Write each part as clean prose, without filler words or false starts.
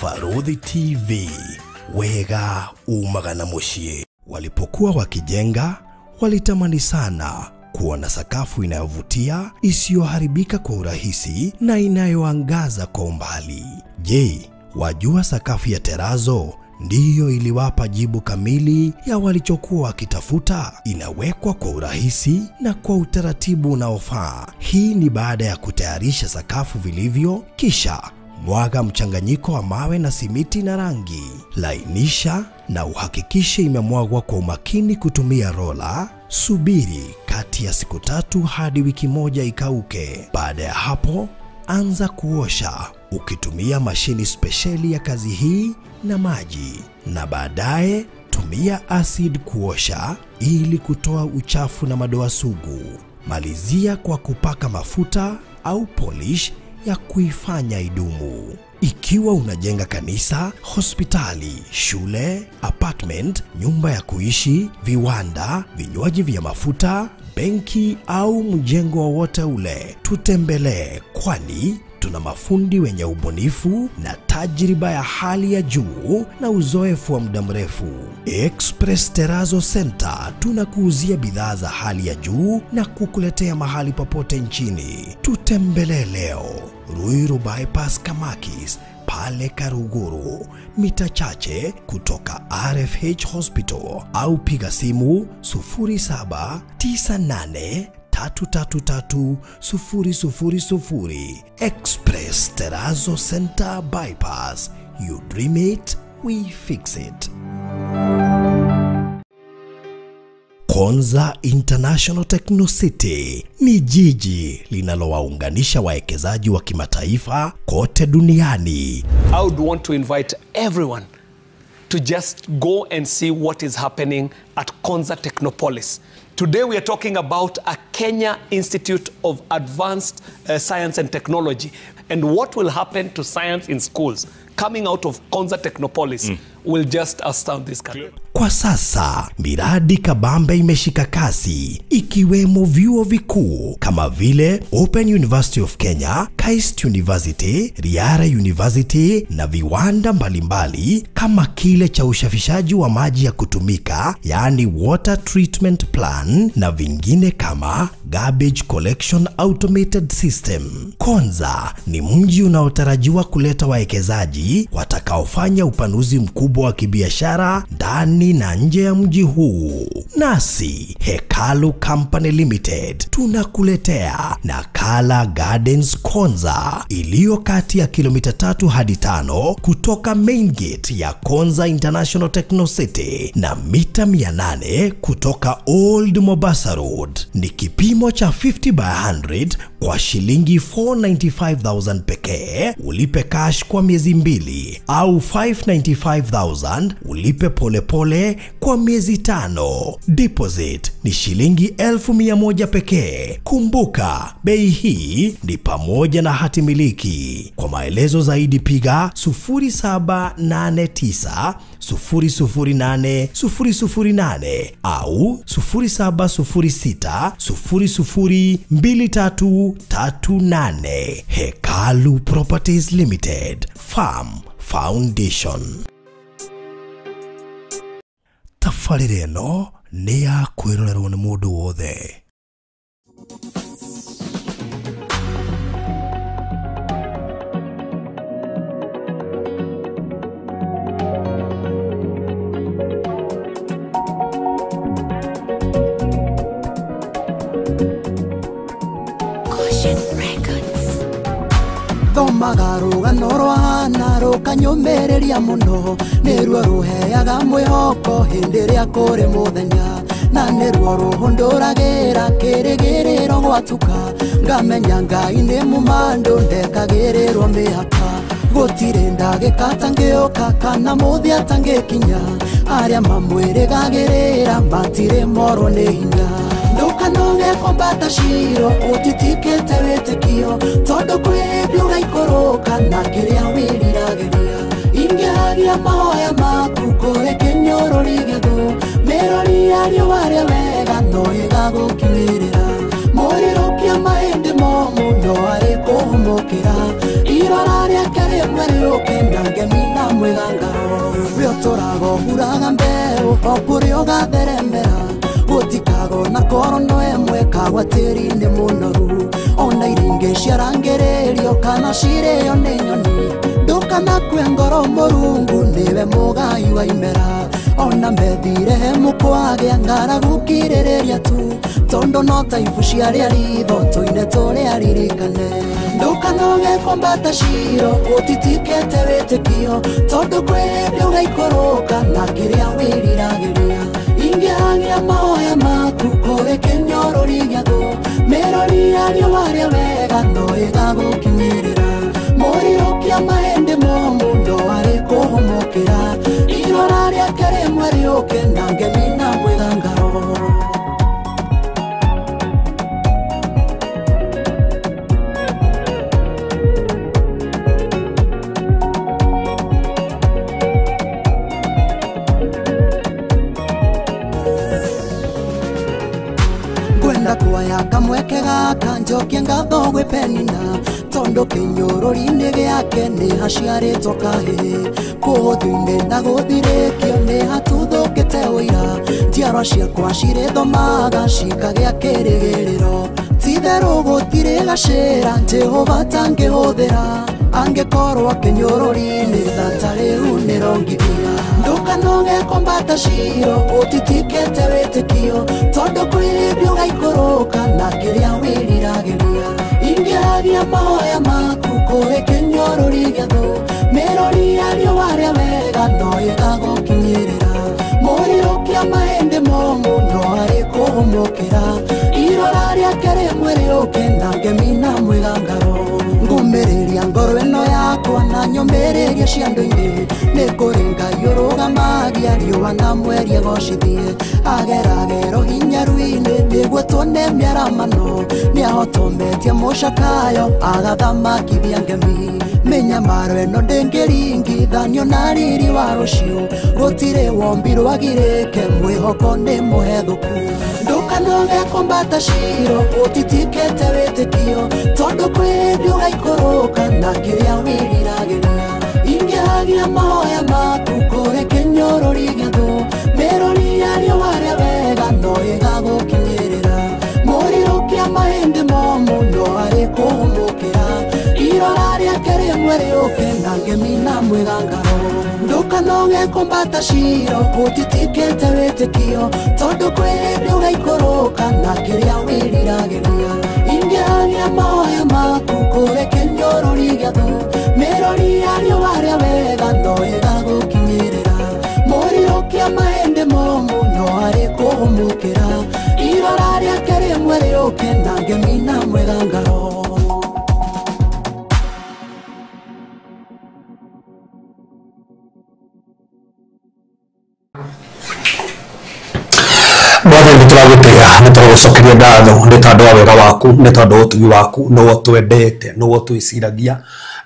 Farodhi TV, wega umagana mushie. Walipokuwa wakijenga, walitamani sana kuona sakafu inayovutia, isiyoharibika kwa urahisi na inayoangaza kwa umbali. Je, wajua sakafu ya terazo ndiyo iliwapa jibu kamili ya walichokuwa wakitafuta? Inawekwa kwa urahisi na kwa utaratibu unaofaa. Hii ni baada ya kutayarisha sakafu vilivyo, kisha mwaga mchanganyiko wa mawe na simiti na rangi. Lainisha na uhakikishe imemwagwa kwa umakini kutumia rola. Subiri kati ya siku 3 hadi wiki 1 ikauke. Baada ya hapo, anza kuosha ukitumia mashini spesheli ya kazi hii na maji, na baadaye tumia acid kuosha ili kutoa uchafu na madoa sugu. Malizia kwa kupaka mafuta au polish ya kuifanya idumu. Ikiwa unajenga kanisa, hospitali, shule, apartment, nyumba ya kuishi, viwanda, vinywaji vya mafuta, benki au mjengo wowote ule, tutembelee, kwani tuna mafundi wenye ubunifu na tajriba ya hali ya juu na uzoefu wa muda mrefu. Express Terazo Center tunakuuzia bidhaa za hali ya juu na kukuletea mahali popote nchini. Tutembelee leo, Ruiru Bypass Kamakis, pale Karuguru, mita chache kutoka RFH Hospital, au piga simu 0798-333-000. Express Terazo Center Bypass. You dream it, we fix it. Konza International Techno City ni jiji linalowaunganisha wawekezaji wa kimataifa kote duniani. I would want to invite everyone to just go and see what is happening at Konza Technopolis. Today we are talking about a Kenya Institute of Advanced Science and Technology, and what will happen to science in schools coming out of Konza Technopolis will just astound this country. Kwa sasa, miradi kabambe imeshika kasi, ikiwemo vyuo vikuu kama vile Open University of Kenya, KAIST University, Riara University na viwanda mbalimbali kama kile cha ushafishaji wa maji ya kutumika, yani Water Treatment Plan, na vingine kama Garbage Collection Automated System. Konza ni mji unaotarajiwa kuleta wawekezaji watakaofanya upanuzi mkubwa wa kibiashara ndani na nje ya mji huu. Nasi Hekalu Company Limited tunakuletea Nakala Gardens Konza, iliyo kati ya kilomita 3 hadi 5 kutoka main gate ya Konza International Techno City na mita 800 kutoka Old Mombasa Road. Ni kipimo cha 50 by 100 kwa shilingi 495,000 pekee. Ulipe cash kwa miezi 2 au 595,000 ulipe polepole kwa miezi 5. Deposit ni shilingi 1,100 pekee. Kumbuka, bei hii ni pamoja na hati miliki. Kwa maelezo zaidi piga 0789 008 008 au 0706 002338. Hekalu Properties Limited, Farm Foundation. Tafarire no ni ya kwirorerwo ni mundu wothe. Thomagaruga norwana rukanyumereria muno, niruo ruheaga mwihoko hindi ria kuri muthenya, na niruo ruhunduragira kirigiriro gwatuka, ngamenya Ngai ni mumandu ndekagirirwo mihaka, gutire ndagika tangioka kana muthi atangikinya, aria mamwirigagirira matire moro ni hinya. Ndukanoge kombata shiro utitikete wetekio, tondu kwindu gaikoroka na kiria wirirageria, ingehagia mahoya maku kore kinyoro rigetho, merori ario waria wega no igagukinyirira, murirukia mahindi momu no ari kuhumukira, irora riake rimwe riuke na ngemina mwegangaro wio torago huraga mbeu okuri ogatheremera gutikago na korono emwe kagwa tiri-ini munoru ona iringi ciarangererio kana cirio ni nyoni ndukana kwe ngoro Murungu niwe mugai wa imera ona methire he mukwagĩa ng'aragu kirĩrĩria tu tondo no ta ibu ciarĩa ritho tũine tũrĩa ririkane ndũkanoge kombata ciro ũtitikĩte wĩtĩkio tondũ kwĩrĩmbĩ ũgaikũrũka na kĩrĩa wĩriragĩria ingĩhagia mahoya maku kũrĩ kĩnyorori gĩa thũ mĩrori yario warĩa wega no ĩgagũkinyĩrĩra mũriũkia mahĩndĩ momũ ndo arĩ kũhomokera irora rĩake rĩmwe rĩũke na ngemi na mwĩgangaro ngwenda kuoya kamweke gaka njokie ngatho gwĩ Penina tondo kĩnyũrũri-inĩ gĩake nĩ haciarĩtwo kahĩĩ kũhũthũ-inĩ na gũthirĩkio nĩ hatuthũkĩte ũira njiarwa ciakwa cirĩthomaga cikagĩa kĩrĩgĩrĩro ti-itherũ gũtirĩ gacĩra Jehova tangĩhũthĩra angĩkorwo kĩnyũrũri-inĩ thata rĩu nĩrongithia ndũkanoge kombata ciro ũtitikĩte wĩtĩkio tondũ kwĩrĩmbĩ ũgaikũrũka na kĩrĩa wĩriragĩria ingĩhagia mahoya maku kũrĩ kĩnyũrũri gĩa thũ mĩrori yario warĩa wega no ĩgagũkinyĩrĩra mũriũkia mahĩndĩ momũ no arĩ kũhomokera irora rĩake rĩmwe rĩũke na ngemi na mwĩgangaro ngũmĩrĩria ngoro ĩno yakwa na nyũmĩrĩrie ciando-inĩ nĩ kũrĩ Ngai ũrũgamagia riũa na mweri egocithie ageragero hinya rũi-inĩ nĩguo tuone mĩaramano nĩahotometie mũcakayo agathamakithia ngemi mĩnyamaro ĩno ndĩngĩringithanio na riri wa rũciũ gũtirĩ wombi rwagirĩke mwĩhoko nĩ mũhethũku ndũkanoge kombata ciro ũtitikĩte wĩtĩkio tondũ kwĩrĩmbĩ ũgaikũrũka na kĩrĩa wĩriragĩria ingĩhagia mahoya maku kũrĩ kĩnyũrũri gĩa thũ mĩrori yario warĩa wega no ĩgagũkinyĩrĩra mũriũkia mahĩndĩ momũ no arĩ kũhomokera irora rĩake rĩmwe rĩũke na ngemi na mwĩgangaro ndũkanoge kombata ciro ũtitikĩte wĩtĩkio tondũ kwĩrĩmbĩ ũgaikũrũka na kĩrĩa wĩriragĩria ingĩhagia mahoya maku kũrĩ kĩnyũrũri gĩa thũ mĩrori yario warĩa wega no ĩgagũkinyĩrĩra mũriũkia mahĩndĩ momũ no arĩ kũhomokera irora rĩake rĩmwe rĩũke na ngemi na mwĩgangaro Mwathani nĩtũragũtĩĩa nĩtũragũcokeria ngatho nĩ tondũ wa wega waku nĩ tondũ wa ũtugi waku nĩwe twendete nĩwe twĩciragia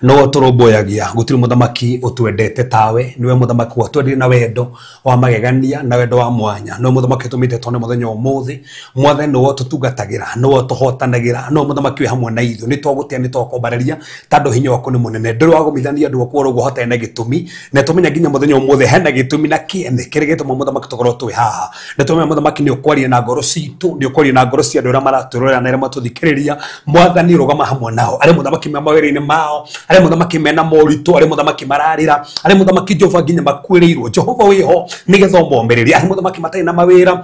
nĩwe tũrũmbũyagia gũtirĩ mũthamaki ũtwendete tawe nĩwe mũthamaki watwendire na wendo wa magegania na wendo wa mwanya nĩwe mũthamaki tũmĩte tone mũthenya ũmũthĩ Mwathani nĩwe tũtungatagĩra nĩwe tũhotanagĩra nĩwe mũthamaki wĩ hamwe na ithuĩ nĩtwagũtĩa nĩtwakombareria tondũ hinya waku nĩ mũnene ndũrĩ wa gũmithania andũ akuo ũguo hotaĩ na gĩtũmi na tũmenya nginya mũthenya ũmũthĩ hena gĩtũmi na kĩene kĩrĩa gĩtũma mũthamaki tũkorwo twĩ haha nĩtũmenya mũthamaki nĩ ũkwaria na ngoro citũ nĩ ũkwaria na ngoro cia andũ arĩa maratũrora na arĩa matũthikĩrĩria Mwathani rũgama hamwe nao arĩa mũthamaki me mawĩra-inĩ mao arĩa mũthamaki mena moritũ arĩa mũthamaki mararĩra arĩa mũthamaki Jehova nginya makuĩrĩirwo Jehova wĩho nĩgetha ũmombereria arĩa mũthamaki matarĩ na mawĩra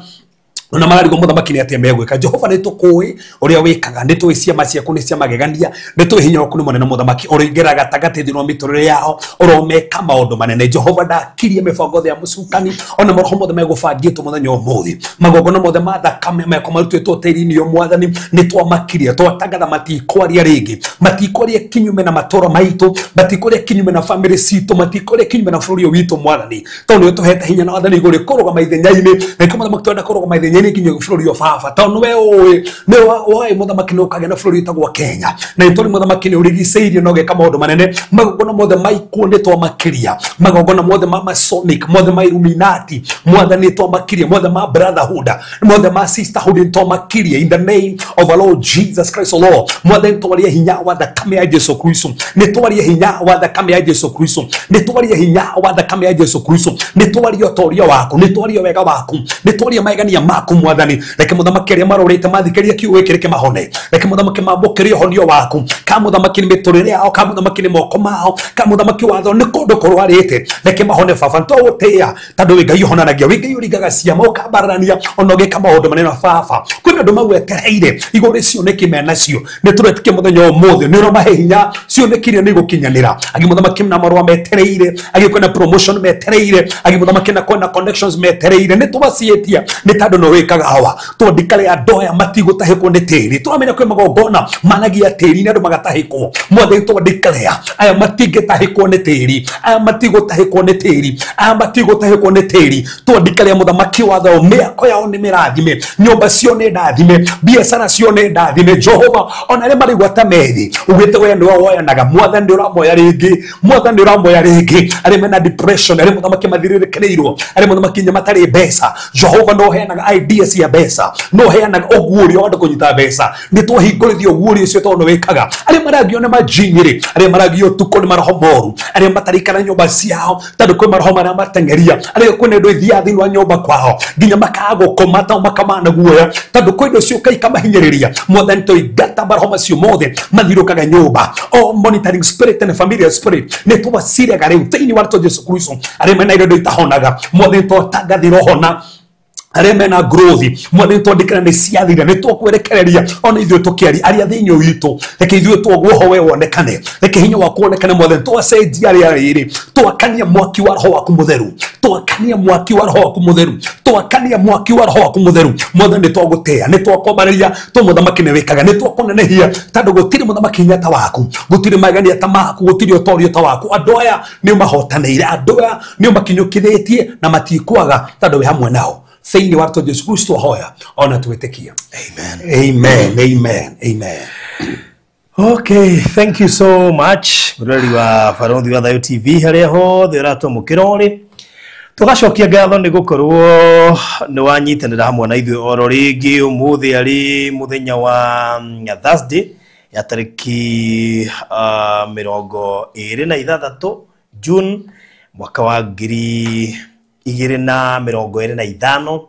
ona mararigwo mũthamaki nĩ atĩa megwĩka Jehova nĩtũkũĩ ũrĩa wĩkaga nĩtũĩ ciama ciaku nĩ cia magegania nĩtũĩ hinya waku nĩ mũnene mũthamaki ũrĩingĩra gatagatĩ thĩinĩ wa mĩtũrĩre yao ũromeka maũndũ manene Jehova ndakirie mĩbango ya mũcukani ona maroho mothe megũbangĩtwo mũthenya ũmũthĩ magongona mothe ma thakame meko marutĩtwo tĩri-inĩ ũyũ Mwathani nĩtwamakirie twatangatha matikwaria rĩngĩ matikwaria kinyume na matũũra maitũ matikwaria kinyume na bamĩrĩ citũ matikwaria kinyume na bũrũri ũyũ witũ Mwathani tondũ nĩũtũhete hinya na wathani igũrũ kũrũgama ithenya-inĩ na mũthamaki twenda kũrũgama ithenya ni kinyo flori yo fafa tonu we oe ne wa muthamaki no kagena flori tagwa Kenya na itori muthamaki ni urigiceirie no geka maundu manene magogona mothe maikunditwo makiria magogona mothe ma Masonic mothe ma Illuminati mothe ni to makiria mothe ma brotherhood mothe ma sisterhood to makiria in the name of our Lord Jesus Christ, Lord mothe twaria hinya wa thakame ya Jesu Kristo ni twaria hinya wa thakame ya Jesu Kristo ni twaria hinya wa thakame ya Jesu Kristo ni twaria toria wako ni twaria wega wako ni twaria maigania maku mwathani reke muthamaki aria marorete mathikeria kiuwe kireke mahone reke muthamaki mambukiria honio waku ka muthamaki ni miturire yao ka muthamaki ni moko mao ka muthamaki watho ni kundu kurwarite reke mahone baba ntogutia tandu we Ngai honanagia we Ngai urigaga ciama ukambarania onoge kama maundu manene baba kwina ndu magwetereire iguri cio ni kimena cio ni turetikie muthenya umuthi ni ro mahe hinya cio ni kiria ni gukinyanira agi muthamaki na marwa metereire agi kwina promotion metereire agi muthamaki na kwina connections metereire ni tubacietia ni tandu no wikaga hawa twandikale andu aya matigutahikwo ni tiri turamenya kwi magogona managia tiri ni andu magatahikwo mothe twandikale aya matigutahikwo ni tiri aya matigutahikwo ni tiri aya matigutahikwo ni tiri twandikale muthamaki watho miako yao ni mirathime nyumba cio ni ndathime biashara cio ni ndathime Jehova ona ri mari gwata methi ugite we ndo woyanaga mwathani ndi uramoya ringi mwathani ndi uramoya ringi ari mena depression ari muthamaki mathirirekereirwo ari muthamaki nyamatari besa Jehova no heanaga ideas ya besa no heanaga oguri wanda kunyita besa ni twahingurithio oguri cio tono wikaga ari maragio ne majingiri ari maragio tuko ni marohomoru ari matarikana nyumba ciao tandu kwi maroho mara matengeria ari kwene ndo ithia thini wa nyumba kwao nginya makago komata makamana guoya tandu kwi ndo cio kai kama hinyiriria mwathani to igata maroho macio mothe mathirukaga nyumba o monitoring spirit and familiar spirit ne tubasire gare thini wa Jesu Kristo ari mena ndo itahonaga mwathani to tagathiro hona aremena growth mwana twandikana ni ciathira ni twakwerekereria ona ithuĩ tukiari aria thĩinĩ witũ reke ithuĩ twaguoho we wonekane reke hinya waku wonekane mothe twacenjia aria rĩrĩ twakania mwaki wa roho waku mutheru twakania mwaki wa roho waku mutheru twakania mwaki wa roho waku mutheru mothe ni twagũtea ni twakombareria mũthamaki nĩ wĩkaga ni twakũnenehia tondũ gũtirĩ mũthamaki hinya ta waku gũtirĩ magania ta maku gũtirĩ ũtorio ta waku andũ aya nĩ mahotanĩire andũ aya nĩ makinyũkithĩtie na matikwaga tondũ we hamwe nao thĩinĩ wa Jesu Kristo hoya ona twĩtĩkia amen amen amen amen. Okay, thank you so much murori wa Barothi wa Thayo TV haria hothe ũratũmũkĩra ũrĩ tugacokia ngatho nĩ gũkorwo nĩ wanyitanĩra hamwe na ithuĩ oro rĩngĩ ũmũthĩ arĩ mũthenya wa Thursday ya tarĩki 26 June mwaka wa 2025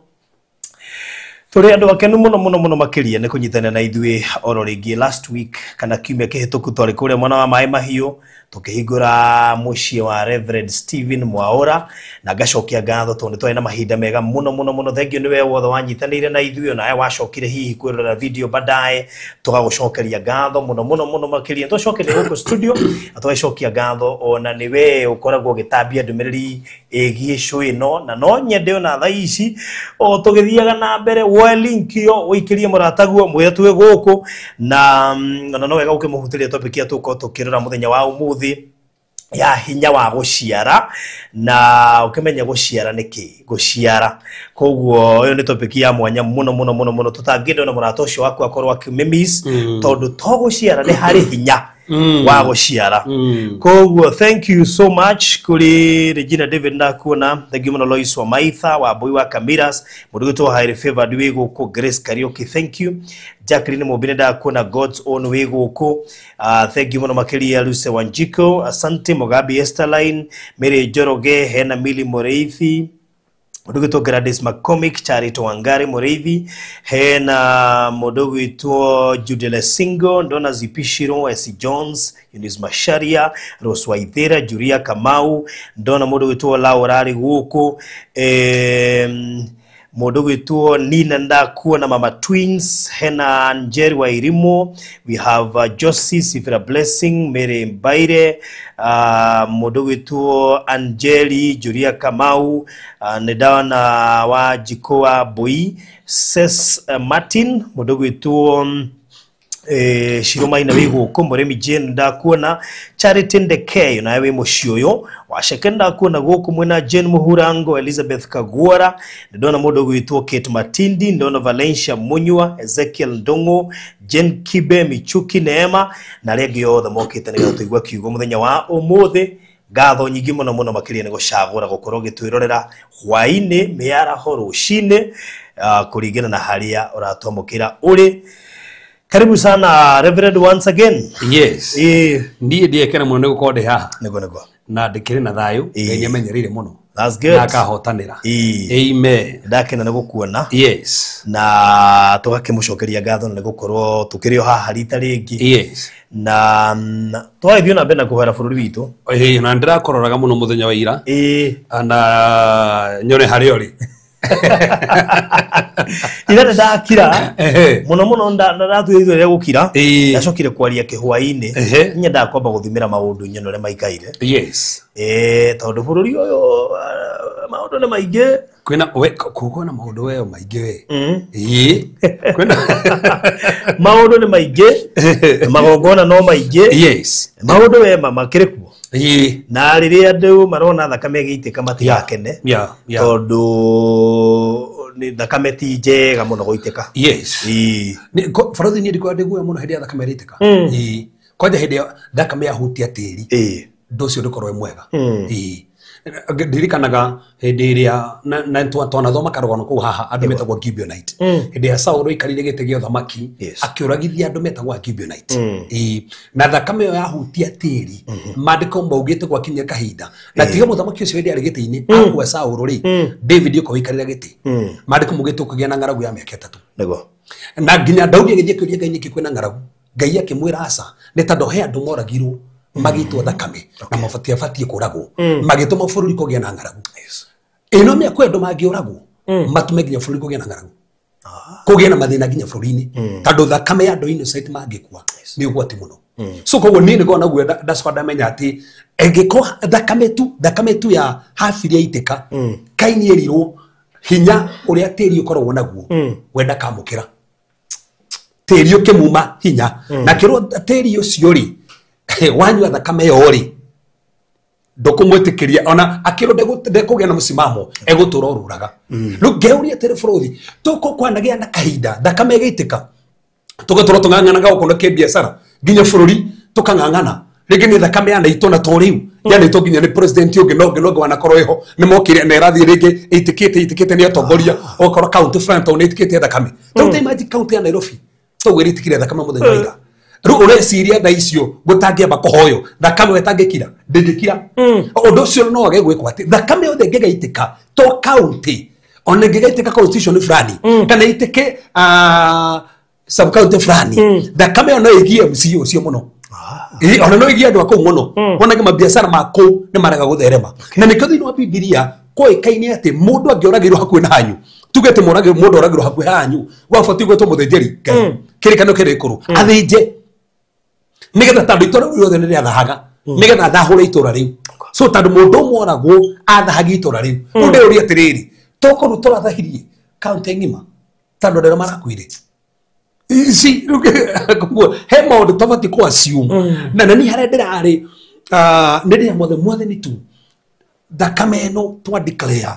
turi andu akenu muno makiria ni kunyitana na ithuĩ oro rĩngĩ last week kana kiumia kĩhĩtũku twarĩ kũrĩa mwana wa Maĩ Mahiũ tukihingura muciĩ wa Reverend Stephen Mwaũra na ngacokia ngatho tondũ twarĩ na mahinda mega muno thengio nĩ we wothe wanyitanĩire na ithuĩ na wacokire hihi kwĩrora video baadaye tugagũcokeria ngatho muno makiria tũcokerie gũkũ studio atwacokia ngatho ona nĩ we ũkoragwo ũgĩtambia ndũmĩrĩri ĩgiĩ show ĩno na no nyende ona thaa ici o tũgĩthiaga na mbere we link yo ũikĩrie mũrataguo mwĩre twĩ gũkũ na no wega ũkĩmũhutĩria topic ya tũkĩrora mũthenya wa ũmũthĩ ya hinya wa gũciara na ukimenya gũciara niki gũciara koguo yo ni topic ya mwanya muno tutangĩenda na mũrata ũcio waku akorwo akimiss tondũ to gũciara nĩ harĩ hinya wa gũciara koguo thank you so much kuri Regina David na kuona thank you muno Lois wa Maitha wa Boy wa Kamiras mũndũ witũ highly favored we gũkũ Grace Karaoke thank you Jacqueline Mobineda kuona God's own way gũkũ thank you muno makiria Luce Wanjiko asante Mugabi Esterline Mary Joroge Hena Mili Moreithi Mudogo Gladys McCormick Charity Wangari Moreithi hena mudogo ito Judele Singo Ndona Zipishiro S Jones Eunice Masharia Rose Waithera Julia Kamau Ndona mudogo ito Laurari Guko mudogo ito Nina Ndakuwa na Mama Twins hena Njeri wa Irimo we have Josie Sifira Blessing Mary Mbaire mudogo ito Angeli Julia Kamau nedawa na wa Jikoa Boy Ses Martin mudogo ito Shiroma ina wigo kumuremi Jane ndakuona Charity Ndekey na we mucioyo washekenda kuona goku mwena Jane Muhurango Elizabeth Kagwara ndona modo gwitwo Kate Matindi ndona Valencia Munywa Ezekiel Ndongo Jane Kibe Michuki Neema na regi othe mokite niga tuigwa kiugo muthenya wa umuthi ngatho nyingi muno muno makiria ni gucagura gukorwo gitwirorera hwaini miara horushine kuringana na haria uratomokira uri. Karibu sana Reverend once again. Yes. Ndiye kena muno nigukorwo haha. Nego. Na ndikire na thayu ngenye menyerire muno. That's good. Nakahotanira. Amen. Ndakena nigukuona. Yes. Na tugakimucokeria ngatho nigukorwo tukirio haha rita ringi. Yes. Na twaithio na bena kuhera bururi witu. Na ndirakorораga muno muthenya wa ira. Na nyone hari ori. Ira ndakira muno ndathuithio ria gukira ndacokire kwaria kihwaini nya ndakwamba guthimira maundu nyenore maikaire. Yes. Tondu bururi uyu maundu ni maingi kwina we kuko na maundu we maingi we kwina maundu ni maingi magongona no maingi. Yes. Maundu we makirikuo na riria andu marona thakame giitika matigakene tondu ni thakame ti njega muno guitika. Yes. Faradhi ni ndiko ndiguya muno hindi ya thakame giitika kwaja hindi ya thakame ya hutia tiri ndocio ndikorwe mwega. Ndirikanaga hindi iria na twana thoma karugano ku haha andu metagwo Gibeonite hindi ya Saul ikarire gite gio thamaki akiuragithia andu metagwo Gibeonite na thakame yo yahutia tiri mandiko mbaugite kwa kinya kahinda na tiga muthamaki ucio hindi ari gite-ini akwa Saul ri David yuko ikarire gite mandiko mugite kugia na ngaragu ya miaka 3 nego na nginya Daudi agithie kuria Ngai niki kwina ngaragu Ngai akimwira asa ni tando he andu moragirwo magitwo thakame na mafatia kuragwo magituma bururi kugia na ngaragu. Ino me akwedo magioragwo matume ginya bururi kugia na ngaragu kugia na mathina ginya bururi-ini tando thakame ya andu innocent magikwa ni ugwati muno. So koguo ni ngona gwe ndacoka menya ati engiko thakame tu ya hafiria itika kainierirwo hinya uria tiri ukorwo naguo wenda kamukira tiri ukimuma hinya na kirwo tiri ucio ri wanywa thakame yo ri ndokumwitikiria ona akiro ndekugia na musimamo egutura ururaga lu geuria tere frothi toko kwanagia na kahinda thakame giitika tugatura tunganganaga ukono ke biashara ginya fururi tukangangana rigi ni thakame yana itona toriu yana ito ginya ni president yo gino wanakorwo iho ni mokire na irathi rigi itikite ni atongoria okoro county front on itikite thakame to imagine county ya Nairobi to gwiritikire thakame muthenya wira ru ureciria na icio gutangiamba kuhoyo thakame wetangikira ndingikira undu ucio no age gwikwa ati thakame yothe ngegaitika to county ona ngegaitika constitution fulani kana itike sub county fulani thakame ona igie MC ucio muno ona no igie andu akau muno ona ge mabiashara mako ni maraga gutherema na nikyo thini wa Biblia koikaine ati mundu angioragirwo hakuhi na hanyu tugete mundu oragirwo hakuhi hanyu wabati gwetwo muthenjeri Ngai kirikano kirikuru athinje nigetha tandu itora riothe ni riathahaga nigetha thahure itora riu so tandu mundu moragwo athahagi itora riu mundu uri atiriri tokoru turathahirie county ngima tandu ndera marakwire isi he maundu tofauti kwa assume na nani harendera ari ndia mothe ni tu thakame eno twa declare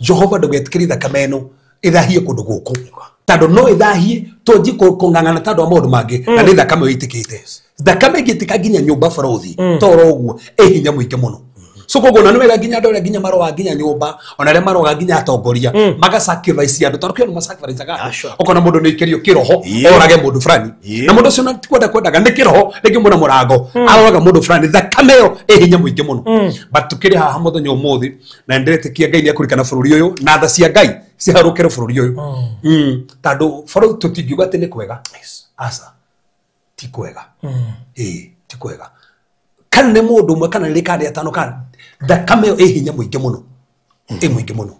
Jehova ndugetikirie thakame eno ithahie kundu guku tandu no ithahie tonji kungangana tandu maundu mangi na ni thakame itikite thakame gitika ginya nyumba farothi toro uguo hinya muingi muno so koguo na niwega ginya ndore ginya maroga ginya nyumba ona re maroga ginya atongoria maga sacrifice andu tondu kio masacrifice ga okona mundu ni kirio kiroho orage mundu fulani na mundu cio kwendaga ni kiroho rigi muna murango aroga mundu fulani thakame yo hinya muingi muno but tukiri haha muthenya umuthi na ndiretikia Ngai ni akurikana bururi uyu na tha cia Ngai ciharukire bururi uyu tandu bururi tutingiuga ati ni kwega asa ti kwega ti kwega kana ne mundu mwe kana rikari atano kana thakame yo hinya muingi muno muingi muno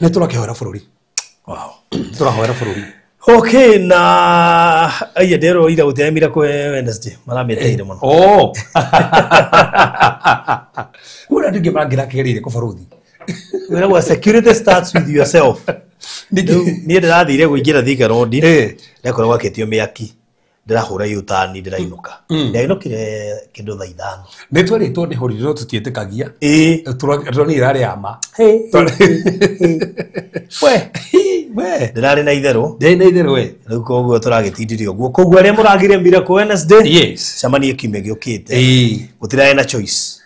ne turakehora bururi turahora bururi. Okay, na aya dero ida utemira ko Wednesday marameteire muno ura ndige magira kerire ko bururi wera security starts with yourself ni ndirathire gwingira Thika road ne korwa waketio miaki ndirahura yutani ndirainuka ndainukire kindu thaa 5 nä twerä two nä hå no tå tiätäkagia tåronire irarä ama ndirarä na itherå na itherå we rä u koguo tå ragä tindirio guo koguo arä a må ragire mbira ku Wednesday camanie kiumia gä å kä te gå tirarä na choice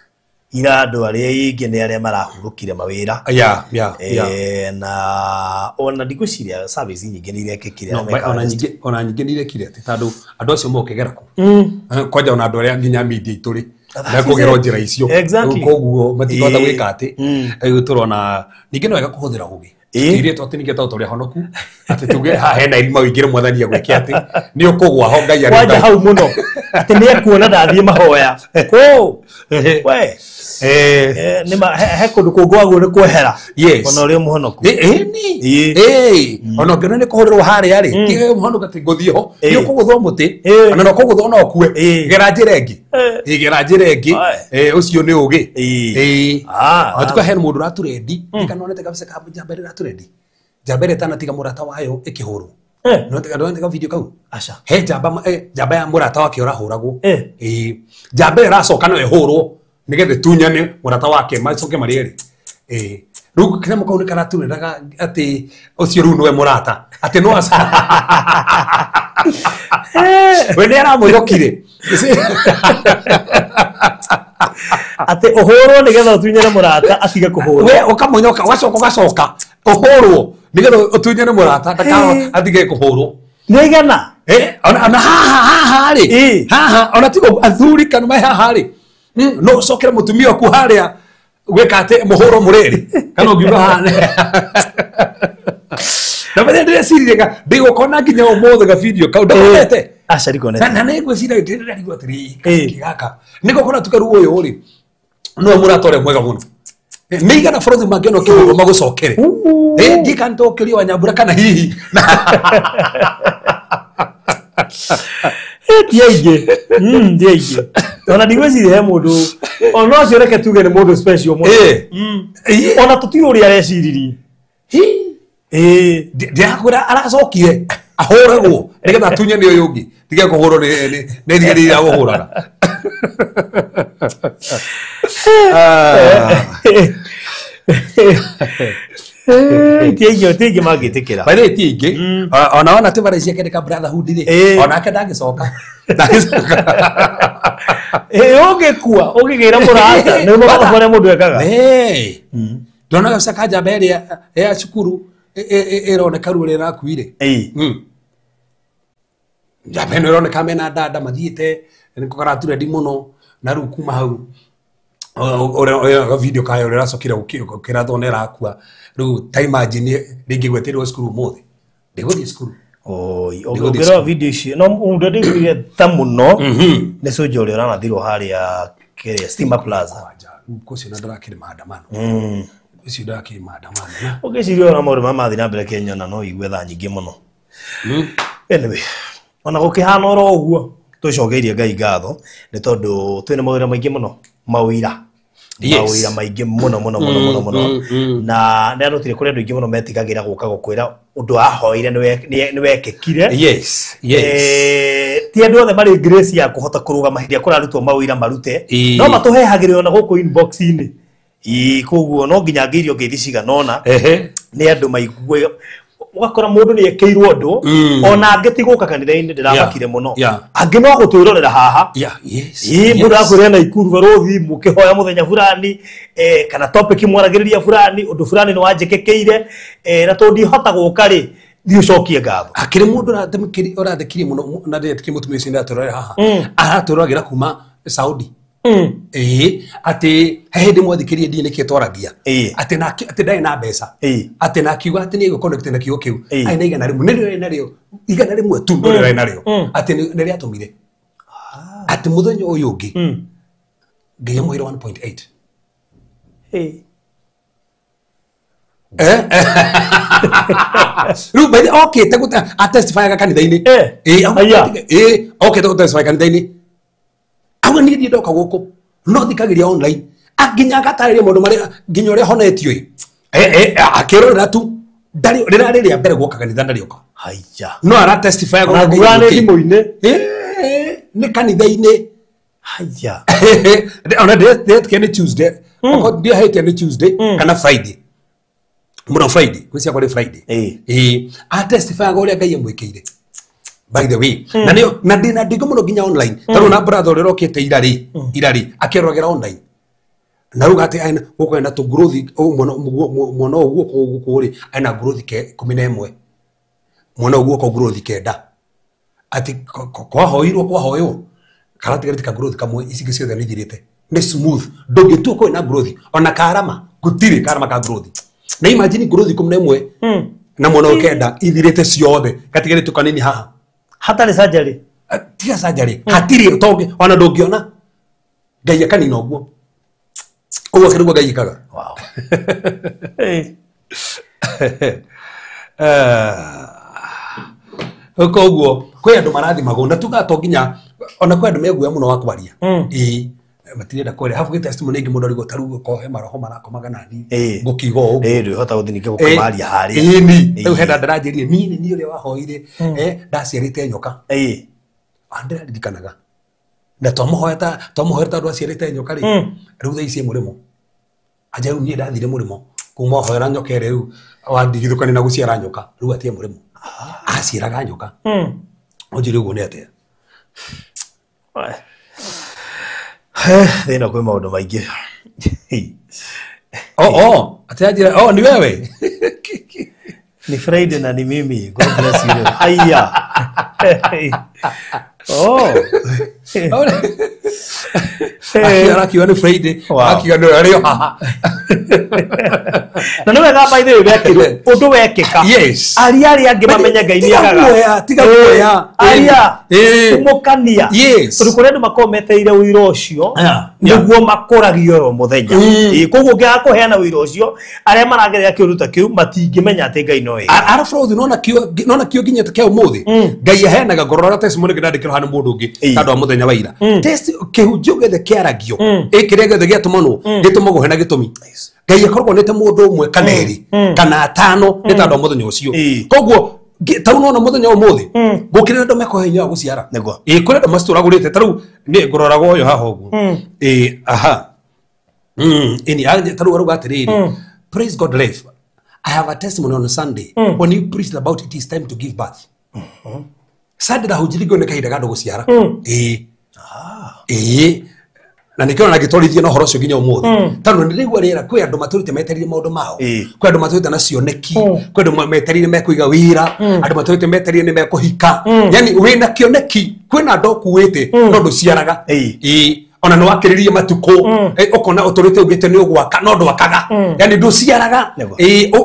ira andå arä a ingä nä arä a marahurå kire mawä ra na ona ndigå ciria service nyingä nä irekekire ona nyingä nä irekire atä tandå andå acio mokä gera kå kwanja ona andå arä a nginya media itå rä nakå gerwo njä ra icio koguo matikahota gwä ka atä rä u tå rona ningä no wega kå hå thä ra å gä ire to tinige to tore honoku ati tuge ha hena irima wingire mwathania gwike ati ni ukugwa ho ngai ari kwanja hau muno ati ni ekuona ndathie mahoya ko we nima he kundu kungwagu ni kwehera ona uri muhonoku ona ngeno ni kuhurirwo haria ri ti muhonoku ati nguthie ho ni ukuguthwo muti ona no kuguthwo no kue gera njira ingi ucio ni ugi atuka he mundu raturendi ikanonete kabisa ka jambere raturendi jambere tana tiga murata wayo ikihuru no tiga ndonete ka video kau aca he jamba ya murata wake urahuragwo jambere racoka no ihurwo nigethe tunyane murata wake macoke marieri riu kina mukau ni karaturendaga ati ucio riu niwe murata ati no we ni aramwirokire ate uhurwo nigetha utunyane murata atige kuhurwo we ukamonyoka gacoka uhurwo nigetha utunyane murata ndakao atige kuhurwo nigana ona haha ri haha ona tigo athuri kana mai haha ri no cokera mutumia ku haria gwika ate muhuro mureri kana ngiuga hane na bende ndĩreciria ndigũkona nginya ũmũthĩ ga video kau ndakonete aca ndikonete na nĩngwĩciria ndĩrarigwo atĩrĩ gaka nĩgũkona tukaru ũyũ rĩ no mũrata ũrĩa mwega mũno nĩ igana bũrũri mangĩona kĩhũrwo magũcokere ndikanĩtũkĩrio wa Nyambura kana hihi ndiaingĩ ona ndigwĩciria he mũndũ ona ũcio reke tuge nĩ mũndũ special mũno ona tũtirĩ ũrĩa areciririe ndiakwĩra aracokire ahũragwo nĩgetha atunyane ũyũ ũngĩ tige kũhũrwo nĩ thigari iria gũhũraga tiaingĩ mangĩtĩkĩra baithĩ ti ingĩ ona ona tĩbara ciake nĩka brotherhood rĩ onake ndangĩcoka ũngĩkua ũngĩgĩra mũrata nĩ mũrata ũrĩa mũndũ ekaga ndona kabisa ka njamba ĩrĩa ya cukuru ĩroneka ruo rĩrakuire njamba ĩno ĩroneka mena ndanda mathiĩte nĩko karaturendi mũno na rĩu kuma hau video kayo rĩracokire gũkĩra thona ĩrakua rĩu ta imagine rĩngĩ gwetĩrwo cukuru ũmũthĩ ndĩgũthiĩ cukuru ũngĩrora video icio no mũndũ ndĩgwire ta mũno nĩ Soja ũrĩa ũranathirwo harĩa kĩrĩa Stima Plaza ũcio na ndarakĩrĩ maandamano ucio ndakĩ maandamano ũngĩciria ona maũndũ maya mathiĩ na mbere Kenya na no igue thaa nyingĩ mũno anyway ona gũkĩhana oro ũguo tũcokeirie Ngai ngatho nĩ tondũ twĩna mawĩra maingĩ mũno mawĩra maingĩ mũno na nĩ anotire kũrĩ andũ aingĩ mũno metigagĩra gũka gũkwĩra ũndũ wahoire nĩ wekĩkire ti andũ othe marĩ grace ya kũhota kũrũgama hĩndĩ ĩrĩa kũrarutwo mawĩra marute no matũhehagĩrĩrwo na gũkũ inbox-inĩ koguo no nginya ngĩirio ngeithi ciganona nĩ andũ maigue ũgakora mũndũ nĩ ekĩirwo ũndũ ona angĩ ti gũka kanitha-inĩ ndĩramakire mũno angĩ no gũtwĩrorera haha mũndũ akwĩra Naikuru barũthi mũkĩhoya mũthenya fulani kana topic mwaragĩrĩria fulani ũndũ fulani nĩ wanjĩkĩkĩire na tondũ ndihota gũka rĩ thiĩ ũcokie ngatho akĩrĩ mũndũ ũrathĩkirie mũno na ndĩretĩkie mũtumia ũcio ndatũrorera haha aratũroragĩra kuma Saudi ati hĩndĩ mwathikĩrie ndĩ nĩkĩ twaragia ati ndarĩ na mbeca ati na kiuga ati nĩ gũconnect na kiugo kĩu ai na igana rĩmwe nĩ narĩo igana rĩmwe tu nĩ narĩo ati nĩ rĩatũmire ati mũthenya ũyũ ũngĩ nginya mũhĩra 1.8 rĩu baithĩ okĩte atestifyaga kanitha-inĩ okĩte gũtestifya kanitha-inĩ awe ni ndi ndoka guku no thikagiria online aginya gatarĩria maũndũ marĩa nginya ũrĩa honetio akĩrorera tu ndari rĩrĩa mbere gũka kanitha ndarĩoka Haiya. No ara testify Na gurane thimo-ine. Ni kanitha-ine. Haiya. Ona date kene Tuesday. Oko ndio hate ni Tuesday kana Friday. Muno Friday, kwisi akore Friday. A testify gore Ngai amwikire. By the way, na ndina ndigo muno ginya online. Taru na brother rero kete irari akerogera online. Na ruga ati aina guko ena to growth mwana uguo ko gukuri aina growth ke 11. Mwana uguo ko growth kenda. Ati kwa hoyo. Karate gari ka growth kamwe isi ciothe ni thirite. Ni smooth. Ndogi tu ko ena growth. Ona karama gutire karama ka growth. Na imagine growth 11 na mwana kenda ithirite ciothe. Katigari tukanini haha. Hatari surgery. Tiga surgery. Hatiri toge ona ndongiona. Ngai akanina uguo. Owo kirugo Ngai ikaga. Wow. Koguo kwe andu marathimagwo na tugato nginya ona kwe andu meguoya muno wa kwaria. Matirenda kwere hafu testimony ingi mundu rigo tarugo kohe maroho marakomaga nani gukigo ndio hota uthinike gukomaria hari ni eu henda ndaranjirie ni uri wahoire ndaciarite nyoka andira ndikanaga na tomohoeta ndu aciarite nyoka ri riu thaici murimo aja riu ni ndathire murimo kuma hoera nyoka riu wandigithukani na guciara nyoka riu atie murimo aciaraga nyoka onjiri uguo ni atia thina kwi maundu maingi atia ni wewe ni Friday na ni mimi. God bless you. Haya. Akiwa ni Friday akiwa no ario haha na niwe ga by the way wekirwo undu wekeka ari angi mamenya Ngai ni agaga tiga kuoya aria umukania turi kuri andu makometeire wiro ucio niguo makoragio yo muthenya koguo ngia kuheana wiro ucio aria marageria kiuruta kiu matingimenya ati Ngai no ara fraud nona kio ginya takeo muthi Ngai aheanaga ngorora testimony ngandikirwo hana mundu ungi tandu wa muthenya wa ira test kihunjio gethe kiaragio ikire gethe giatumanwo gitumago hena gitumi Ngai akorwo nete mundu umwe kana eri kana atano ni tandu wa muthenya ucio koguo tau no muthenya umuthi gukire andu meko hinya wa guciara kuri andu masturagurite taru ni ngororaga uyu haha uguo aha ini anje taru aruga atiriri praise God life. I have a testimony on Sunday when you preached about it is time to give birth. Sunday da hujirigo ne kaida gado guciara na nikio na gitorithia no horo cio ginya umuthi tano ndirigwa rira kwi andu maturite meterire maundu mao kwi andu maturite na cioneki kwi andu meterire mekuiga wira andu maturite meterire ni mekuhika yani wina kioneki kwi na andu kuwite no nduciaraga ona no wakiririe matuko okona uturite ugite ni ugwaka no ndwakaga yani nduciaraga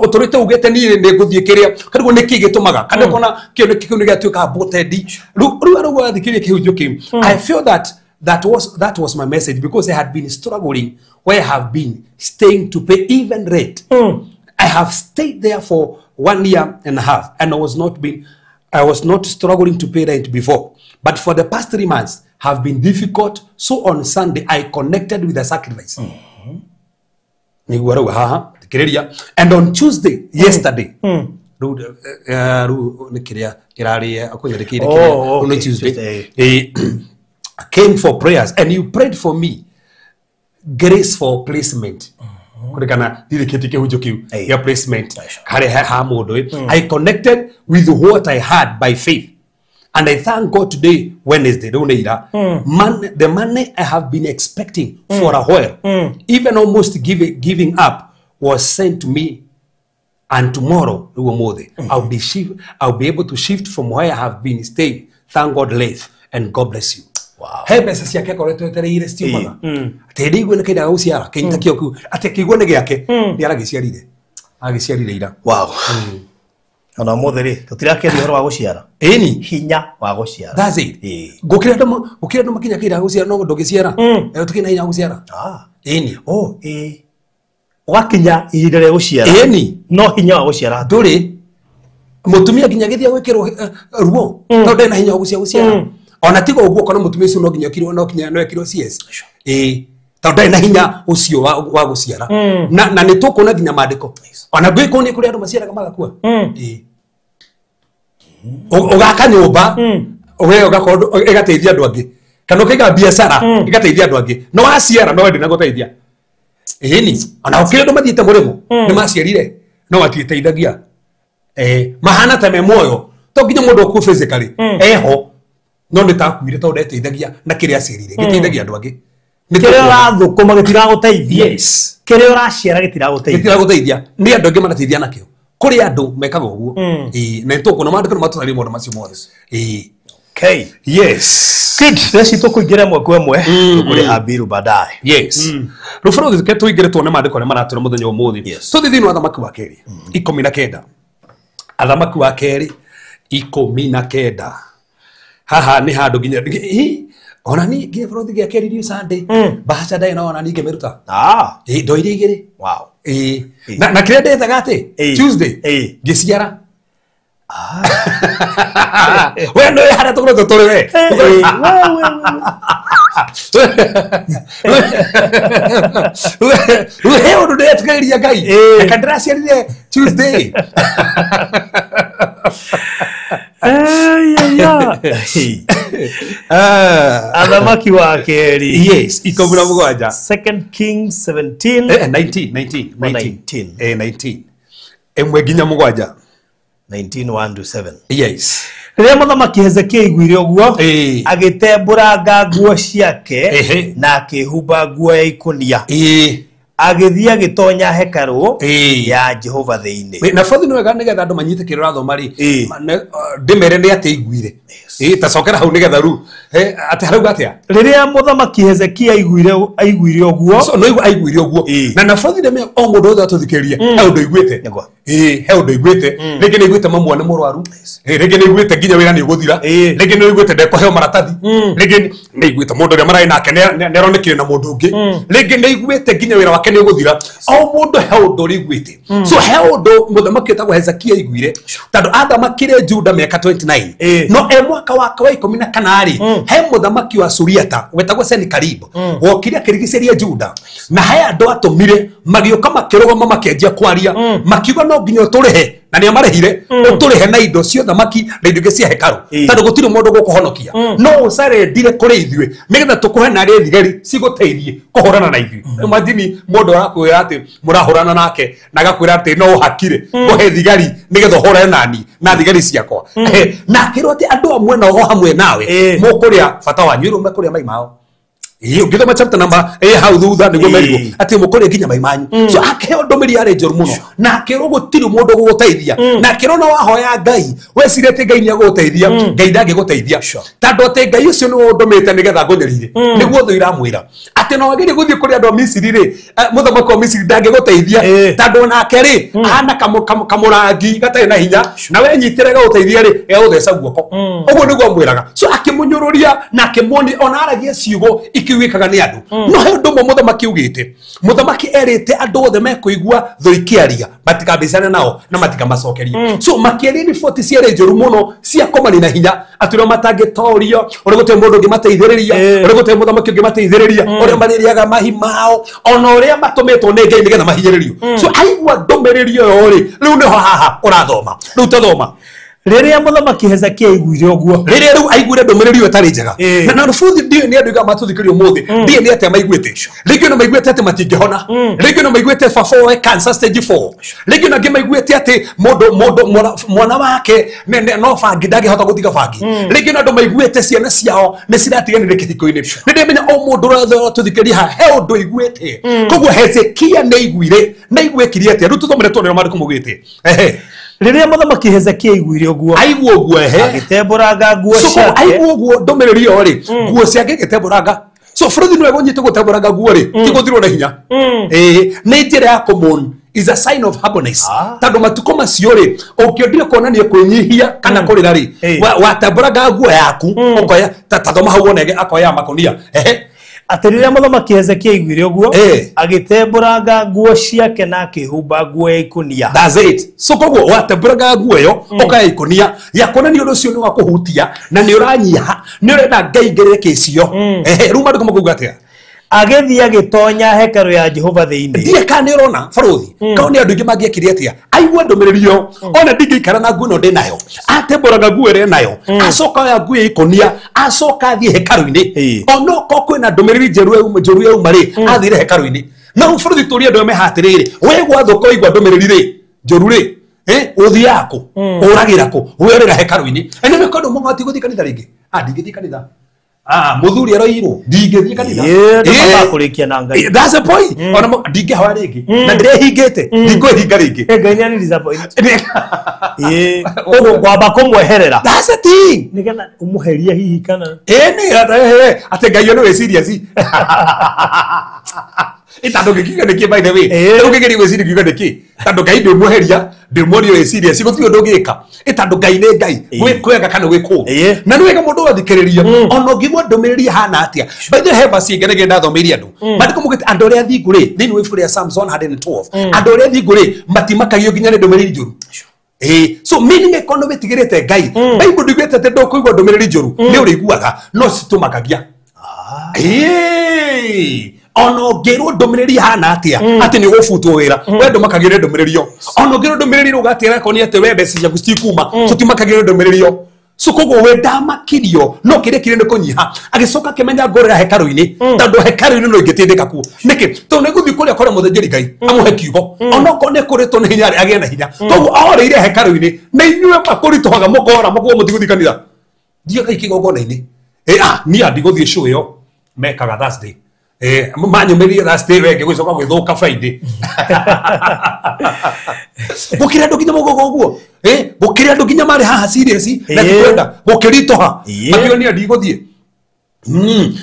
uturite ugite ni nguthie kiria karigo niki gitumaga kana okona kioneki kiu ni gatuika boted ru athikirie kihunjio ki I feel that was my message because I had been struggling where I have been staying to pay even rent. I have stayed there for 1 year and a half and I was not struggling to pay rent before. But for the past 3 months have been difficult. So on Sunday I connected with a sacrifice. And on Tuesday, yesterday, came for prayers and you prayed for me grace for placement kurikana didiketike hujoki ya placement kare ha modo I connected with what I had by faith and I thank God today Wednesday the money I have been expecting for a while even almost giving up was sent to me and tomorrow I'll be able to shift from where I have been staying. Thank God life and God bless you. Wow. He mbeca ciake koretwo etereire stiumaga ati ndigwe ne kaida guciara kinta kioku ati kigwo ne giake ni aragiciarire agiciarire ira. Wow. Ona muthiri tutirakeria horo wa guciara ni hinya wa guciara that's it gukira ndo makinya kaida guciara no ndogiciara tukina hinya guciara ni wakinya ihinda ria guciara ni no hinya wa guciara nduri mutumia ginya githia gwikirwo ruo tondu ena hinya wa guciara ona tigo uguo kono mutumia ucio no ginya kirwo no kinya no ekirwo CS tondu na hinya ucio wa guciara na ni tukuna ginya mandiko ona gwiko ni kuri andu maciaraga magakua ugaka nyumba we ugakorwo igateithia andu angi kana ukiga biashara igateithia andu angi no waciara no wendi na guteithia ni ana ukire ndo mathiite murimo ni maciarire no atiteithagia mahana ta me moyo to nginya mundu ku physically eho no nditakuire to ndeteithagia na kire acirire giteithagia andu angi ni kire urathukuma gitiraguteithia yes kire uraciara gitiraguteithia ni andu angi manateithia nakio kuri andu mekaga uguo na to kuna mandiko matutari mundu macio mothe okay yes good let's talk kuingira mwe kwa mwe kuri habiru baadaye yes rufuro thike tuingire tuone mandiko ne maratura muthenya umuthi so thithini wa thamaki wa keri 19 athamaki wa keri 19 haha ni handu ginya ona ni ngiye bro thige keri dio Sunday bacha dai na ona ni ngemeruta ndoire igiri wow na kire ndethaga ati Tuesday ngiciara we no hara tukoro tore we we onu ndetgairia ngai kandraciarire Tuesday athamaki wa keri yes ikomura mugwanja 2 Kings 17 19 emwe ginya mugwanja 19:1-7 yes riria muthamaki Hezekia igwire uguo agitembũranga nguo ciake na akihumba nguo ya ikunia agithia gitonya hekaru ya Jehova thiini na fadhi no wega nigetha andu manyite kirira thoma ri ndimere ni ati igwire tacokera hau nigetha ru ati harauga atia riria muthamaki Hezekia aiguire uguo so no aiguire uguo na fadhi de me o mundu othe atuthikirie he undu igwite he undu igwite ringi ni igwite mamwa ni murwaru ringi ni igwite nginya wira ni guthira ringi ni igwite ndekoheo maratathi ringi ni igwite mundu ria marai nake ne ronekire na mundu ungi ringi ni igwite nginya wira wake ni guthira o mundu he undu rigwite so he undu muthamaki etagwo Hezekia igwire tandu athamakire Juda miaka 29 no mwaka wa 14 ri he muthamaki wa Suriata wetagwo Sennacherib wokire akirigiceria Juda na he andu atumire magioka makirugama makianjia kwaria makiuga no nginya turihe na ni amarehire uturihe na indo cio thamaki na indo cia hekaru tandu gutire mundu gukuhonokia no usare ndire kuri ithwe nigetha tukuhe na ri thigari ciguteithie kuhurana na ithwe imagine mundu arakwira ati murahurana nake na gakwira ati no hakire kuhe thigari nigetha uhurane nani na thigari ciakwa na akirwo ati andu amwe no hamwe nawe mukuria fata wanyu irume kuria mai mao ngithoma chapter number how thutha niguo merigo ati mukore nginya mai manyu so akeo ndomiri ya njoro muno na akero gutiri mundu guguteithia na akero na wahoya ngai wecirete ngai ni aguteithia ngai ndange guteithia tandu ati ngai ucio no ndomite nigetha ngonyorire niguo thu iramwira ati no ngiri guthie kuri andu Misiri ri muthamaki wa Misiri ndange guteithia tandu nake ri ahana kamurangi gatari na hinya na we nyitire guteithia ri utheca guoko uguo niguo amwiraga so akimunyururia na akimoni ona aragia ciugo ikiwikaga ni andu no he ndu muthamaki ugite muthamaki erite andu othe mekuigua tho ikiaria matikambicane nao na matikamacokerie so makiaria ni 40 ciere njuru muno cia komani na hinya aturo matangitorio uri gute mundu ngimateithiriria uri gute muthamaki ngimateithiriria uri maririaga mahi mao ona uria matumetwo ni ngai nigetha mahinyiririo so aigua ndomiririo yo ri riu ni haha urathoma riu tathoma riria muthamaki Hezekia aiguire uguo riria riu aiguire ndomereri etari njega na rufuthi ndio ni andu gamatuthikirio muthi ndio ni ate maiguite ringi no maiguite ate matingihona ringi no maiguite fafo cancer stage 4 ringi no maiguite ate mwana wake no fangi ndage hota guthiga fangi ringi no maiguite ciana ciao ne ciratiganire kithiko-ini ni ndimenya o mundu ratho tuthikiria ha he undu iguite koguo Hezekia ne iguire na igwekirie ate riu tuthomere tuone maandiko mugite riria muthamaki Hezekia aiguire uguo aiguo uguo agitembũranga nguo ciake aiguo uguo ndomereri yo ri nguo ciake gitembũranga so frothi no egonyite gutembũranga nguo ri tiguthirwo na hinya ni njira ya common is a sign of happiness tandu matuko macio ri ukiondire kuonania kwinyihia kana kurira ri watembũranga nguo yaku ukoya tathoma hau wonege akoya makonia atiriria muthamaki Hezekia aiguire uguo agitembũranga nguo ciake na akihumba nguo ya ikunia that's it so koguo watembũranga nguo yo ukaya ikunia ya kuonania undu ucio ni wa kuhutia na ni uranyiha ni urenda ngai ngereke icio riu maandiko makuga atia agethi agitonya hekaru ya Jehova thiini ndiye kana urona barothi kaone andu ingi mangiekire atia aigua ndomereri yo ona ndingikara na nguo no ndi nayo atemburaga nguo ire nayo acoka ya nguo ikonia acoka athie hekaru-ini onoko kwina ndomereri njeru eu mari athire hekaru-ini na barothi turia ndo mehatiriri we gwathoko igwa ndomereri ri njeru ri uthiako uragirako werera hekaru-ini ene mekondo mongoti guthi kanitha ringi ndingithi kanitha muthuri aroirwo ndingithie kanitha kurikia na Ngai. That's the point. Ona ndingihoya ringi na ndirehingite ndikwihinga ringi Ngai ni ani disappoint ogo kwamba kumweherera. That's the thing. Nigetha umuheria hihi kana ni ate Ngai no we serious itando gikiga niki by the way ugigeri we serious gikiga niki tando Ngai ndi muheria ndi muri we serious guthio ndugika itando Ngai ni Ngai gwega kana gwiku na ni wega mundu wathikiriria ono ngigwa ndomereri hana atia by the way basi ngerege ndathomeria andu mandiko mugite andu aria thingu ri thini we furia Psalm 112 andu aria thingu ri matimakagio ginya ni ndomereri njuru so meaning economy tigirete Ngai Bible ndigwete te ndokuigwa ndomereri njuru ni uriguaga no citumakagia ono ngirwo ndomereri hana atia ati ni gufutwo wira we ndumakagire ndomereri yo ono ngirwo ndomereri rugatira ko ni ati we besi ya gustikuma tutimakagire ndomereri yo so kogo we ndamakirio no kirekire ni kunyiha agicoka kimenya ngoro ya hekaru-ini tando hekaru-ini no ingitindika ku niki to ne guthi kuria kore muthejeri Ngai amuhe kiugo ono ko ne kuri to ne hinya agie na hinya kogo aoreire hekaru-ini na inyue makuritohaga mukora mukuo mutiguthi kanitha dio kai kigogona-ini ni andiguthi show yo mekaga Thursday manyumeria Thursday wenge gwicoka gwithuka Friday gukira andu ginya mugogo guo gukira andu ginya mari haha serious na kwenda gukiritoha makio ni andiguthie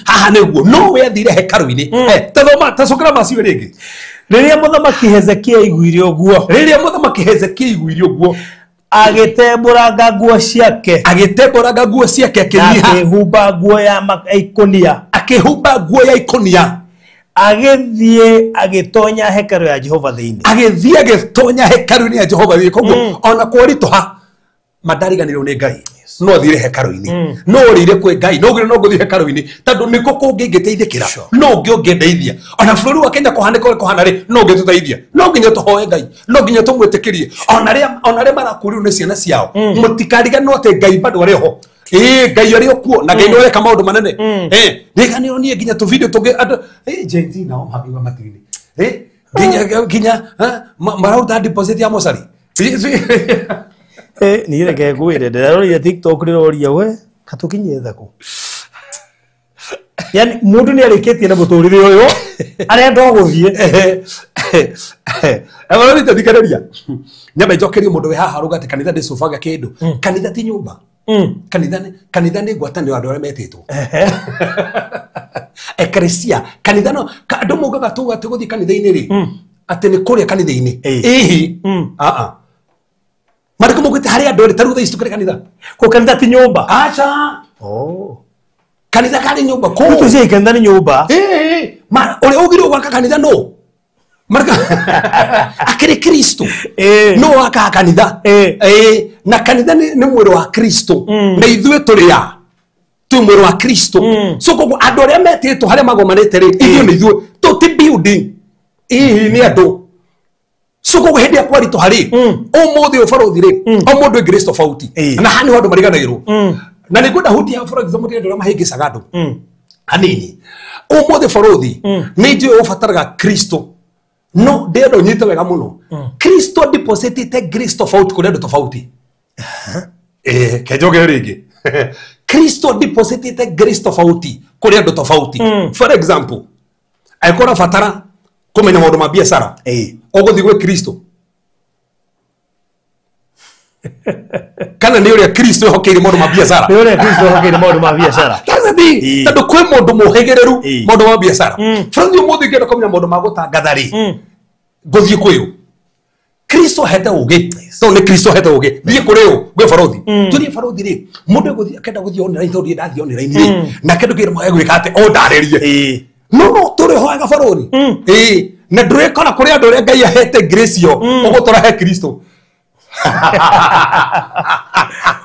haha neguo no we athire hekaru-ini tathoma tacokera macio ringi riria muthamaki Hezekia iguire uguo agitemburaga nguo ciake akihumba nguo ya ikonia agithie agitonya hekaru ya Jehova thiini agitonya hekaru-ini ya Jehova thiini koguo ona kwaritoha mandariganirwo ni Ngai no thire hekaru-ini no rire kwe Ngai no ngire no guthi hekaru-ini tando niko kungi ngiteithikira no ngi ungedeithia ona bururi wa Kenya kuhana ri no ngi tuteithia no nginya tuhoe Ngai no nginya tumwitikirie ona ri marakuriru ni ciana ciao mutikariganwo ati Ngai bado ariho Ngai ari okuo na Ngai no reka maundu manene riganirwo nie nginya tu video tungi jenzi nao mabiwa matini nginya marauta deposit ya mosari ni reke gwire ndirarorire TikTok riroria we katukinye thako yani mundu ni arikitie na muturire uyu arenda guthie abaro nitathikariria nyama ijokerie mundu we haha rugati kanitha ndi sofaga kindu kanitha ti nyumba kanitha ni gwatani wa andu aria metitwo ekresia kanitha no andu mugaga tu ati guthie kanitha-ini ri ati ni kuria kanitha-ini mariko mugite hari andu taru tha istukare kanitha ko kanitha ti nyumba acha kanitha kari nyumba ko tuzi kanitha ni nyumba ma uri ugiro gwaka kanitha no marika akiri Kristo no aka kanitha na kanitha ni mwiri wa Kristo na ithue turia tu mwiri wa Kristo so kogo andu aria metitwo haria magomanite ri ithue ni ithue to ti building ni andu so kogo hindi akwarito hari umuthi ubarothi ri o mundu Kristo tofauti na hani wandu mariganagirwo na nigunda hutia for example ndio mahingicaga andu hanini umuthi barothi ni njui ubataraga Kristo no ndero nyite wega muno Kristo depositite grace tofauti kuri andu tofauti kejoge ringi Kristo depositite grace tofauti kuri andu tofauti for example aikora fatara kumenya maundu ma biashara oguthi gwe Kristo kana ni uria Kristo hokeire maundu ma biashara ni uria Kristo hokeire maundu ma biashara tathi tando kwe mundu muhegereru maundu ma biashara franzi umuthi ngenda kumenya maundu ma gutangatha ri guthie kwiyo Kristo hete ugi so ni Kristo hete ugi thie kuriyo gwe barothi turi barothi ri mundu guthie akenda guthie online thodi ndathie online ri na kindu kire mo gwika ati o ndarerie no turi hoega barothi na ndure kana kuri andu aria Ngai ahete grace yo ugutora he Kristo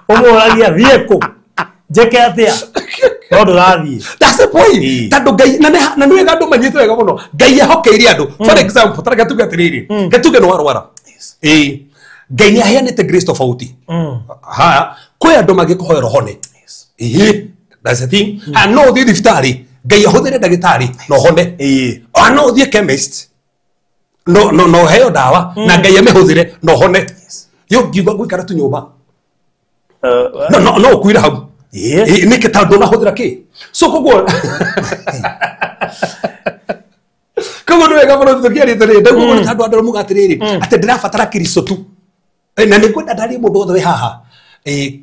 umuragia vieko jeke atia no ndurathie. That's the point. Tando ngai na nĩ wega andũ manyite wega mũno. Ngai ehokeire andũ. For example, tareka tuge atiriri. Getuge no warwara. Ngai nĩ aheanĩte grace tofauti. Haya, kwĩ andũ mangĩkũhoera hone. That's the thing. No ũthiĩ thibitarĩ. Ngai ahũthĩre ndagĩtarĩ no hone. No ũthiĩ chemist. No heo dawa na Ngai amĩhũthĩre no hone. Yo ngiuga gũikara tu nyũmba. No kuira hau. Nĩkĩ tondũ ndũnahũthĩra kĩ? So koguo koguo nĩ wega mũno tũkĩaria atĩrĩrĩ, ndauga mũno tondũ andũ muga atĩrĩrĩ atĩ ndĩrabatara Kristo tu. Na nĩkwenda ndarie mũndũ wothe wĩ haha.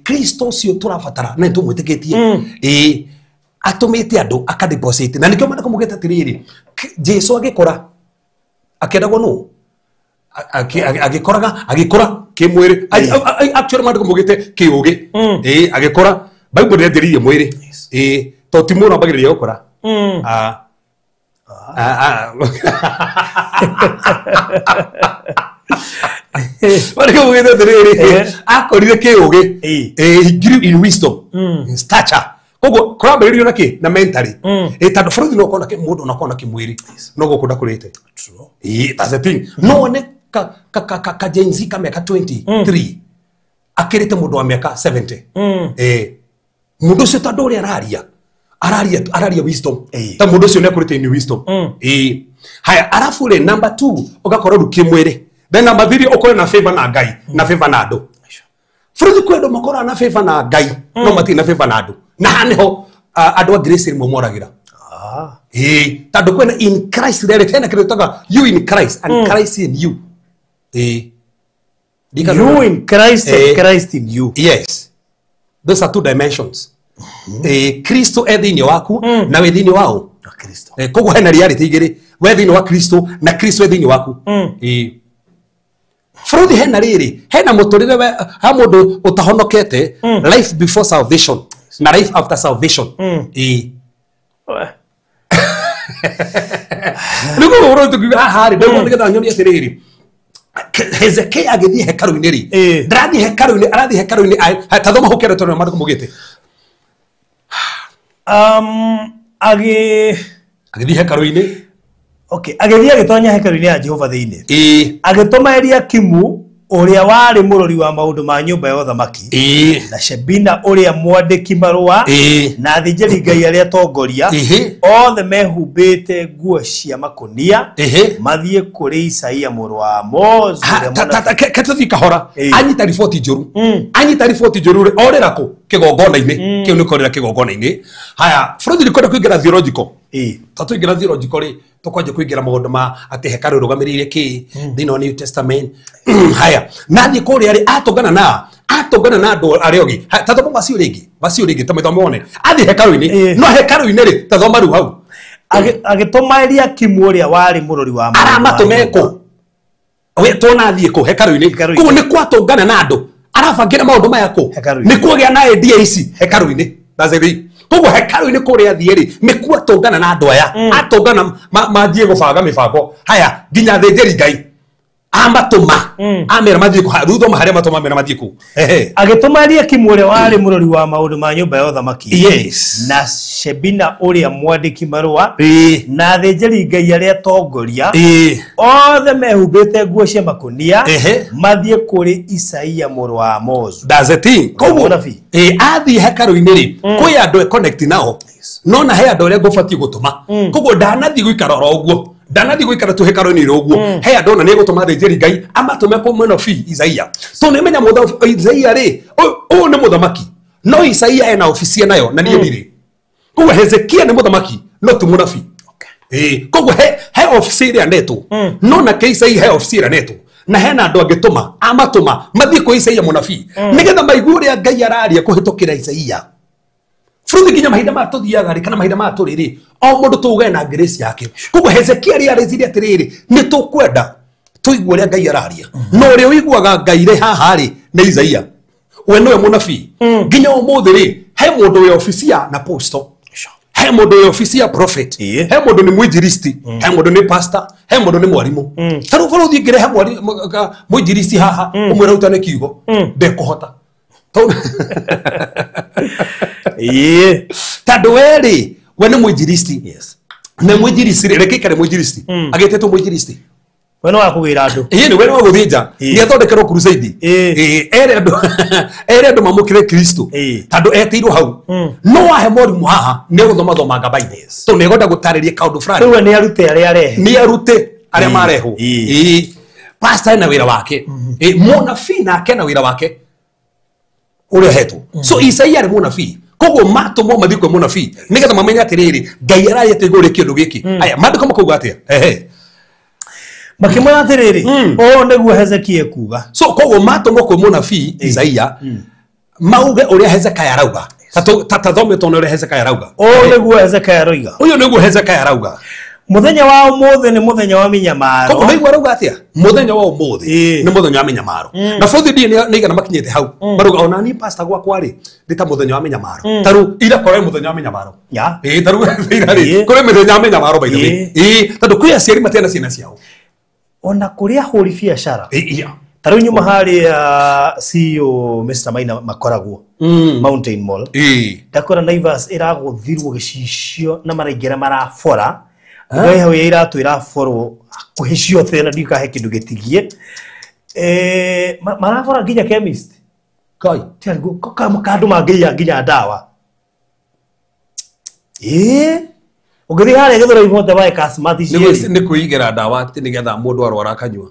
Kristo ũcio tũrabatara na nĩtũmwĩtĩkĩtie. Atũmĩte andũ akadeposit. Na nĩkĩo maandĩko mugĩte atĩrĩrĩ, Jesu agĩkora akĩendagwo nũ? Agĩkora kĩmwĩrĩ. Actually maandĩko mugĩte kĩũgĩ. Agĩkora Bible ndĩanjĩrĩirie mwĩrĩ. To ti mũndũ ambagĩrĩria gũkora. Maandĩko mugĩte atĩrĩrĩ, akorire kĩũgĩ. He grew in wisdom, in stature. Koguo kũrambĩrĩrio na kĩ? Na mentally. Tondũ bũrũri no ũkorwo na mũndũ no ũkorwo na kĩmwĩrĩ. No gũkũ ndakũrĩte. That's the thing. No ne ka Gen Z ka mĩaka 23 akĩrĩte mũndũ wa mĩaka 70. Mũndũ ũcio tondũ ũrĩa araria wisdom. Ta mũndũ ũcio nĩ akũrĩte ni wisdom. Haya, arafu rĩ number 2 ũgakorwo rũ kĩmwĩrĩ. Then number 3 ũkorwo na favor na Ngai na favor na andũ. Bũrũri kwendwo makorwo na favor na Ngai no matirĩ na favor na andũ. Na hanĩho andũ a grace rĩmwe moragĩra. Tondũ kwĩna in Christ rĩrĩ tena kĩrĩa tũtaga you in Christ and Christ in you. You in Christ and Christ in you. Yes. Those are two dimensions. Kristo thĩinĩ waku na wĩ thĩinĩ wao. Kristo. Koguo hena reality igĩrĩ, we thĩinĩ wa Kristo na Kristo thĩinĩ waku. Bũrũri hena rĩrĩ, hena mũtũrĩre ha mũndũ ũtahonokete, life before salvation na life after salvation. Nĩguo ũrĩa tũkiuga haha rĩ, ndĩrona nĩgetha nyonie atĩrĩrĩ, Hezekia agĩthiĩ hekaru-inĩ rĩ, ndarathiĩ hekaru-inĩ, arathiĩ hekaru-inĩ, ta thoma hau kĩrĩa tondũ maandĩko mugĩte. Agĩthiĩ hekaru-inĩ. Okay, agĩthiĩ agĩtonya hekaru-inĩ ya Jehova thĩinĩ. Agĩtũma Eliakimu ũrĩa warĩ mũrori wa maũndũ ma nyũmba ya ũthamaki, na Shebina ũrĩa mwandĩki marũa, na athĩnjĩri Ngai arĩa atongoria, othe mehumbĩte nguo cia makũnia, mathiĩ kũrĩ Isaia mũrũ wa Amozu. Ketũthiĩ kahora, anyita riboti njũru. Anyita riboti njũru rĩ, orĩra kũ? Kĩgongona-inĩ. Kĩu nĩ korĩra kĩgongona-inĩ. Haya, bũrũri nĩkwenda kũingĩra theological. Tũingĩra theological rĩ, tũkwanja kũingĩra maũndũ ma atĩ hekaru rũgamĩrĩire kĩ thĩinĩ wa New Testament. Haya, nathiĩ kũrĩa rĩ, atongana na andũ arĩa ũngĩ. Ta thoma macio rĩngĩ ta maitho mone. Athiĩ hekaru-inĩ, no hekaru-inĩ rĩ, ta thoma rĩu hau. Agĩtũma Eliakimu ũrĩa warĩ mũrori wa maũndũ. Aramatũme kũ? We tona athiĩ kũ? Hekaru-inĩ. Koguo nĩ kwatongana na andũ. Arabangĩra maũndũ maya kũ? Nĩ kũgĩa na idea ici hekaru-inĩ. That's the thing. Koguo hekaru-inĩ kũrĩa athiĩ rĩ, nĩ kwatongana na andũ aya. Atongana mathiĩ gũbanga mĩbango. Haya, nginya thĩnjĩri Ngai amatũma, amera mathiĩ kũ? Ruthoma harĩa matũma amera mathiĩ kũ? Agĩtũma Eliakimu ũrĩa warĩ mũrori wa maũndũ ma nyũmba ya ũthamaki, yes, na Shebina ũrĩa mwandĩki marũa, na athĩnjĩri Ngai arĩa atongoria, othe mehumbĩte nguo cia makũnia, mathiĩ kũrĩ Isaia mũrũ wa Amozu. That's the thing. Koguo athiĩ hekaru-inĩ rĩ, kwĩ andũ connect nao, no na he andũ arĩa ngũbatiĩ gũtũma. Koguo ndanathiĩ gũikara oro ũguo, ndanathiĩ gũikara tu hekaru-inĩ ĩrĩ ũguo. He andũ ona nĩ egũtũma athĩnjĩri Ngai amatũme kũ mwena bi Isaia. To nĩ menya mũthamaki Isaia rĩ, ũyũ nĩ mũthamaki, no Isaia ena oficia nayo na niĩ ndirĩ. Koguo Hezekia nĩ mũthamaki, no ti mũnabii. Koguo he oficia ĩrĩa netwo, no nake Isaia he oficia ĩrĩa netwo. Na hena andũ angĩtũma amatũma mathiĩ kũ Isaia mũnabii, nĩgetha maigue ũrĩa Ngai araria kũhĩtũkĩra Isaia. Bũrũri nginya mahinda ma tũthiaga rĩ, kana mahinda ma tũrĩ rĩ, o mũndũ tũgane na grace yake. Koguo Hezekia rĩ areciria atĩrĩrĩ, nĩ tũkwenda tũigue ũrĩa Ngai araria. No ũrĩa ũiguaga Ngai rĩ haha rĩ nĩ Isaia. We nĩwe mũnabii. Nginya ũmũthĩ rĩ, he mũndũ wĩ oficia na apostle. He mũndũ wĩ oficia prophet. He mũndũ nĩ mwinjilisti. He mũndũ nĩ pastor. He mũndũ nĩ mwarimũ. Tarũ bũrũri ngĩre he mwinjilisti haha, ũmwĩra ũtane kiugo, ndekũhota. tando weri we ni mwinjiristi Yes. na mwinjiristi reke kare mwinjiristi agetetwo mwinjiristi Wena wa kugira andu. ni we no guthija ni athondekerwo crusade ere andu mamukire Kristo tando etirwo hau no wahe morimu haha ni guthoma thoma ngabaine to ne goda gutariria kaundu fulani Riu ni arute ari arehe. ni arute aria mareho pastor ena wira wake munabii nake ena wira wake uria hetwo so Isaia ari munabii koguo matumwo mathii kwa munabii nigetha mamenya atiriri Ngai arayete iguri kindu giki aya mandiko makuga atia Makimana atiriri o niguo Hezekia kuga. so koguo matumwo kwa munabii Isaia mauge uria Hezekia arauga tathome tone uria Hezekia arauga O niguo Hezekia aroiga. uyu niguo Hezekia arauga Muthenya wa umuthi ni muthenya wa minyamaro. koguo naigua arauga atia muthenya wa umuthi ni muthenya wa minyamaro na both ndi ni igana makinyete hau baruga ona ni pastor gwakwa ri ndita muthenya wa minyamaro taru ira kore muthenya wa minyamaro Ya. taru ira ri kore muthenya wa minyamaro by the way tandu kwi aciari matiana ciana ciao Ona kuria huri biashara. iya Taru nyuma hari CEO Mr. Maina makoragwo. Mountain Mall. Ndakora Naivas iraguthirwo gicicio na maraingera marabora. Ngai hau iratu iraforwo kuhicio thena ndikahe kindu gitigie. Marabora nginya chemist. kai Tiago kandu mangiya nginya ndawa. Ugithi hare githora ivote bae kasmati cieri. ni kuigera ndawa ati nigetha mundu arwara akanyua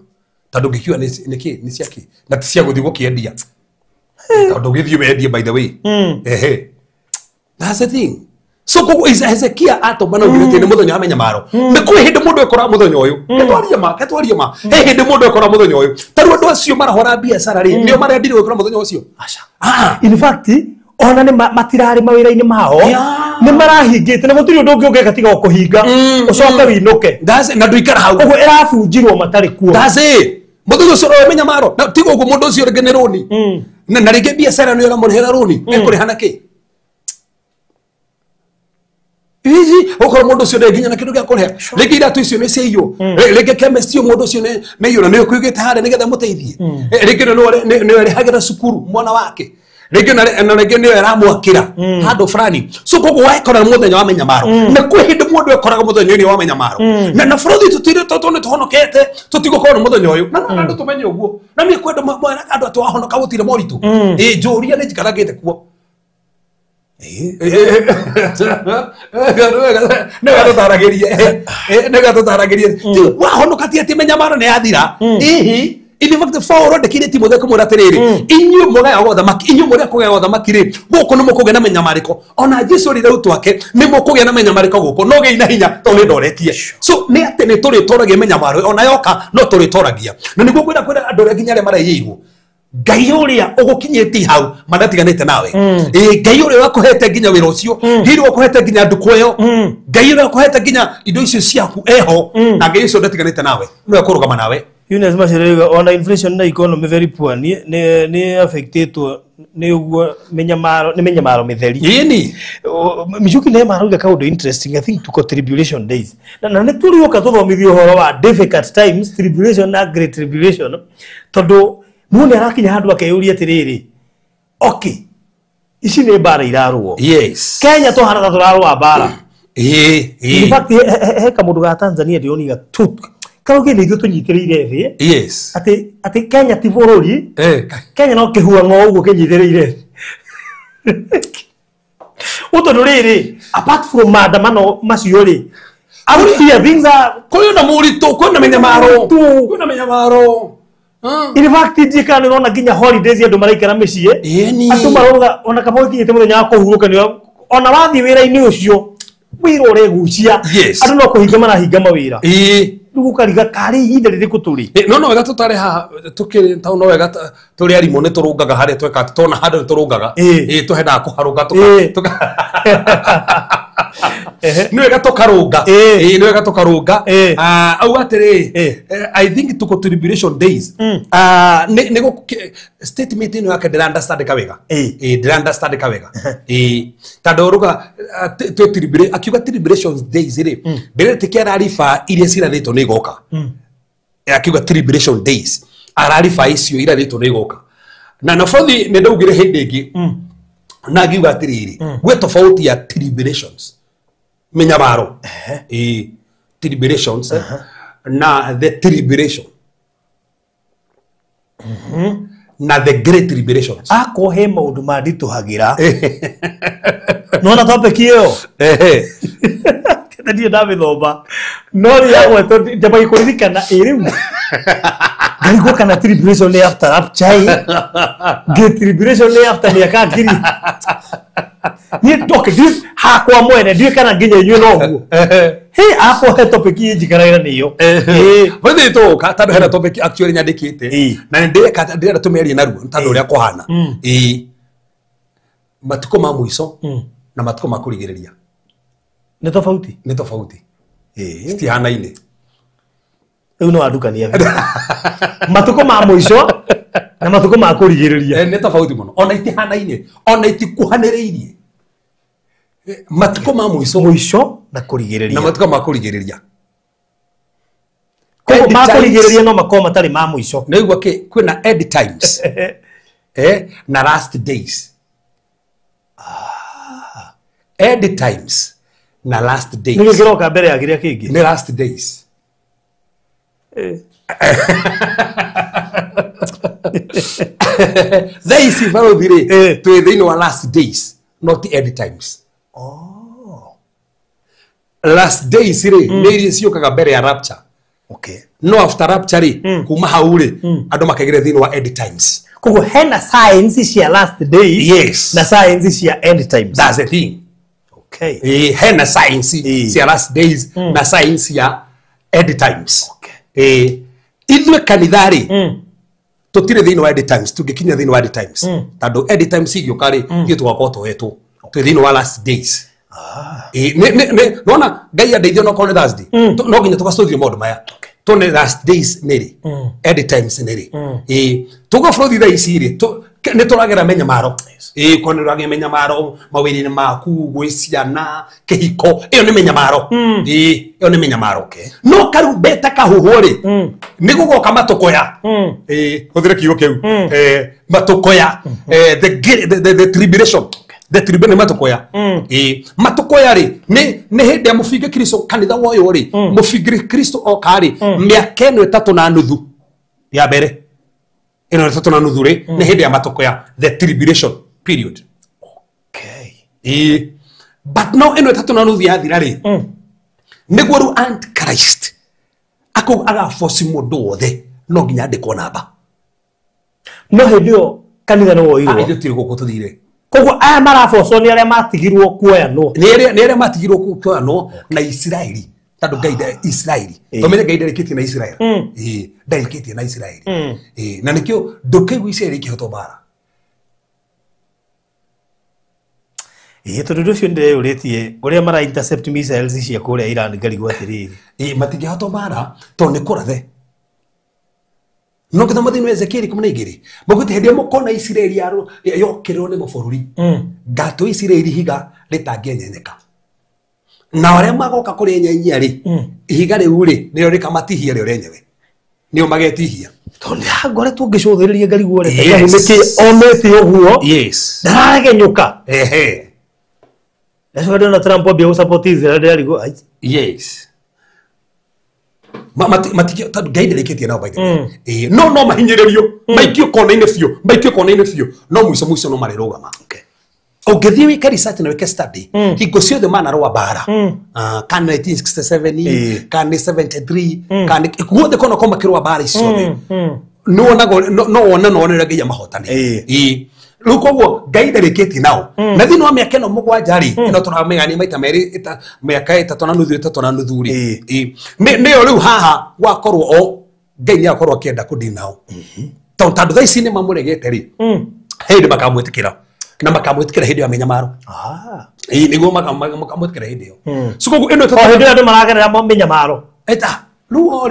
tandu ngikiwa ni ciaki na ti cia guthi gukiendia tandu githio wendia by the way that's the thing so koguo Hezekia atomana ugirite ni muthenya wa minyamaro ni kwi hindi mundu ekora muthenya uyu ketwaria ma he hindi mundu ekora muthenya uyu taru andu acio marahora biacara ri nio marendire gwikora muthenya ucio Asha. In fact, ona ni matirari mawira-ini mao. Ni marahingite na gutiri undu ungi ungeka tiga kuhinga. Ucoke winuke. na nduikara hau Koguo irabunjirwo matari kuo. muthenya ucio wa minyamaro na tiga uguo mundu ucio rege ni roni na rege biacara ni ora murihera roni ekurihana ki okoro mundu ucio nginya na kindu gia kuriha rege iratu icio ni ciaio rege chemist yo mundu ucio ni yura ni kuigite hare nigetha muteithie rege ni rihagira cukuru mwana wake rege na rege ni aramwakira handu fulani so koguo waikora muthenya wa minyamaro na kwi hindi mundu ekoraga muthenya wa minyamaro na bũrũri tutire totone tuhonokete tutigukora muthenya uyu na andu tumenye uguo na ni kwenda mwana andu atwahonoka gutire moritu njuria ni jikaragite kuo nega tutaragirie wahonoka ti ati minyamaro ni yathira in fact Paulo ndekire Timotheo kumwira atiriri inyu mugaya gwa thamaki inyu muria kugaya gwa thamaki ri guku ni mukugia na menyamariko ona Jesu ri rau twake ni mukugia na menyamariko guku no gei na hinya to ni ndoretie so ni ati ni turi toragia menyamaro ona yoka no turi toragia na niguo kwira andu nginya re marayirwo Ngai uria ugukinyiti hau mandatiganite nawe Ngai uria wakuhete nginya wira ucio Ngai wakuhete nginya nduku eyo Ngai uria wakuhete nginya indo icio ciaku eho na Ngai ucio ndatiganite nawe no kurugama nawe Yunus Mashirega on inflation na economy very poor ni affected ni uguo menyamaro mitheri yini Michuki ne maruga kaundu interesting I think to tribulation days na ne turi oka tuthomithio horo wa difficult times tribulation na great tribulation tondu mune arakinya handu akeyuria atiriri okay ici ni bara irarwo yes Kenya to hana turarwa bara in fact he kamundu ga Tanzania ndioniga tu kauge ni gyo tunyitiriire thi yes ati Kenya ti bururi Kenya no kihua ngo uguo kinyitiriire utondu riri apart from maandamano macio ri out here things are koyo muritu koyo na menyamaro in fact ndika ni rona nginya holidays andu maraikara micii andu maroga ona kabo kinyite muthenya wa kuhuruka ni ona wathi wira-ini ucio wira uregucia andu no kuhinga marahinga mawira Nugukariga kari ihinda ririku turi no wega tutare ha tukiri tau no wega turi arimo ne turungaga hare tweka tona hande turungaga tuhenda kuharunga tuka ni wega tukarunga ni wega tukarunga au atiri I think tuko tribulation days ne go statement ino yake ndira understand ka wega ndira understand ka wega tadoruga tribulation akiuga tribulation days ri ndire tikera arifa iria cirathitwo ni goka akiuga tribulation days ararifa icio irathitwo ni goka na nafothi ne ndaugire hindi ingi na ngiuga atiriri gwe tofauti ya tribulations menyabaro tribulations na the tribulation na the great tribulations akohe maundu mandituhagira nona topic iyo ndio David Oba nori yawe to jabai kuririkana iriu ngarigo kana tribulation ni after rapture great tribulation ni after ni akakiri ni doke dis ha kwa mwene ndio kana nginya inyu no huo he apo he topic iyi jikaraira niyo bende to ka tabe hera topic actually nyandikite na ndire ka ndire tumeria naruo ntando ria kohana matuko ma muico na matuko ma kurigiriria ni tofauti stihana ine uno adukania matuko ma muico na matuko ma kurigiriria ni tofauti muno ona itihana ine ona itikuhaniriirie matuko ma muico na kurigiriria na matuko ma kurigiriria ko ma kurigiriria no makoma tari ma muico na igwa ke kwina end times na last days end times na last days ni kiroka mbere ya giria kingi ni last days they see varo dire to the no last days not end times last days re neri sio kaga mbere ya rapture okay no after rapture kuma haure ando makagire thino wa end times kuko hena science cia last days yes na science cia end times that's the thing okay hena science cia last days na science ya end times okay idwe kanithari tutire thino wa end times tugikinya thino wa end times tando end times igyo kare iyo twakoto wetu tu thino wa last days ne nona ngai andeithio no kone Thursday no ginya tugastudio modo maya to ne last days neri end times neri tugo flow the isiri ne turagera menya maro kone rage menya maro mawiri ni maku gwiciana kihiko iyo ni menya maro iyo ni menya maro no karu beta kahuhore ni gugoka matokoya uthire kigo keu matokoya the tribulation the tribulation matokoya matokoya ri ne hende mufige Kristo kanitha woyo ri mufige Kristo okari miaka eno 3 na nuthu ya mbere eno 3 na nuthu ri ne hende ya matokoya the tribulation period okay but no eno 3 na nuthu ya thira ri niguo ru antichrist ako aga force mundu wothe no nginya ndiko namba no hendio kanitha no woiro ayo tiri guko tuthire kogo aya marafoco ni aria matigirwo kuoya no ni aria matigirwo kuoya no na Israeli tando gaida Israeli tomenye gaida rikiti na Israeli daikiti na Israeli na nikio ndokegu Israeli kihoto bara tondu cio ndire uretie uria mara intercept missiles cia kuria Iran ngarigwo atiriri matingihoto bara to ni kurathe no kitha mathino Ezekiel 12 maguti hendia mukona Israeli yaro yokirwo ni mubururi gato Israeli higa ritangenyenyeka na wale magoka kuri nyenyia ri higa riu ri niro rikamatihia rio renyewe nio magetihia tondu hagore tungicuthiriria ngarigwo ri niki oneti uguo yes ndaragenyuka Eso Donald Trump obia support Israel aligo yes matiki tadu gaide leketie nao baide no mahinyererio maikio kona ine fio no muiso no mareroga ma okay ogethi we carry research na we study higo cio the man arwa bara kan 1967 kan 73 kan kuothe kono koma kirwa bara icio no ona ngai mahotani lukowo gaida leketi nao na thino miaka no mugwajari ino turamegani maita meri miaka 3 na nuthu ri ne riu haha wakorwo o ngai ni akorwo akienda kudinao tondu thaici ni mamuregete ri hindi makamwetikira na makamwetikira hindi ya menyamaro niguo makamwetikira hindi yo suko ino hindi andu maragerera mo menyamaro eta lu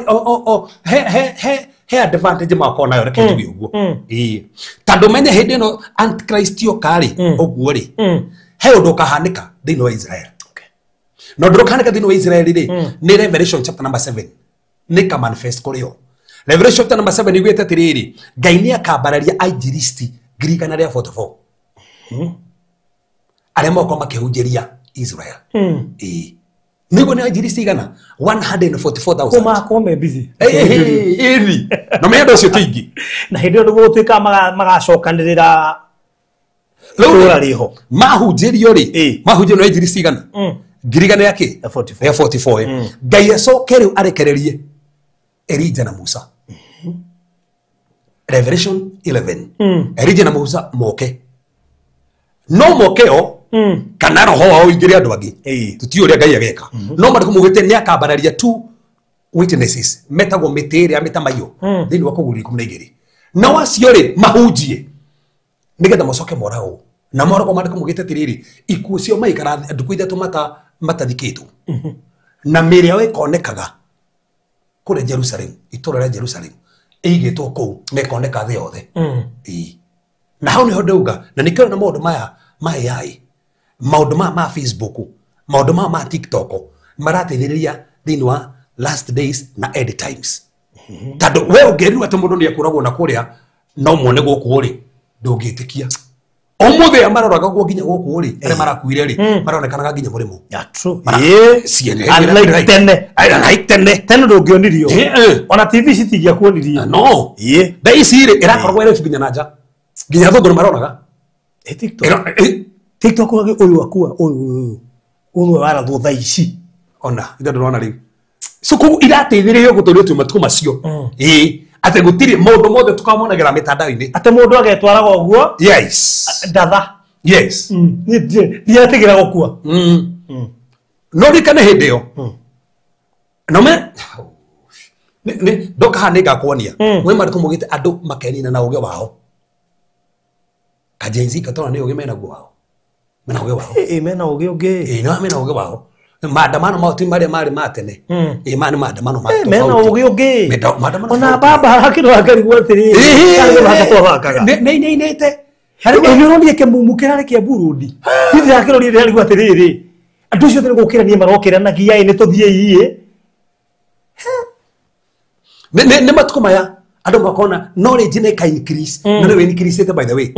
he advantage makona yore kengi uguo tando menye hindi no antichrist yo kari uguo ri he undu kahanika thini wa Israel no ndu kahanika thini wa Israel ri ni Revelation chapter number 7 ni ka manifest kurio Revelation chapter number 7 igwete tiriri ngai ni akambararia aijiristi ngirikana ria 44 arĩa moko makĩhunjĩria Israel. Nĩguo nĩ injiri cigana 144,000 kuma kome busy ĩni na mĩendo ũcio tĩingĩ na hĩndĩ ĩyo nĩguo gũtuĩka magacokanĩrĩra rĩu rĩho mahunjĩrio rĩ mahunjĩrio na injiri cigana ngirigana yake 44 Ngai acoke rĩu arekererie Elijah na Musa. Revelation 11 Elijah na Musa moke no mokeo kana roho wao ingire andu angi tuti uria Ngai ageka no mariko mugite ni akambararia two witnesses metagwo mitiri ametamayo thini wa kuguri 12 na wacio ri mahunjie nigetha macoke morago na morago mariko mugite tiriri ikuo cio maikara nduku ithatu matathikitwo na mĩĩrĩ yao ikonekaga kule Jerusalem itura rĩa Jerusalem igitwo kuu mekoneka thĩ yothe na hau niho ndauga na nikio na maundu maya AI maundu ma Facebook maundu ma TikTok marateithĩrĩria thĩinĩ wa last days na end times tando we ũngĩrua atĩ mũndũ nĩ akuragwo na kũrĩa no muone gũkũ rĩ ndũngĩtĩkia omothe amaroraga gwo nginya gũkũ rĩ arĩa marakuire rĩ maronekanaga nginya mũrĩmo true tene ndũngĩonirio ona TV citingia kuonirio no thaa ici rĩ ĩrakoragwo ĩrĩ nginya nanja nginya thũngũ maronaga TikTok uyu akua uyu warathwo thaa ici ona ithe ndĩrona rĩu so koguo irateithĩrĩrio gũtũria tu matuko macio ate gutiri mundu mothe tukamonagera mitandao-ini ate mundu agetwaraga uguo yes ndatha yes ni atigira gukua no rikane hindi yo no me ne doka hanega kuonia we mariko mugite andu makenina na uge wao kajenzi katona ni uge mena gwa wao mena uge wao mena uge uge no mena uge wao maandamano mauti maria mari matene imani maandamano matu mena uge uge maandamano ona baba hakiro akari gwatiri kandi bakatwa bakaga ne te hari ni roni ke mumukira ke Burundi hithi hakiro ri ri gwatiri andu cio tene gukira ni marokira na giya ni tuthie iye ne matuko maya andu makona knowledge ne ka increase no we increase by the way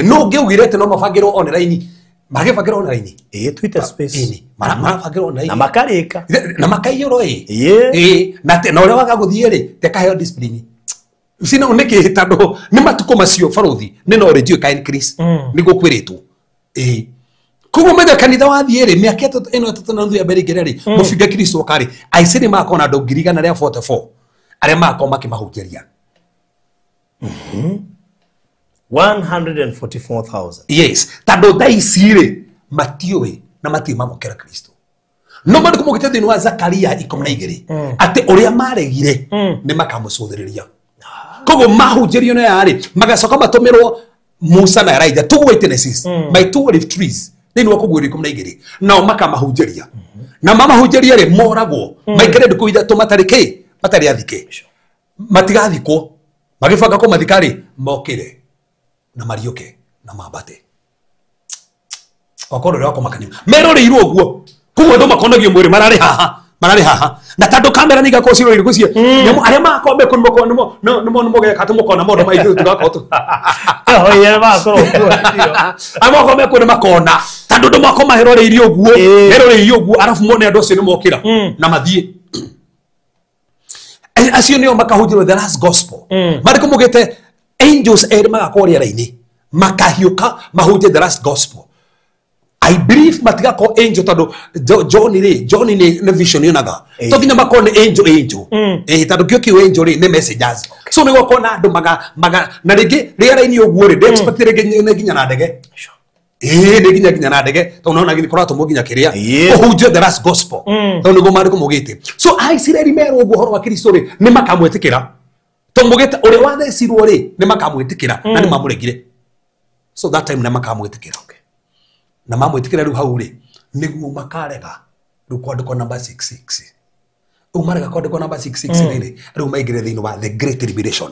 no ngiugire te no mabangiro online magibagiro online Twitter space marabagiro online na makarika na makaiyoro na te no ria waga guthie ri te kaheo discipline sina uneke tando ni matuko macio farothi ni knowledge ka increase ni gukwiritwo kugo mega kanitha wathie ri miaka ino tatana ya bere gereri mufiga Kristo kari aisini makona andu ngirigana ria 44 aria mako makimahujeria 144,000 yes tando daisire matiwe na mati mamokera Kristo no mari kumugite thini wa Zakaria 12 ate uria maregire ni makamucuthiriria kogo mahujerio na yari magacoka matumirwo Musa na Elijah two witnesses by two olive trees thini wa kugwiri 12 nao makamahujeria na mamahujeria ri moragwo maikere nduku ithatu matari athike matigathikwo magibanga ko mathikari mokire na marioke na mabate okoro rako makani meroreirwo guo kugo ndo makonagio mwiri marari haha na tando kamera niga ko ciro irigucie nyamu aria makombe kun moko no moge katumo kona modo maithu tugakotu ye makoro guo amoko kun makona tando ndo makoma heroreirio guo arafu mone ando cio ni mokira na mathie acio nio makahujirwo the last gospel mariko mugite angels eri magakoria raini makahiuka mahuje the last gospel I believe matiga ko angel tado John ni vision yonaga to ginya makone angel tado kyo ki angel ni messengers so ni gukona andu maga na rigi ria raini oguo ri expect rigi ne ginya na ndege ni ginya na ndege to unaona gini korato muginya kiria ohuje the last gospel to ni go mariko mugite so I see ri mero oguo horo wa Kristo ri ni makamwetikira to mugite uri wathecirwo ri ni makamwetikira na ni mamuregire so that time na makamwetikira na mamwetikira ru hau ri niguo makarega ru kwandiko number 66 umarega kwandiko number 66 ri ru maigire thini wa the great tribulation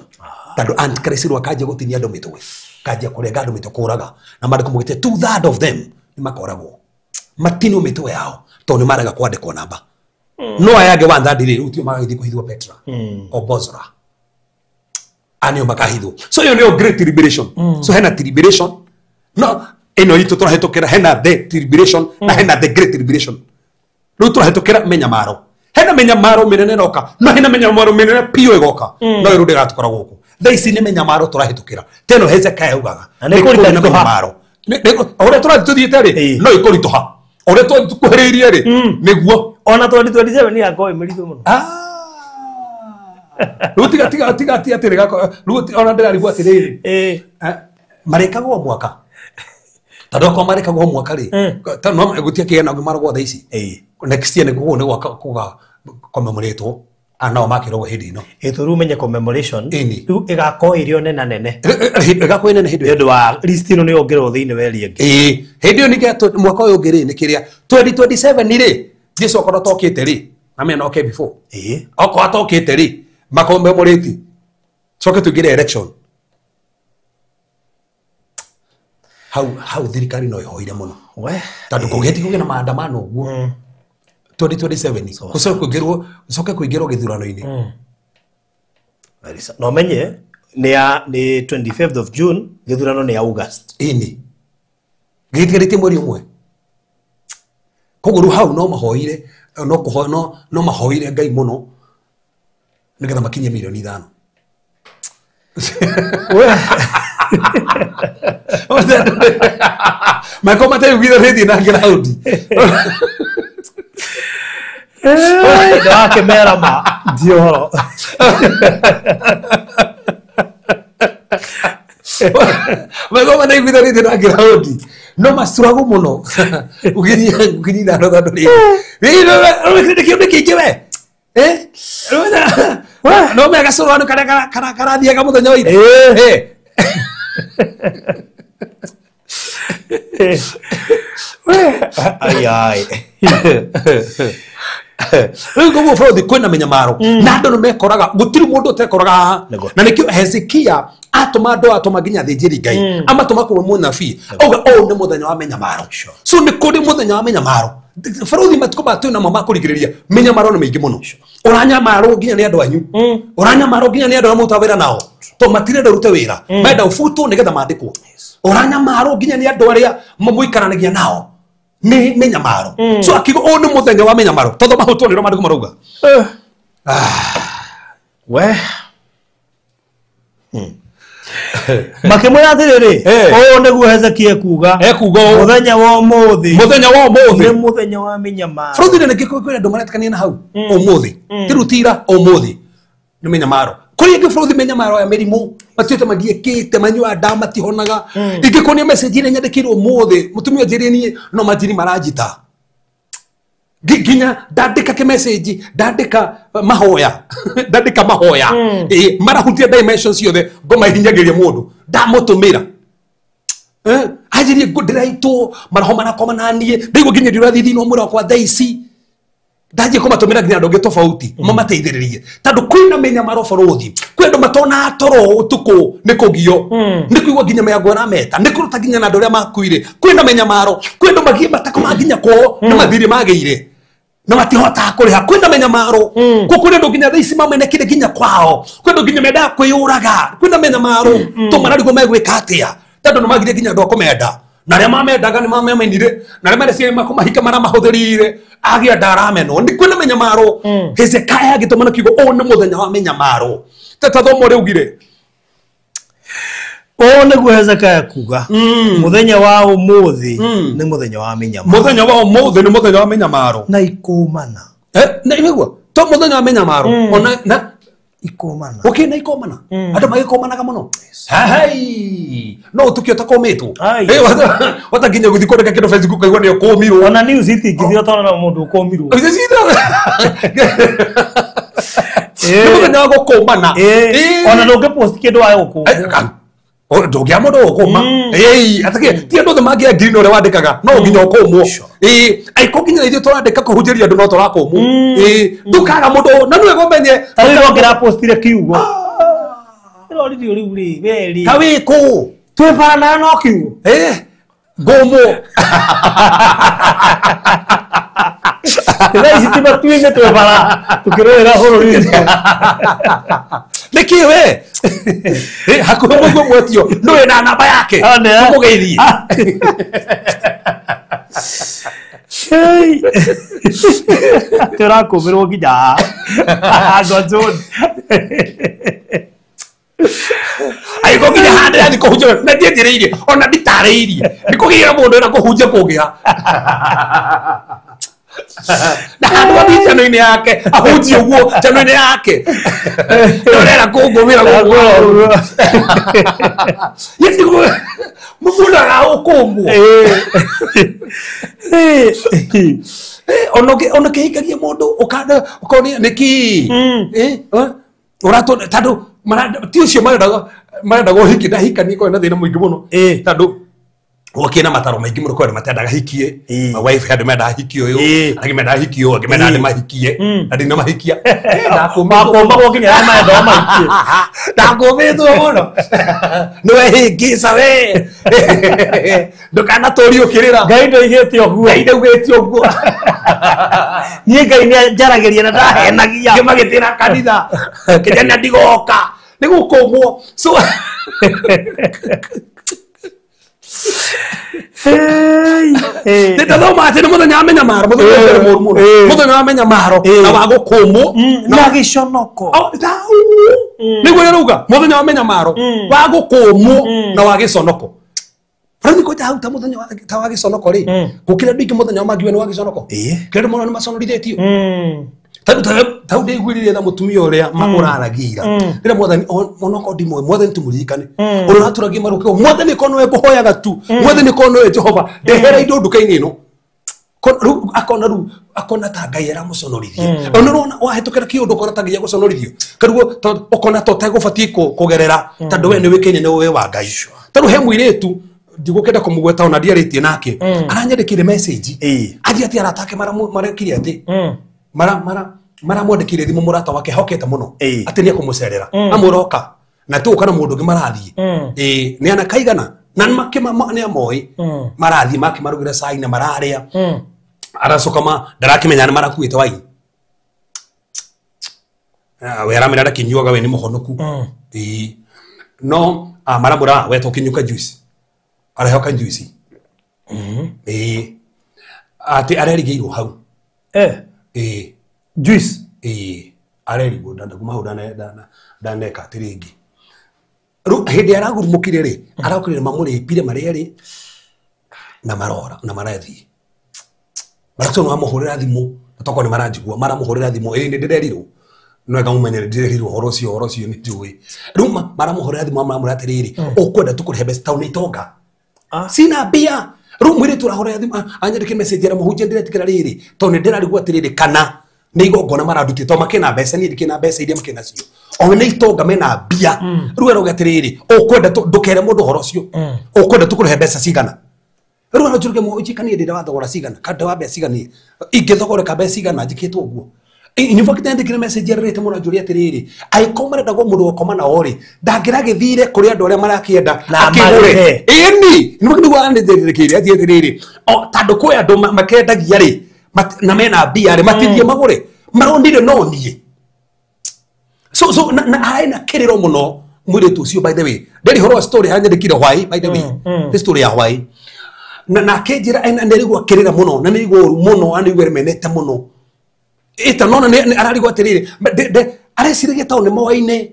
tando antichrist ru akaje gutinia andu mitwe kaje kurega andu mitwe kuraga na mariko mugite 2/3 of them ni makoragwo matino mitwe yao to ni marega kwandiko number no ayage 1/3 ri utio magathi kuhithwa Petra o Bozra anio makahithwo so yo ni great tribulation so hena tribulation no ino itu turahetũkĩra hena the tribulation na hena the great tribulation. Rĩu turahetũkĩra menyamaro, hena menyamaro mĩnene ĩroka na hena menyamaro mĩnene piũ ĩgoka, no rĩu ndĩgatũkora gũkũ. Thaa ici nĩ menyamaro tũrahetũkĩra, teno Hezekia augaga nĩ kũrĩ na menyamaro ũrĩa tũrathiĩ tũthiĩte rĩ no ĩkũritũha, ũrĩa tũkuhĩrĩirie rĩ nĩguo ona 2027 ni yako ĩmĩritũ mũno. Rĩu tiga atĩrĩ rĩu ona ndĩrarigwo atĩrĩrĩ marĩkagwo mwaka tondũ okorwo marĩkagwo mwaka rĩ tondũ no gũtia kĩgena maragwo thaa ici next year nĩguo nĩ gwaka commemoratwo anao makĩrogwo hĩndĩ ĩno tũrĩu menye commemoration rĩu ĩgakorwo ĩrĩ nene nene ĩgakorwo nene hĩndĩ ũndũ wa list ĩno nĩ yongererwo thĩinĩ wa ĩrĩa ĩngĩ hĩndĩ ĩyo nĩkĩo mwaka ũyũ ũngĩ rĩ nĩ kĩrĩa 2027 rĩ Jesu okorwo tokĩte rĩ na mena okay before okorwo atokĩte rĩ makommemorate coke tũingĩre election hau thirikari no ĩhoire mũno tondũ kũgĩti kũgĩa na maandamano ũguo 2027 gũcoke kũingĩrwo gĩthurano-inĩ no menye nĩ 25th of June gĩthurano nĩ August ini gĩtigarĩtie mweri ũmwe koguo rĩu hau no mahoire no mahoire Ngai mũno nĩgetha makinye milioni 5 Mako mateu vida ready na ground. Doa que mera ma. Dio. Mako mateu vida ready na ground. No masurago muno. Ugini na ndo ndo. No me crede que we. No me hagas solo cara dia kamu tanya ini. Ai rĩu koguo bũrũri kwĩna menyamaro na andũ nĩmekoraga gũtirĩ mũndũ ũtekoraga na nĩkĩo Hezekia atũma andũ atũma nginya thĩnjĩri Ngai amatũma kũrĩ mũnabii auga ũũ nĩ mũthenya wa menyamaro so nĩ kũrĩ mũthenya wa menyamaro bũrũri matukũ ma twĩnamo ma kũrigĩrĩria menyamaro nĩ maingĩ mũno ũranyamarwo nginya nĩ andũ anyu ũranyamarwo nginya nĩ andũ arĩa mũrutaga wĩra nao to matirenda rute wĩra menda ũbutwo nĩgetha mandĩkwo ũranyamarwo nginya nĩ andũ arĩa mũikaranagia nao ni menyamaro so akigo o nĩ mũthenya wa menyamaro tondũ mahutwo nĩ romandĩko marauga we makĩmwĩra atĩrĩrĩ ũũ nĩguo Hezekia kuga mũthenya wa ũmũthĩ nĩ mũthenya wa menyamaro bũrũri nĩ kwĩna andũ maretikania na hau ũmũthĩ tirutira ũmũthĩ nĩ menyamaro kuri ingĩ bũrũri menyamaro ya mĩrimũ matuĩte mathiĩkĩte manyua ndawa matihonaga ingĩkonia message ĩrĩa nyandĩkĩirwo ũmũthĩ mũtumia njĩrĩe niĩ no manjiri maranjita nginya ndandĩka kĩmessage ndandĩka mahoya marahutia dimensions ciothe ngũmahinyagĩria mũndũ ndamũtũmĩra anjĩrie ndĩraitwo maraho marakoma naniĩ ndaigua nginya ndĩrathiĩ thĩinĩ wa mwĩrĩ wakwa thaa ici ndaje kũmatũmĩra nginya andũ angĩ tofauti mamateithĩrĩrie tondũ kwĩna menyamaro bũrũri kwĩ andũ matona toro ũtukũ nĩ kũgio nĩ kũigua nginya mĩago arameta nĩ kũruta nginya na andũ arĩa makuire kwĩna menyamaro kwĩ andũ magiĩ matakoma nginya kwao nĩ mathirĩ magĩire na matihotaga kũrĩha kwĩna menyamaro kwĩ andũ nginya thaa ici mamenekire nginya kwao kwĩ andũ nginya mendaga kwĩyũraga kwĩna menyamaro to mararigwo megwĩka atĩa tondũ nĩ magire nginya andũ a kũmenda na arĩa mamendaga nĩ mamamenire na arĩa mareciria makũmahika maramahũthĩrire agĩa ndaramenwo nĩ kwĩna menyamaro Hezekia agĩtũmana kiugo ũũ nĩ mũthenya wa menyamaro tathomo rĩugire ũũ nĩguo Hezekia kuga mũthenya wa ũmũthĩ nĩ mũthenya wa menyamaro mũthenya wa ũmũthĩ nĩ mũthenya wa menyamaro na ikomana na nĩguo to mũthenya wa menyamaro ona na ikomana okay na ikomana andũ magĩkomanaga mũno hai no tukio takometwo wata nginya gũthiĩ kwandĩka kĩndũ Facebook kaigua nĩ ũkũmirwo ona news itingĩthia twana na mũndũ ũkũmirwo mũthenya wa gũkũmana ona ndũngĩpost kĩndũ wa gũkũmwo ndũngĩa mũndũ ũkũma ti andũ othe mangĩa ngiri na ũrĩa wandĩkaga no nginya ũkũmwo aiko nginya ithuĩ tũrandĩka kũhunjĩria andũ no tũrakũmwo ndũkaga mũndũ na nĩwe gũmenye ngĩrapostire kiugo rĩu rĩ weri ta wĩkũ twĩbaranaga no kiugo ngũmwo thaa ici ti matuinĩ twĩbara tũkĩrũĩra bũrũri nĩkĩ we hakuhe muguo mwetio ndoe na namba yake mugeithie turakumirwo nginya Godson aiko nginya hande yathi kuhunjia na ndienjereirie ona nditareirie nikugira mundu na kuhunjia kungia na handu athi chano-ini yake ahunjie uguo chano-ini yake ndorera kungumira guguo yeti mugulaga ukumbu ono kihikagia mundu ukanda ukonia niki urato tando ti ucio marenda guhiki ndahikani ko na thina muingi muno tando wakina mataro maingi muno ko matendaga hikie my wife had menda hikio yo agimenda hikio agimenda ni mahikie andi na mahikia makomba gokinya maenda mahikie ndakumitwo muno no hingisa we ndukana torio kirira ngai ndoigite oguo ngai ndoigite oguo nie ngai ni njarageria na ndahenagia ngimagitira kanitha kijana ndigoka nigukumwo so ndithoma ati ni muthenya wa menyamaro muthenya wa menyamaro na wa gukumwo na giconoko niguo ruga muthenya wa menyamaro wa gukumwo na wa giconoko Rani ko hau ta muthenya wa giconoko ri gukira ndingi muthenya wa magiwe ni wa giconoko kende muno ni maconorithetio tau ndeiguirire tha mutumia uria mauraragira rira mwathani monoko ndimwe mwathani tumuririkane uri naturagie marukio mwathani ko nowe kuhoyaga tu mwathani ko nowe Jehova ndehera indo nduka-ini ino akona ta ngai era muconorithie onorona wahetukira kiundu kona ta ngai guconorithio karugo okona to tegubatie kugerera tondu we ni wikene ni we wa ngai tondu he muiretu ndigukenda kumugweta ona ndiaritie nake aranyandikire message athi ati aratake marekire ati mara mwandikire thimu murata wake hokete muno ati ni akumucerera amuroka na tu kana mundu ngi marathie ni ana kaigana na makima ni amoi marathie makimarugira sai na mararia aracoka ndarakimenya ni marakuite wai we aramira ndakinyuaga we ni muhonoku no maramura we tokinyuka juice arahoka juice ati arerigirwo hau juice arerigwo ndanda kuma hau ndaneka tiringi ru hindi aragurumukire ri arakurire mamuripire marieri na marora na marathi baratso no amuhurira thimu toko ni maranjigwa maramuhurira thimu ni ndireriru no ega mumenyere ndireriru horocio ni njui ruma maramuhurira thimu amuratiriri ukwenda tukurihe best town itonga sina bia rumwire turahurira thimu anyandike message era muhunje ndiretikira riri to ni ndirarigwa tiriri kana ni igongona maraduti to makina mbeca ni ndikina mbeca iria makina cio ona ni itonga mena bia ruero gatiriri ukwenda ndukere mundu horocio ukwenda tukurihe mbeca cigana ruero juruge mo ujikani ndira wathogora cigana kada wa mbeca cigani ingithogoreka mbeca cigana njikitwo uguo inyuva kitendekire message rete mura juri atiriri aikomere dago mundu okoma na ori ndangiragithire kuri andu aria marakienda akigure ini nimukiwa andirikire atiriri o tando ko andu makendagia ri na mena bia ri matithie magure marondire no nie so na aina kiriro muno mwire tu cio by the way nderi horo story hanyandikire why by the way the story ya why na kejira aina nderigwa kirira muno na nirigwa muno anigwe menete muno ita nona ni ararigwa atiriri areciragia taone moaine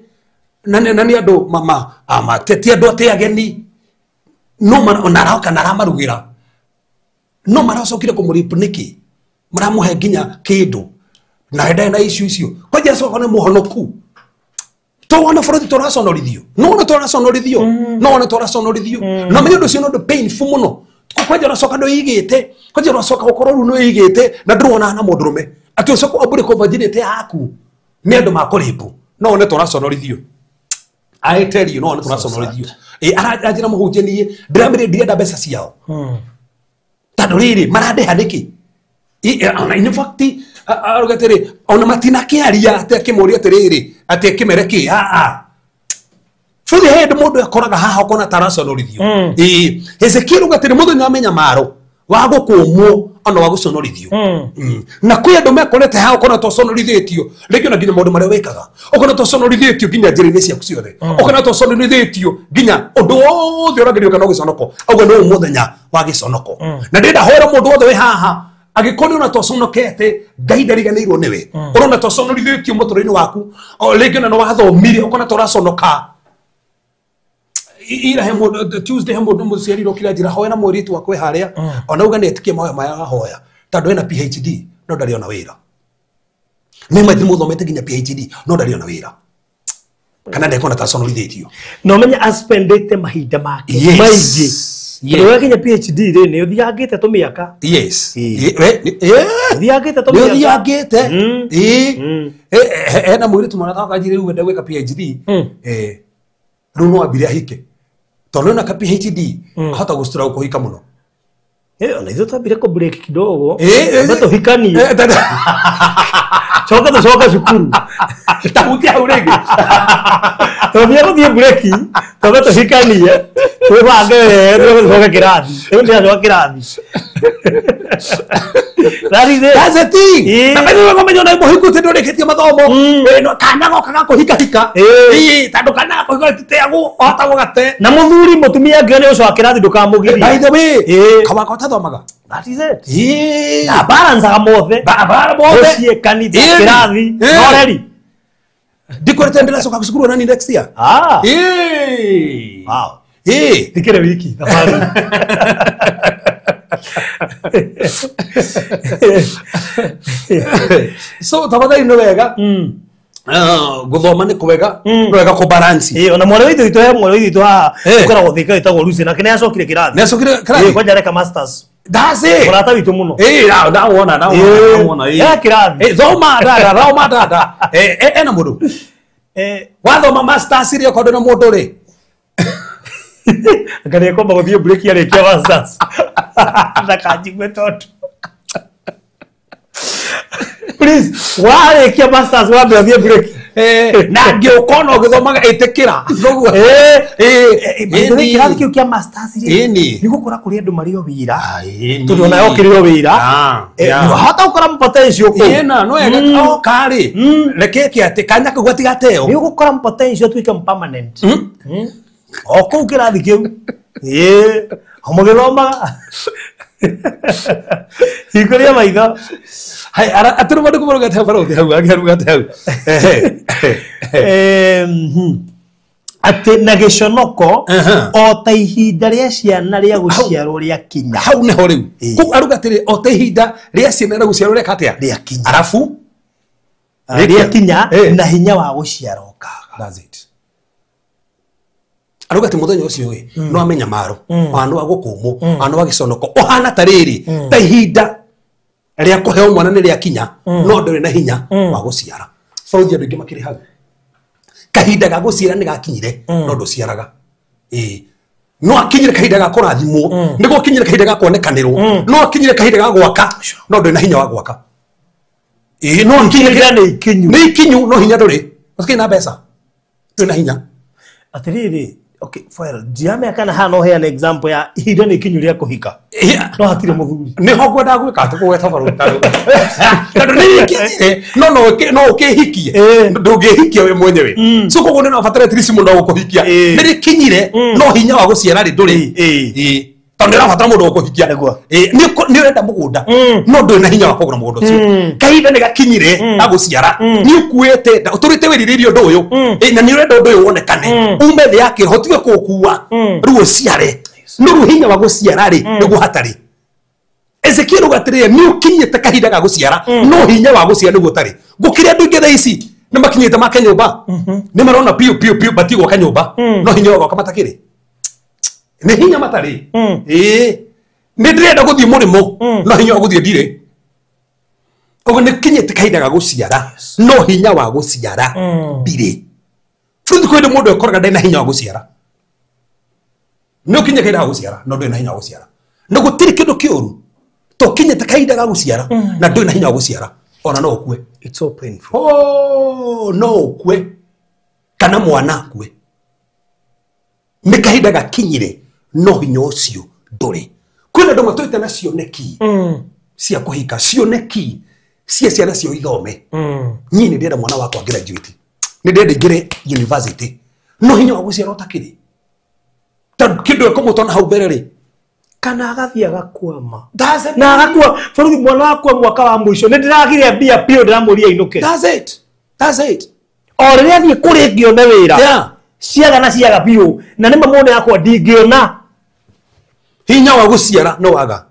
na ni andu mama tete andu ate ageni no maraoka na ramarugira no maracokire kumuripu niki maramuhe nginya kindu na henda na issue icio kwaje so kana muhonoku to wana forodi to rasonorithio no na to rasonorithio no na to rasonorithio na menyo cio no painful muno kwaje rasoka ndo igite kwaje rasoka ukororu no igite na ndrona na mundurume ati ucoko abure ko virginity yaku ni andu makuripu no na to rasonorithio I tell you no na to rasonorithio arajira muhunje nie ndramire ndienda mbeca ciao tando riri maradeha niki in fact arugatiri ona matina kiaria ate kimuria tiriri ate kimereki fully head mundu akoraga haha kona tarasonorithio Ezekiel ugatiri muthenya amenya maro wa gukumwo ona wa guconorithio na kwi andu mekorete ha ukona to sonorithitio rĩngĩ na nginya maũndũ marĩa wĩkaga ukona to sonorithitio nginya njĩra-inĩ ciaku ciothe ukona to sonorithitio nginya ũndũ wothe ũragerio kana ũgĩconoko auga no mũthenya wa gĩconoko na ndĩrenda hoera mũndũ wothe wĩ haha agĩkorwo ona to sonokete Ngai ndariganĩirwo nĩwe ũrona to sonorithitio mũtũrĩre-inĩ waku rĩngĩ na no wathomire ukona to ũraconoka ira he mũndũ Tuesday he mũndũ mũciariro kila njĩra hoya na mwĩritu wakwe harĩa ona uga nĩetikie mahoya maya hoya tondũ ena PhD no ndarĩ ona wĩra nĩ maithe mũthomete nginya PhD no ndarĩ ona wĩra kana ndekona ta sonorithitio no menya aspendete mahinda make maingĩ Ndio Kenya PhD rĩ nĩ ũthiangĩte tũmĩaka yes ũthiangĩte tũmĩaka ũthiangĩte hena mũirĩtu mwana takanjire rĩu wenda gwĩka PhD rĩu no ambire ahike tondũ na PhD ahota gũcitũra gũkũhika mũno ona ithuĩ twambire kũ break kidogo tũhikanie coka cukuru tahutia hau rĩngĩ twambire gũthiĩ break tũhikanie twĩbange wega kĩrathi rĩu ndĩracoka kĩrathi That's the thing. Na bado ngomenya na muhiku te ndorĩkĩtie mathomo no kana goka gakũhika hika tondũ kana gakũhika titeagu hota gũgate na mũthuri mũtumia ngene ũcio wa kĩrathi ndũkamũgiria by the way kawaka ũtathomaga that is it na balance amothe ũciĩ kanitha kĩrathi noreri ndikorete ndĩracoka cukuru nani next year wow tikire wiki tafadhali so tafadhali no wega guthoma ni kwega no wega ku balance ona mwana witu ha ukora guthika itagwo Lucy na kene acokire kirathi kwa jareka masters that's it murata witu muno na wona ya kirathi thoma dada ena mundu wathoma masters ri okondo na mundu ri ngani komba guthie break ya rekia masters ndakajigwe toto please warekia masters wambe athie break na ngĩũkona ũgĩthomaga ĩtĩkĩra noguo kĩrathi kĩu kĩa masters nĩ gũkora kũrĩ andũ marĩ o wĩra tondũ ona yokĩrĩ o wĩra hata ũkora potential kũu no wega o karĩ reke atĩ kanya kau gatigateo nĩ gũkora potential tuĩke permanent o kũu kĩrathi kĩu mũgĩthomaga hingũria maitho atĩ mũndũ kũmũrũgate hau barũthi hau angĩarũgate hau atĩ na gĩconoko o ta ihinda rĩa ciana rĩa gũciarwo rĩa kinya hau nĩho rĩu kũu arugatĩrĩ o ta ihinda rĩa ciana rĩa gũciarwo rĩa katĩa rĩa kinya arabu rĩa kinya na hinya wa gũciarwo kaga that's it arugati muthenya ucio no amenya maro anu wa gũkũmũ anu wa gĩconoko ohana ta rĩrĩ ta ihinda rĩa kũheo mwana nĩ rĩa kinya no ndũrĩ na hinya wa gũciara bauthi andũ aingĩ makĩrĩ hau kahinda ga gũciara nĩ gakinyire no ndũciaraga no akinyire kahinda ga kũrathimwo nĩguo akinyire kahinda ga kuonekanĩrwo no akinyire kahinda ga gwaka no ndũrĩ na hinya wa gwaka no akinyire nĩ ikinyu no hinya ndũrĩ ũsikĩ na mbeca ndũrĩ na hinya atĩrĩrĩ okay file diame kana hano he an example ya ihinda nĩ ikinyu rĩa kũhika no hatirĩ mũthuri nĩho ngwenda gwĩka atĩ gweta barũtarũ tondũ nĩ ikinyire no ũkĩhikie ndũngĩhikia we mwenyewe so koguo nĩ nabatara trisi mũndũ gũkũhikia nĩ rĩkinyire no hinya wa gũciara rĩ ndũrĩ tondũ nĩrabatara mũndũ gũkũhikia nĩ ũrenda mũgũnda no ndũrĩ na hinya wa kũgũra mũgũnda ũcio kahinda nĩ gakinyire ga gũciara nĩ ũkuĩte ũtũrĩte wĩrirĩrie ũndũ ũyũ na nĩ ũrenda ũndũ ũyũ wonekane ume thĩ ya kĩroho tiwe kũũkua rĩu ũciare no rĩu hinya wa gũciara rĩ nĩguo hatarĩ Ezekiel ũgatĩrĩre nĩ ũkinyĩte kahinda ga gũciara no hinya wa gũciara nĩguo ũtarĩ gũkĩrĩ andũ ingĩ thaa ici nĩ makinyĩte make nyũmba nĩ marona piũ batie gwaka nyũmba no hinya wa gwaka matakĩrĩ nĩ hinya matarĩ nĩ ndĩrenda gũthiĩ mũrĩmo no hinya wa gũthiĩ ndirĩ ũguo nĩ kinyĩte kahinda ga gũciara no hinya wa gũciara ndirĩ bũrũri kwĩndĩ mũndũ ekoraga ndarĩ na hinya wa gũciara nĩ ũkinyĩte kahinda ga gũciara no ndũrĩ na hinya wa gũciara na gũtirĩ kĩndũ kĩũru tũkinyĩte kahinda ga gũciara na ndũrĩ na hinya wa gũciara ona no ũkue it's so painful no ũkue kana mwana akue nĩ kahinda gakinyire no hinya ũcio ndũrĩ kwĩna andũ matũĩte na cioneki cia kuhika cioneki cia ciana cio ithome nyi ni ndenda mwana wakwa graduate ni ndenda ingire university no hinya wa guciara utakiri ta kindu ekomutona hau mbere ri kana agathia agakwama na agakua bũrũri mwana wakwa mwaka wa mũico nĩ ndĩragire mbia pio ndĩramũria inuke. That's it o rĩrĩa thiĩ kũrĩ ngĩone wĩra ciaga na ciaga pio na nĩ mamone yakwa ndingĩona hinya wa guciara no waga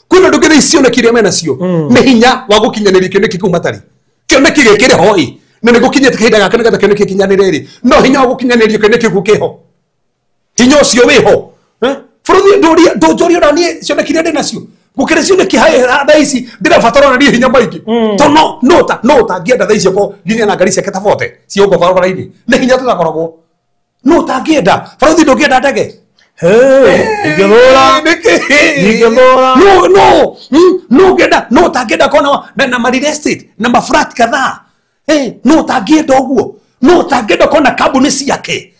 kwina ndũkĩrĩ icionekire mena cio nĩ hinya wa gukinyanĩria kĩoneki kĩu matari kĩoneki gĩkĩrĩ hoi na nĩ gũkinyĩte kahinda gaka nĩgetha kĩoneki kinyanĩre rĩ no hinya wa gukinyanĩria kĩoneki kĩu kĩho hinya ũcio wĩho bũrũri ndũnjũria ona niĩ cionekire ndĩ nacio gũkĩrĩ cioneki thaa ici ndĩrabatara ona niĩ hinya maingĩ to no ũtangĩenda thaa ici ko nginya na ngari ciake ta bote ciũngwo barabara-inĩ nĩ hinya tũtakoragwo no ũtangĩenda bũrũri ndũngĩenda ndege no utangenda kona na real estate na maflat kadhaa no utangenda uguo no utangenda kona kambuni ciake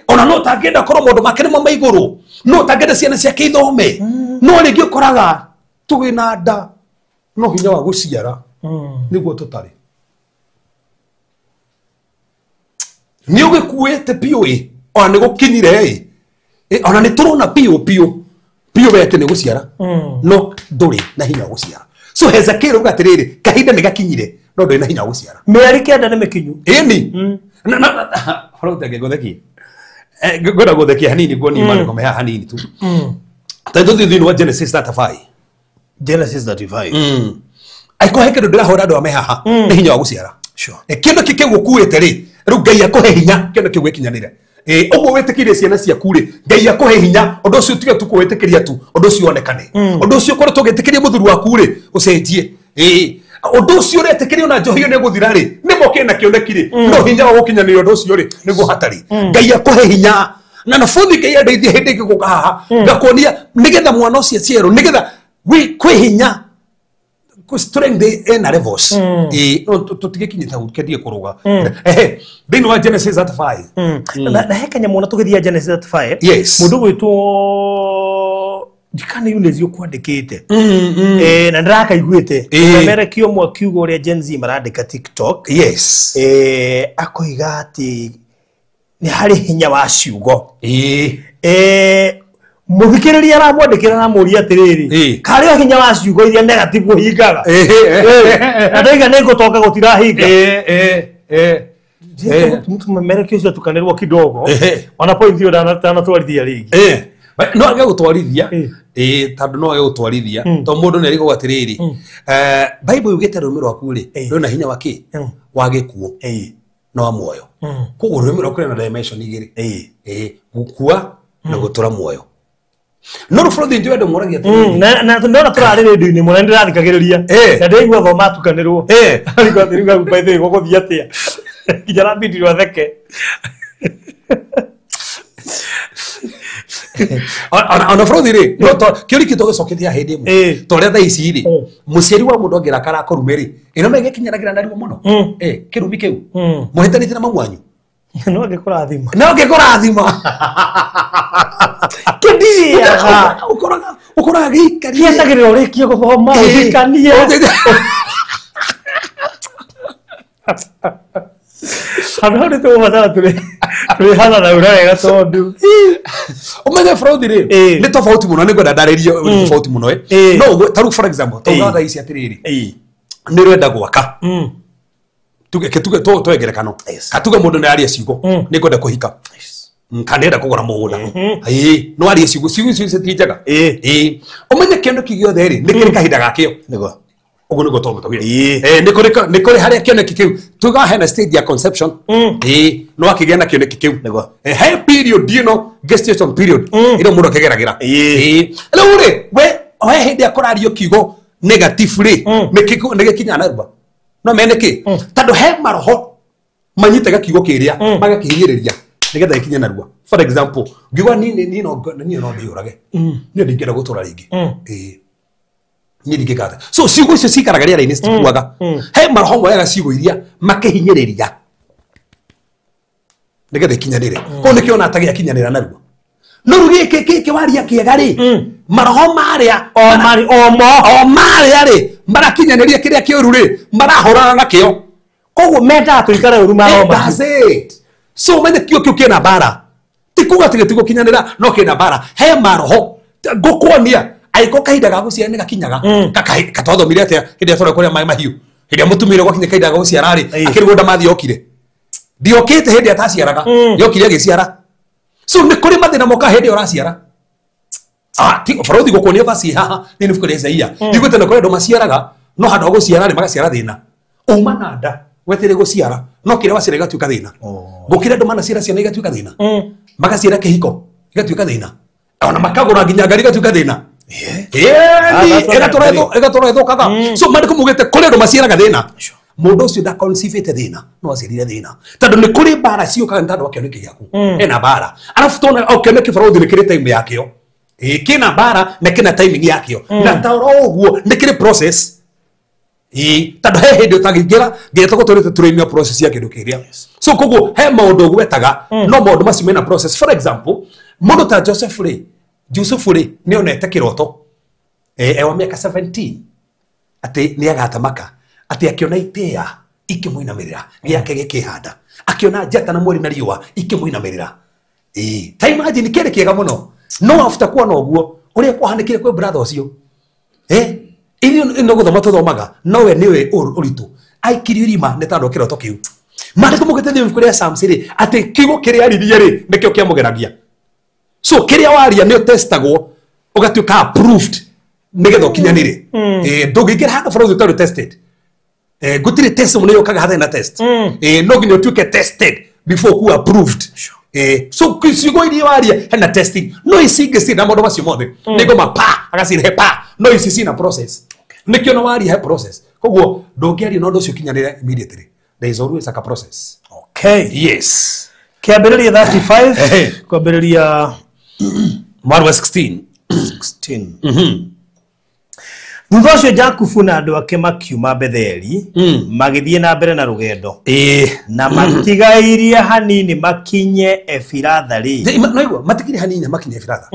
ona no utangenda kona mundu makene ma iguru no utangenda ciana ciake ithome no ringi ukoraga tugina nda no hinya wa guciara niguo tutari ni ugikuete pioi ona ni gukinyire ona ni turona pio weke ni guciara no nduri na hinya guciara so Hezekiel ugatiriri kahinda ni gakinyire no nduri na hinya guciara meri kenda ni mikinyu ni na farauta gegotheki goda gotheki hanini goni mane kome hanini tu tatu thini wa Genesis 35 aiko heke ndira hora ndo amehaha ni hinya guciara sure kindu kike gukuite ri ru Ngai akuhe hinya kindu kigwekinyanire ogo wetekirie ciana ciaku ri Ngai akuhe hinya undu ucio tiga tu kwetekiria tu undu ucio onekane undu ucio kore tugetekiria muthuru waku ri ucenjie undu ucio retekiria ona njohio ne guthira ri ni moke na kionekire no hinya wa gukinyanira undu ucio ri niguo hatari Ngai akuhe hinya na na futhi Ngai ndeithie hindi ngiguka haha ngakonia nigetha mwana ucio ciero nigetha kwi hinya ku strength in levels tutigikinyita ukendie kuruga thini wa Genesis 35 na heka nyamona tugithia Genesis 35 yes mundu gwitwo ndikane yune zio kwandikite na ndiraka iguite merekio mwa kiugo uria Gen Z marandika TikTok yes akoiga ati ni hari hinya wa ciugo muthikiriria aramwandikira na muria atiriri kari hinya wa ciugo iria negative hingaga ndaiga nĩ ngũtoka gũtirahinga mtu merekio cio tukanirwo kidogo ona point hiyo ndana twarithia ringi no age gutwarithia tandu no age gutwarithia to mundu ni arigo atiriri Bible yugite rumi rwaku ri ndona hinya waki wa gikuo no wa muoyo koguo rumi rwaku na dimension igiri gukua na gutura muoyo no rufrothi ndio ndo moragia na ndona turari radio-ini mona ndirathikagiriria na ndeigua thoma tukanirwo ariko atiriga baithe goko thiatia kijana bidi watheke ona frothi ri no to kiori kito gicokethia hindi imwe to ria thaa ici ri muciari wa mundu ngira kara korume ri ino no igekinyanagira nariwo muno kirumi kiu muhitanite na mamwanyu no agikurathima kendia ukora gikari yetagirira urikio guthoma ukanie handu tu matara tuli hana na urega tondu umenye fraudi ri ni tofauti muno ni gwenda ndaririo tofauti muno no taru for example to ngada ici atiriri ni rwenda gwaka tuge twegerekano katuga mundu ni aria ciugo ni gwenda kuhika kanenda kugura mugunda no aria ciugo citijaga umenye kindu kigiothe ri ni kiri kahinda gakio nigo ugo nigo tomo tugire ni kuri haria kioneki kiu tuga hena stage ya conception no akigena na kioneki kiu nigo he period you know gestation period ino mundu akigeragira leo ri we hindi akurario kiugo negative ri nigikinya na ruba no meneki tandu he maroho manyitaga kiugo kiria magakihinyiriria nigetha ikinye na ruba for example ngigwa ni no ndiurage ni ndingera gutura ringi ni ndingikata so ciugo icio cikaraga riera-ini citikuaga he maroho moyaga ciugo iria makihinyiriria nigetha ikinyanire ko nikio na tagia kinyanira na ruba no rugi ki waria kiega ri maroho maria o mari o maria ri marakinyaniria kiria kiuru ri marahorana nakio koguo menda tuikare uru maroho that's it. So mende kio kina bara tikuga tigetigo kinyanira no kina bara he maroho gukonia aiko kahinda ga guciara ni gakinyaga katwathomire atia hindia tore kuria mai mahiu hindia mutumire gwakinya kahinda ga guciara ri akirigunda mathi okire ndiokite hindi ataciaraga yokire agiciara so ni kuri mathina moka hindi uraciara ti farodhi gukonia basi haha ni nifukure Isaia ndigute na kuri ndo maciaraga no handa guciara ri magaciara thina uma nanda wetire guciara no kire wacira igatuika thina gukire ndo mana ciara ciana igatuika thina magaciara kihiko igatuika thina ona makagura nginya ngari igatuika thina egatoretho kaga so mari kumugete kuri ndo maciaraga thina mundu ucio da conceive thina no acirire thina tondu ni kuri bara cio kana ndandu akioneke giaku ena bara alafu tona okioneke farodhi ni kire time yakio kina bara na kina timing yakio na taro uguo ni kire process tondu he hindi utagingira ngetoko turite turimia process ya kindu kiria so koguo he maundu gwetaga no maundu macio mena process. For example mundu ta Joseph Lee ni onete kiroto ewa miaka 17 ati ni agatamaka ati akiona itea ikimuinamirira giake gikihanda akiona njata na mweri na riua ikimuinamirira ta imagine kire kiega muno no after kuona uguo uria kwahanikire kwe brother ucio irio no guthoma tuthomaga nowe niwe uritu aikirio rima ne tando kiroto kiu mari kumugete thimu kuria Samsiri ati kigo kiria aririe ri nikio kiamugeragia so kiria waria ni testagwo ugatuika approved nigetho kinyanire ndugikira hanga farodhi utaru tested gutire test muno yokaga hatha na test no ginyo tuke tested before ku approved so kisigo iria waria hena testing no isinge sina modo macio mothe nigo mapa agasire pa no isisi na process nikio no waria he process koguo ndungiaria no ndocio kinyanire immediately there is always like a process. Okay, yes kiambiriria 35 kwambiriria Marwa 16 thutha ucio Jakubu na andu ake makiuma Betheli magithie na mbere na rugendo na matigairie hanini makinye Efiratha ri no matigire hanini makinye Efiratha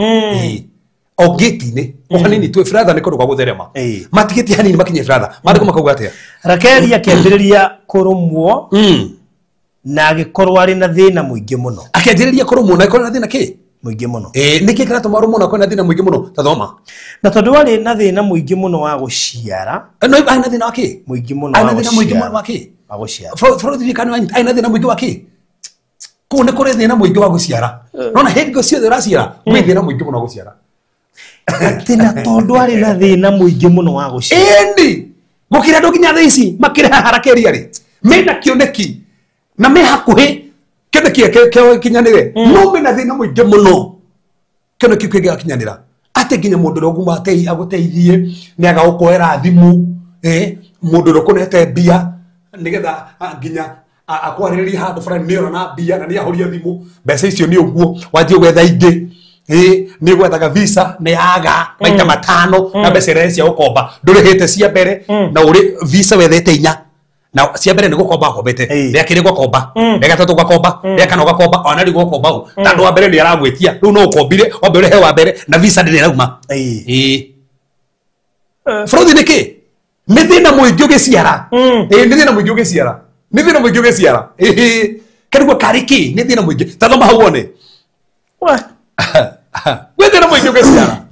ogeti-ini hanini tu Efiratha ni kundu kwa gutherema matigiti hanini makinye Efiratha mariko makauga atia Rakeli akiambiriria kurumwo na agikorwo ari na thina muingi muno akiambiriria kurumwo na agikorwo na thina ki muingi muno niki kira tumaru muno kwa na thina muingi muno tathoma na tondu ari na thina muingi muno wa guciara no ana thina waki muingi muno ana thina muingi muno waki wa guciara farodhi kana ana thina muingi waki ko ne kore thina muingi wa guciara no na hindi gucio thiraciara wi thina muingi muno wa guciara tina tondu ari na thina muingi muno wa guciara endi gukira ndu ginya thici makire Rakeli ari mena kioneki na me hakuhi kioneki ke kinyanire no mena thina muingi muno kioneki kwege kinyanira ate ginya mundu roguma atei aguteithie ni agagukoera thimu mundu rokunete bia nigetha ginya akwariria handu fulani ni ona na bia na ni ahoria thimu mbeca icio ni uguo wanjie gwetha ingi ni gwethaga visa ni aga maita matano na mbeca iria cia gukomba ndurihite cia mbere na uri visa wethete inya na cia mbere ni gukomba kombete ria kiri gukomba ria gatatu gukomba ria kana gukomba ona ri gukomba tandu wa mbere ni aragwetia riu no ukombire wa mbere he wa mbere na visa ndire rauma farodhi niki ni thina muingi ugiciara ni thina muingi ugiciara ni thina muingi ugiciara karigwo kariki ni thina muingi tathoma hau one wethera muingi ugiciara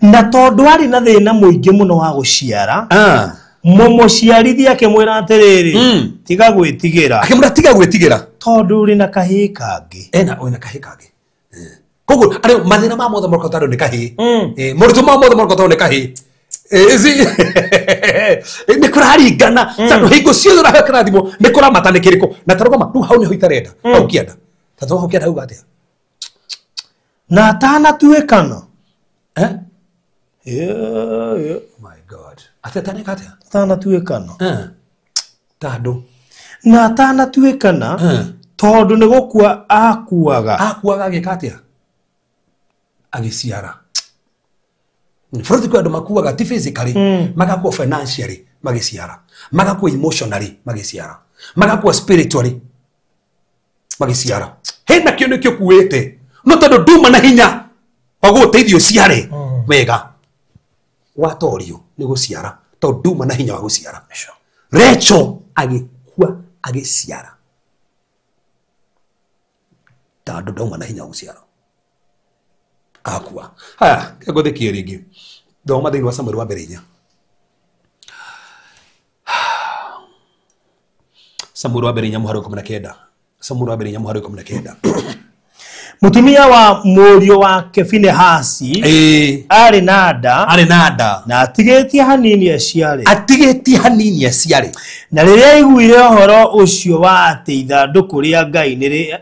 na tondu ari na thina muingi muno wa guciara mumuciarithia akimwira atiriri tiga gwitigira akimwira tiga gwitigira tondu uri na kahi kangi wina kahi kangi koguo ari mathina ma mothe moroko taro ni kahi muritu ma mothe moroko taro ni kahi ni kuraringana tondu hingo ciothe urahekera thimo ni kuramata ni kiriko na tarogoma riu hau ni ho itarenda hau kienda tathoma hau kienda hau gatia na atana tuikana my god atetane katia atana tuikana tando na atana tuikana tondu ni gukua akuaga gikatia agiciara Farodhi kwa ndo makuaga ti physically magakuwa financially magiciara magakuwa emotionally magiciara magakuwa spiritually magiciara hena kio nikio kuwete no tondu nduma na hinya ogo teithio ciare wega watorio ni guciara to nduma na hinya wa guciara Rachel agikua agiciara tando nduma na hinya wa guciara akua ha kego de kieringi ndoma thini wa Samuel wa mbere 4 Samuel wa mbere 4 muharo 19 Samuel wa mbere 4 muharo 19 mutumia wa murio wake Finehasi ari nada na atigetie hanini aciare na riria iguire horo ucio wa ati ithanduku ria Ngai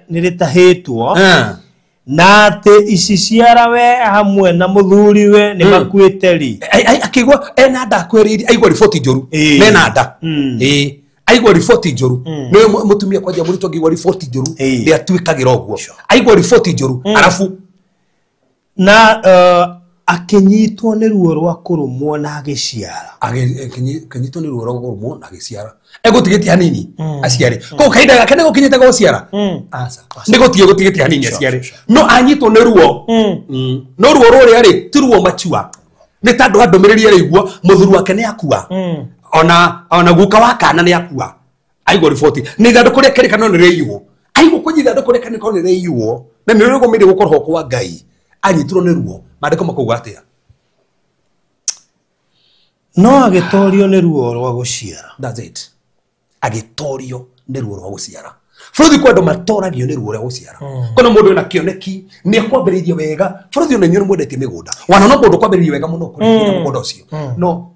niritahitwo na ati iciciara we hamwe na muthuriwe ni makuite ri akigwa nada kweri aigwa riboti njoru nada aigwa riboti njoru niwe mutumia kwa jamuri tongigwa riboti njoru ndi atwikagira ogwo aigwa riboti njoru arafu na akinyitwo ni ruo rwa kurumwo na agiciara akinyitwo ni ruo rwa kurumwo na agiciara egutigetie hanini aciare ko kaida gake nego kinyite go ciara asa nigotigetie hanini aciare no anyitwo ni ruo no ruo ruri ari ti ruo machua ni tando andomiriri araigua muthuru wake ni akua ona guka wa kana ni akua aigwa riboti ni thanduku ria kerikano ni reiywo aigwa kunyi thanduku ria kerikano ni reiywo na ni rego mire gukorwo kwa Ngai anyitwo ni ruo mandiko makuga atia no agitorio ni ruo rwa guciara that's it agitorio ni ruo rwa guciara Frothi kwendo matoragio ni ruo rwa guciara kono mundu na kioneki ni akwambiriria wega Frothi ona nyoro mwendete migunda wana no mundu kwambiriria wega muno kuri mugunda ucio no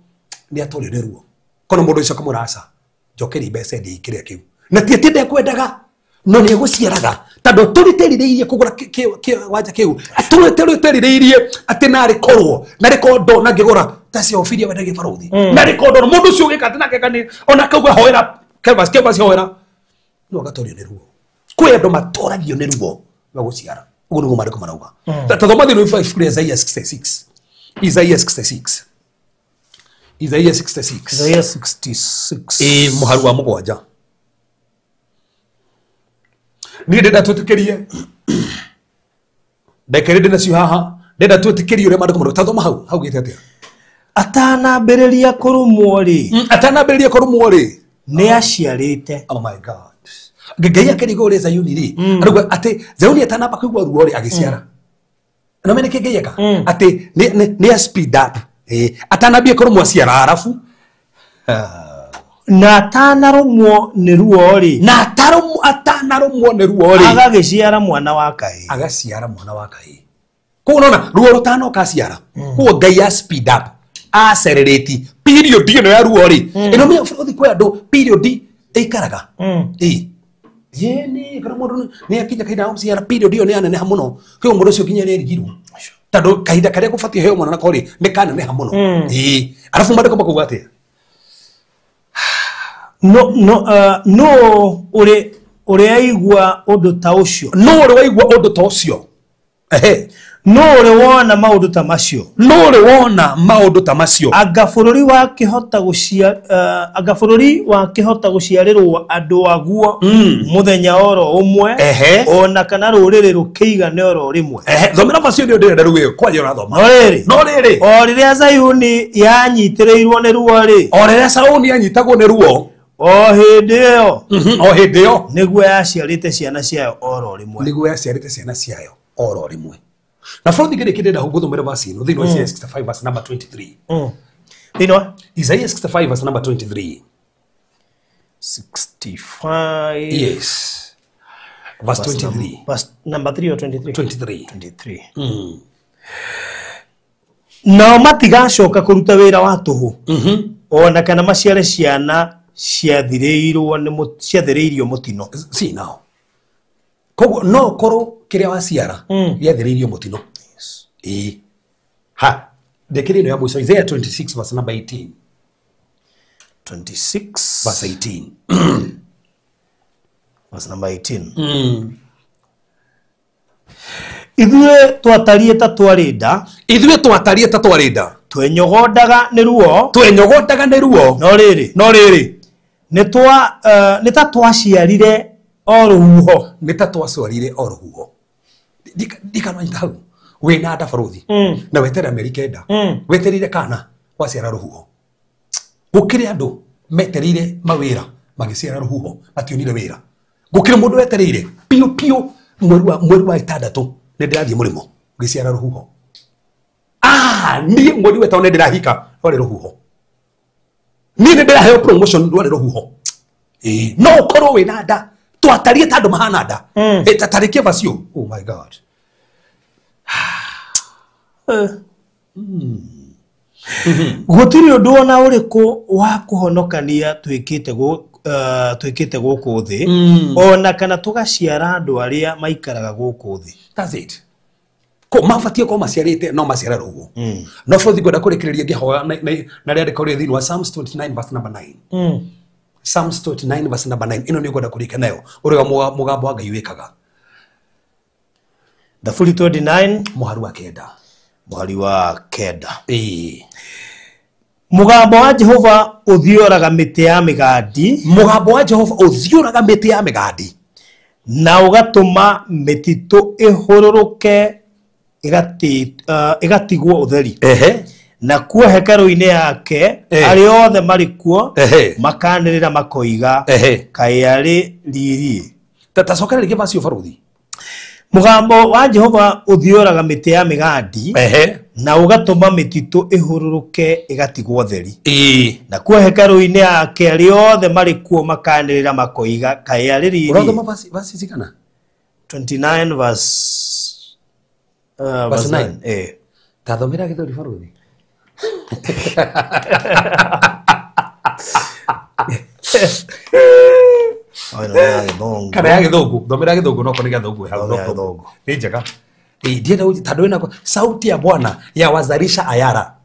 ni atorio ni ruo kono mundu ucio kamurasa jokeri bese ndi ikire kiu na tietinde kwendaga no ni guciaraga tando turiteririirie kugura wanja kiu turiteririirie ati nari korwo nari kondo na ngigura tasi ofiria wenda gibaruthi nari kondo mundu ucio gikati na kekani ona kauga hoera kebas hoera no gatorio ni ruo kwe ndo matoragio ni ruo wa guciara ugu nugo mariko marauga tathoma thino ifa ifure Isaiah 66 Isaiah 66 muharu wa mugwanja ni ndenda twitikirie ndekerede nacio haha ndenda twitikirie ure mandiko marauga tathoma hau gite atia atanambiriria kurumwo ri ni aciarite oh my god Ngai akirigo uri Zayuni ri aruga ati Zayuni atanamba kuigwa ruo ri agiciara no mene Ngai eka ati ni a speed up atanambia kurumwo aciara arafu na atanarumwo ni ruo ri atanarumwo ni ruo ri agagiciara mwana wa Kai ko nona ruo rutano kaciara ko Ngai a speed up accelerate period ino ya ruo ri ino me Frothi kwa ndo period ikaraga yeni kana mundu ni akija kaida umciara period ino ni anene muno kyo mundu ucio kinya ni rigirwo tando kaida karia gufatie heo mwana nako ri ni kana ne hamuno arafu mandiko makuga atia no uri aigwa undu ta ucio no uri wona maundu ta macio anga bururi wa kihota guciarirwo andu aguo muthenya oro umwe ona kana ruriri rukiigane oro rimwe thomera macio ndio ndenda ruwe kwa jora thoma no riri o riria Zayuni yanyitirirwo ni ruo ri o riria Sauni yanyitagwo ni ruo o hindi iyo niguo yaciarite ciana ciayo oro rimwe na Frothi gire kidenda huguthomera basi ino thino Isaiah 65 verse number 23 thino Isaiah 65 verse number 23 65 yes verse 23 verse number 3 or 23 no matigacoka kuruta wira wa tuhu ona kana maciare ciana ciathireirio mutino see now kogo no koro kiria waciara yathiririo mutino ha dekirino ya mwisho Isaiah 26 verse number 18 26 verse 18 verse number 18 Ithuĩ twatariĩ ta twarĩnda twenyogondaga nĩ ruo no rĩrĩ nĩ ta twaciarire o rũhuho ndikananyita hau wina nda baruthi na wetera Amerikenda weterire kana waciara ruhuho gukire andu meterire mawira magiciara ruhuho mationire wira gukire mundu weterire pio mweri wa itandatu ne ndirathie murimo ngiciara ruhuho ni mweri wetano ne ndirahika ore ruhuho ni ne ndiraheo promotion ore ruhuho no korwo wina nda twatarie tandu mahana nda tatarikie vacio oh my god gutiri undu ona uriku wa kuhonokania twikite guku thi ona kana tugaciara andu aria maikaraga guku thi. That's it. Ko mafatie ko maciarite no maciara rugo no fothi goda kurikireria ngihoya na ria ndikore thini wa Psalms 29 verse number 9 Psalms 29 verse number 9 ino ni goda kurika nayo uriga mugambo wa Ngai wikaga Thaburi 29 muhari wa kenda mugambo wa Jehova uthioraga miti ya migandi mugambo wa Jehova uthioraga miti ya migandi na ugatuma mititu ihururuke igatigwo utheri na kuo hekaru-ini yake ari othe mari kuo makanirira makoiga kai ari riri tatacokerera ringi vacio baruthi mugambo wa Jehova uthioraga miti ya migandi na ugatuma mititu ihururuke igatigwo utheri na kuo hekaru-ini yake ari othe mari kuo makanirira makoiga kai ari riri urathoma vasi zikana 29 verse 9 tathomera githuri baruthi kana ya githungu thomera githungu no koni githungu hau no githungu ni njega ndienda tandu wina sauti ya Bwana ya wazarisha ayara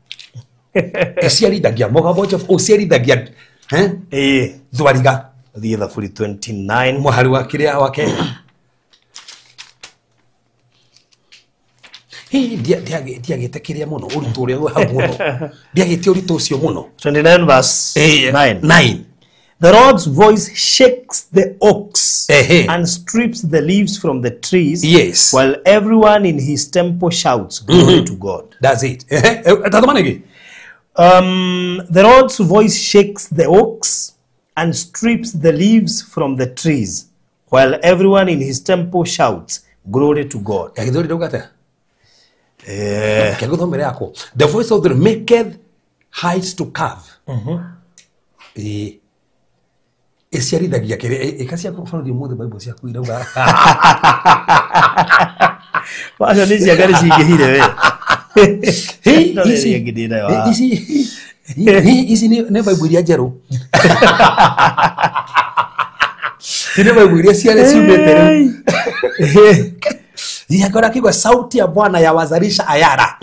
isiarithagia mugambo Jehova uciarithagia thwariga thie Thaburi 29 muhari wa kiria wa Kenya ndiagitekiria muno uritu uria hau muno ndiagite uritu ucio muno 29 verse 9 The Lord's voice shakes the oaks and strips the leaves from the trees, while everyone in his temple shouts, glory to God. That's it. The Lord's voice shakes the oaks and strips the leaves from the trees, while everyone in his temple shouts, glory to God. The voice of the maketh heights to carve. Isiarithagia kire ikacia ko bũrũri mũthĩ Bible ciaku irauga wacha ni cia gari cingĩhire we ici ni Bible iria njerũ ni Bible iria ciarĩ ciumĩte rĩu yakora kigwa sauti ya Bwana ya wazarisha ayara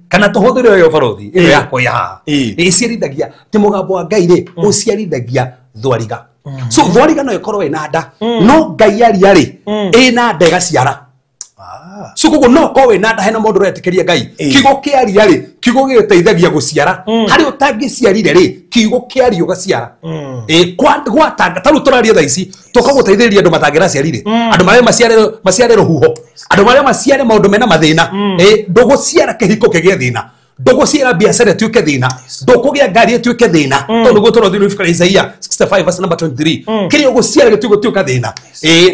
kana tuhũthĩre yo barothi ĩyo yakwa ya isiarithagia ti mugambo wa Ngai rĩ uciarithagia thwariga so thwariga no ikorwo ina nda no Ngai ariari ina nda igaciara so koguo no ko wina nda hena mundu retĩkĩria Ngai kigo kiaria ri kigo gĩteithagia guciara hari utangĩciarire ri kigo kiaria ugaciara gwatanga taru tũraria thaa ici tũkagũteithĩrĩria andũ matangĩraciarire andũ marĩa maciare ruhuho andũ marĩa maciare maũndũ mena mathĩna ndũgũciara kĩhiko kĩgĩe thĩna ndũgũciara biacara tuĩke thĩna ndũkũgĩa ngari tuĩke thĩna tondũ gũtũro thĩinĩ wa Isaiah 65 verse number 23 kĩrĩa ũgũciara gĩtuĩka thĩna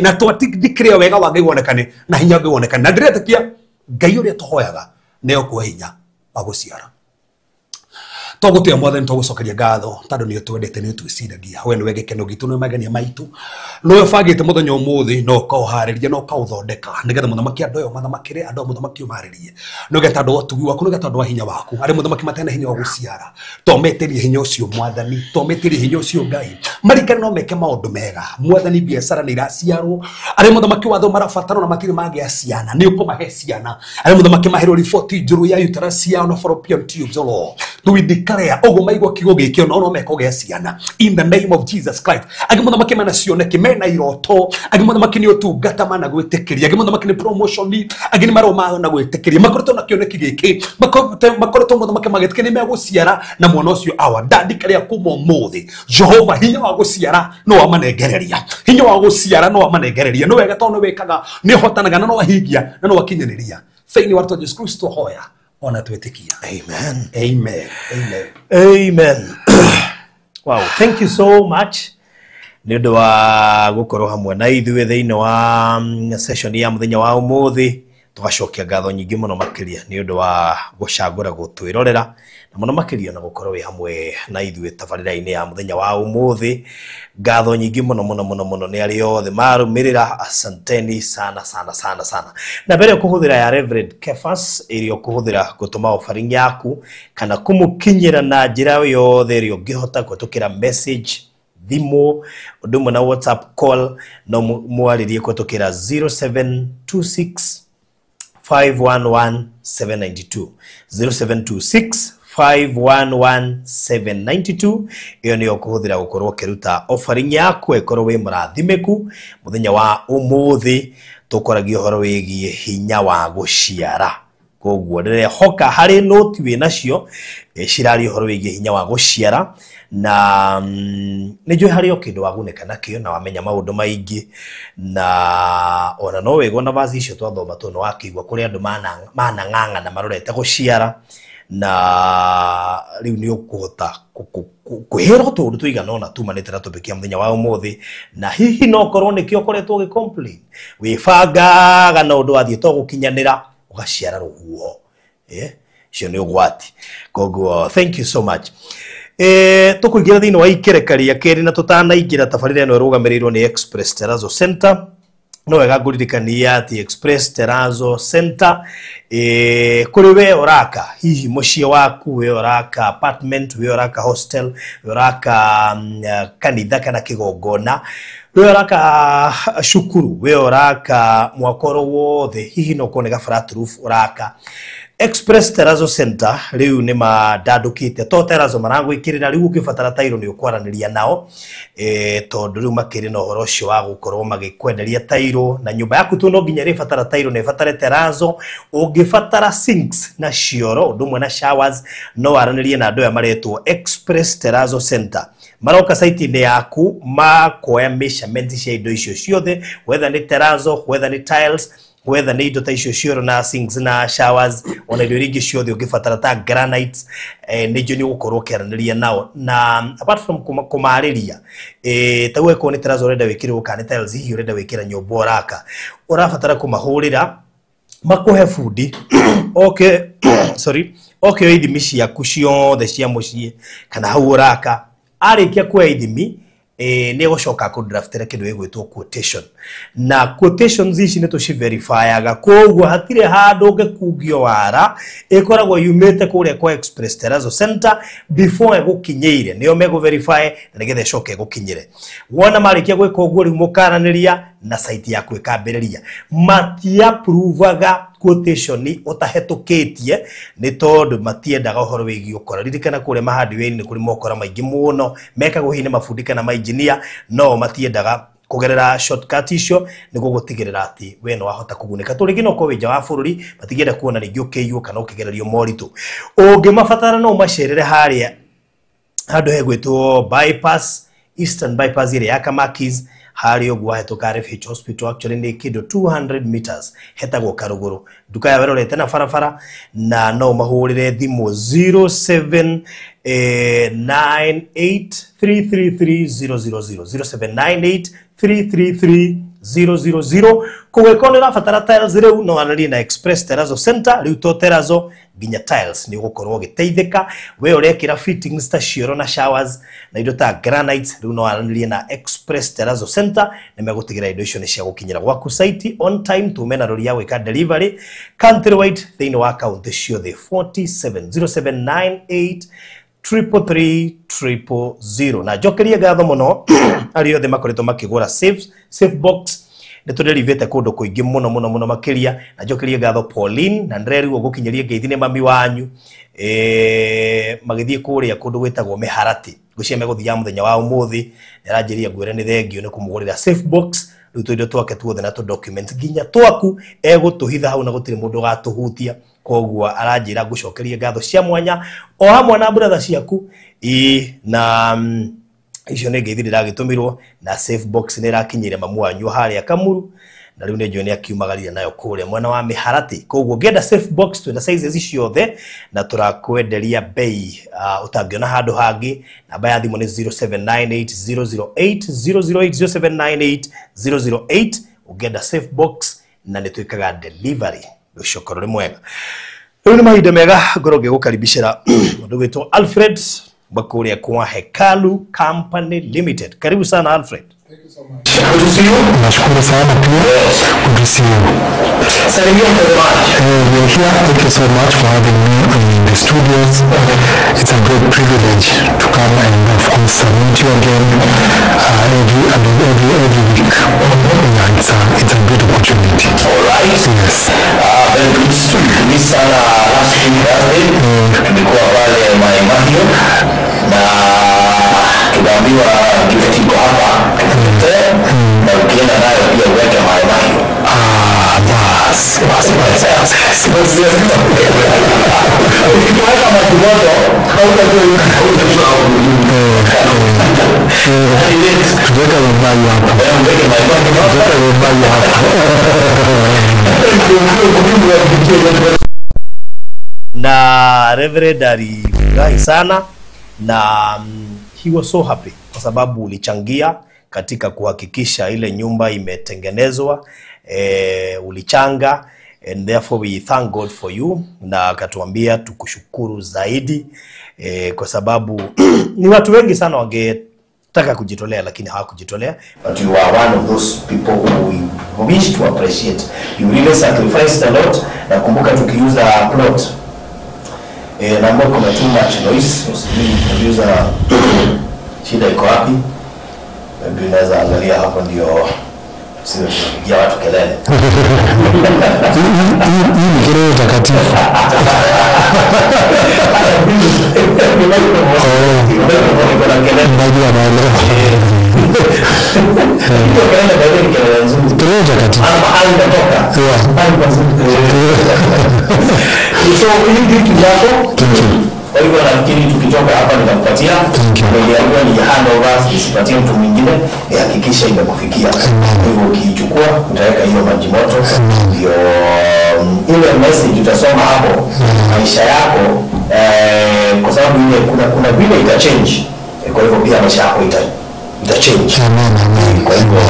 na twatindikĩre wega wa Ngai wonekane na hinya Ngai wonekane na ndĩretĩkia Ngai ũrĩa tũhoyaga nĩyo kwa hinya wa gũciara twagutia mwathani twagucokeria ngatho tondu ni twendete ni twiciragia we niwe gikeno gitu no magania maitu no bangite muthenya umuthi no kauhariria no kauthondeka nigetha muthamaki andu yo mathamakire andu muthamaki umaririe no geta andu otugi waku no geta andu hinya waku ari muthamaki matena hinya wa guciara tometerie hinya ucio mwathani tometerie hinya ucio Ngai marikana no meke maundu mega mwathani biacara ni iraciarwo ari muthamaki watho marabataro na matiri magia ciana ni ukumahe ciana ari muthamaki mahero riboti njuru ya uterasia no fallopian tubes olo declare ogo maigwa kigo gikio no meko gya ciana in the name of Jesus Christ agimotha makimana cioneke mena iroto agimotha makini otungata mana gwitekiria agimotha makini promotion ni agini maro ma na gwitekiria makoretwo na kioneki giki makoretwo motha makimagitike ni meguciara na mwana ucio awa ndandikaria kuma muthi Jehova hinya wa guciara no amanengereria hinya wa guciara no amanengereria no wega tondu wekaga ni hotanaga na no wahingia na no wakinyaniria thĩinĩ wa Jesũ Kristo hoya ona twĩtĩkia. Amen. Amen. Amen. Amen. Wow, thank you so much. Nĩũndũ wa gũkorwo hamwe na ithuĩ thĩinĩ wa session ya mũthenya wa ũmũthĩ. Tugacokia ngatho nyingĩ mũno makĩria nĩũndũ wa gũcagũra gũtwĩrorera na mũno makĩria na gũkorwo wĩ hamwe na ithuĩ tabarĩra-inĩ ya mũthenya wa ũmũthĩ. Ngatho nyingĩ mũno nĩ arĩa othe marũmĩrĩra. Asanteni sana. Na mbere kũhũthĩra ya Reverend Kefas ĩrĩa ũkũhũthĩra gũtũma offering yaku kana kũmũkinyĩra na njĩra yothe ĩrĩa ũngĩhota kũhĩtũkĩra message, thimũ, ũndũ ũmwe na WhatsApp call, no mwarĩrie kũhĩtũkĩra 0726 511 792 0726 511 792. Iyo niyo kuhuthira gukorwo kiruta offering yaku ikorwo wi murathimeku muthenya wa umuthi. Tukoragio horo wigie hinya wa guciara, koguo ndire hoka hari noti wi nacio cirari horo wigie hinya wa guciara na nijue hari okindu waguneka nakio na wamenya maundu maingi na ona no wego na vazi icio twathoma tuno wakigwa kuri andu manang'ang'a na marorete guciara na riu ni ukuhota kuhera tundu tuigana ona tumanite na tubikia muthenya wa umuthi na hihi no korwo nikio koretwo gicomplain wibangaga na undu wathie to gukinyanira ugaciara ruhuo cio ni ugwati. Koguo thank you so much. Tukuingira thiini wa ikerekari ya keri na tutanaingira tabarĩra ĩno ĩrũgamĩrĩirwo ni Express Terrazzo Center. No wega ngũririkania ati Express Terrazzo Center kuri we oraka hihi muciĩ waku, we oraka apartment, we oraka hostel, we oraka kanitha kana kigongona, we oraka shukuru, we oraka mwakoro wothe hihi no kuoneka flat roof oraka Express Terrazzo Center riu ni madandukite to Terrazzo marangwikirira riu ukibatara tairo ni ukwaraniria nao tondu riu makiri no horo cio wa gukorwo magikwenderia tairo na nyumba yaku tu no nginya ribatara tairo ne fatare Terrazzo. Ungibatara sinks na cioro ndumwe na showers no waranirie na andu ya maretwo Express Terrazzo Center. Maroka site ni yaku makoya measurements cia indo icio ciothe, whether ni Terrazzo, whether ni tiles, whether ni indo ta icio cioro na sinks na showers, ona indo ringi ciothe ungibatara ta granite ni jo ni gukorwo keraniria nao. Na apart from kumariria tawe ko ni Terrazzo renda wikirwo kana tiles hihi renda wikira nyumba oraka urabatara kumahurira makuhe fundi okay sorry okay ithimi ciaku ciothe cia muciĩ kana hau oraka arikia kwa ithimi ni gucoka ku draftera kindu gigwitwo quotation na quotations ici ni tuci verifyaga, koguo hatire handu ngekungio wara ikoragwo yumite kuria kwa Express Terrazzo Center before egukinyeire niyo mego verify na nigethe coke egukinyire. Wona marikia gwika uguo riu mukaraniria na site yaku ikambiriria matia approvaga quotation utahetukitie ni tondu matiendaga uhoro wigi ukora. Ririkana kure mahandi wini ni kuri mokora maingi muno mekagwo hine mafundika na mainjinia no matiendaga kugerera shortcut icio ni gugutigirira ati we no wahota kuguneka turigi no ko winja wa bururi matigienda kuona ringi ukiyu kana ukigererio moritu ungimabatara no macerere haria handu hegwitwo bypass Eastern bypass ire ya Kamakis hari ogwa hetoka RFH hospital actually ni kido 200 meters hetagwo Karuguru. Duka ya werorete na farafara na no mahurire thimu 0798333000 0798333000 kugekone rafatara tiles riu no anari na Express Terrazzo Center riu to Terrazzo ginya tiles ni gukorwo giteithika we urekira fittings ta cioro na showers na indo ta granite riu no anari na Express Terrazzo Center na megutigira indo icio ni cia gukinyira gwaku site on time to mena rori ya weka delivery countrywide thini wa account ciothe 470798 333 na jokeria gatho muno ari othe makoretwo makigura safe box ni tuderivete kundu kuingi muno makiria na jokeria gatho Pauline na Ndreri gukinyeria ngeithi ni mami wanyu magithie kuria kundu gwitagwo Miharati guceme guthia muthenya wa umuthi niranjiria ngwire ni thengio ni kumugurira safe box ritu indo twake tuothe na tu document ginya twaku egutuhitha hau na gutiri mundu gatuhutia. Koguo aranjira gucokeria ngatho cia mwanya o hamwe na brother ciaku na icio ni ngeithi ndiragitumiro na safe box ni rakinyire mamu wanyu haria Kamuru na riu ne jone akiumagaria nayo kure mwana wa miharati koguo ngenda safe box twina sizes ciothe na turakwenderia bei utangiona handu hangi namba ya thimu ni 0798008008 0798008008 ungenda safe box na nitwikaga delivery ucokoro mwega riu ni mahinda mega ngoro ngigukaribishira mundu witwa Alfred bakuria kwa Hekalu Company Limited. Karibu sana Alfred. Thank you so much. Nashukuru sana pia. Good to see you. Salimia mtazamaji. We're here. Thank you so much for having me in the studios. It's a great privilege to come and of course meet you again every week. Yeah, it's a great opportunity. All right. Yes. Very good to meet sana last week Thursday. Tulikuwa pale Maimahio na tunaambiwa gift iko hapa. Na ukienda nayo pia uweke Maimahio. Bas. Ukiweka matimoto hautakuwa Tuweka mbayo hapa. uweke Maimahio. Tuweka mbayo hapa. Na Reverend alifurahi sana na he was so happy kwa sababu ulichangia katika kuhakikisha ile nyumba imetengenezwa, ulichanga, and therefore we thank God for you, na akatuambia tukushukuru zaidi kwa sababu ni watu wengi sana wangetaka kujitolea lakini hawakujitolea, but you are one of those people who we wish to appreciate. You really sacrificed a lot. Na kumbuka tukiuza plot na mbona kuna too much noise, usijui tukiuza shida iko wapi. Maybe unaweza angalia hapo ndio sio tunapigia watu kelele. Hii ni kelele takatifu. Najua naelewa. Kelele takatifu. Mahali natoka. So hii gift yako. Kwa hivyo nafikiri tukitoka hapa nitakupatia. Niliambiwa ni handover, nisipatie mtu mwingine, hakikisha imekufikia. Kwa hivyo ukichukua utaweka hiyo maji moto, ndio ile message utasoma hapo maisha yako, kwa sababu ile kuna vile ita change. Kwa hivyo pia maisha yako ita change. Kwa hivyo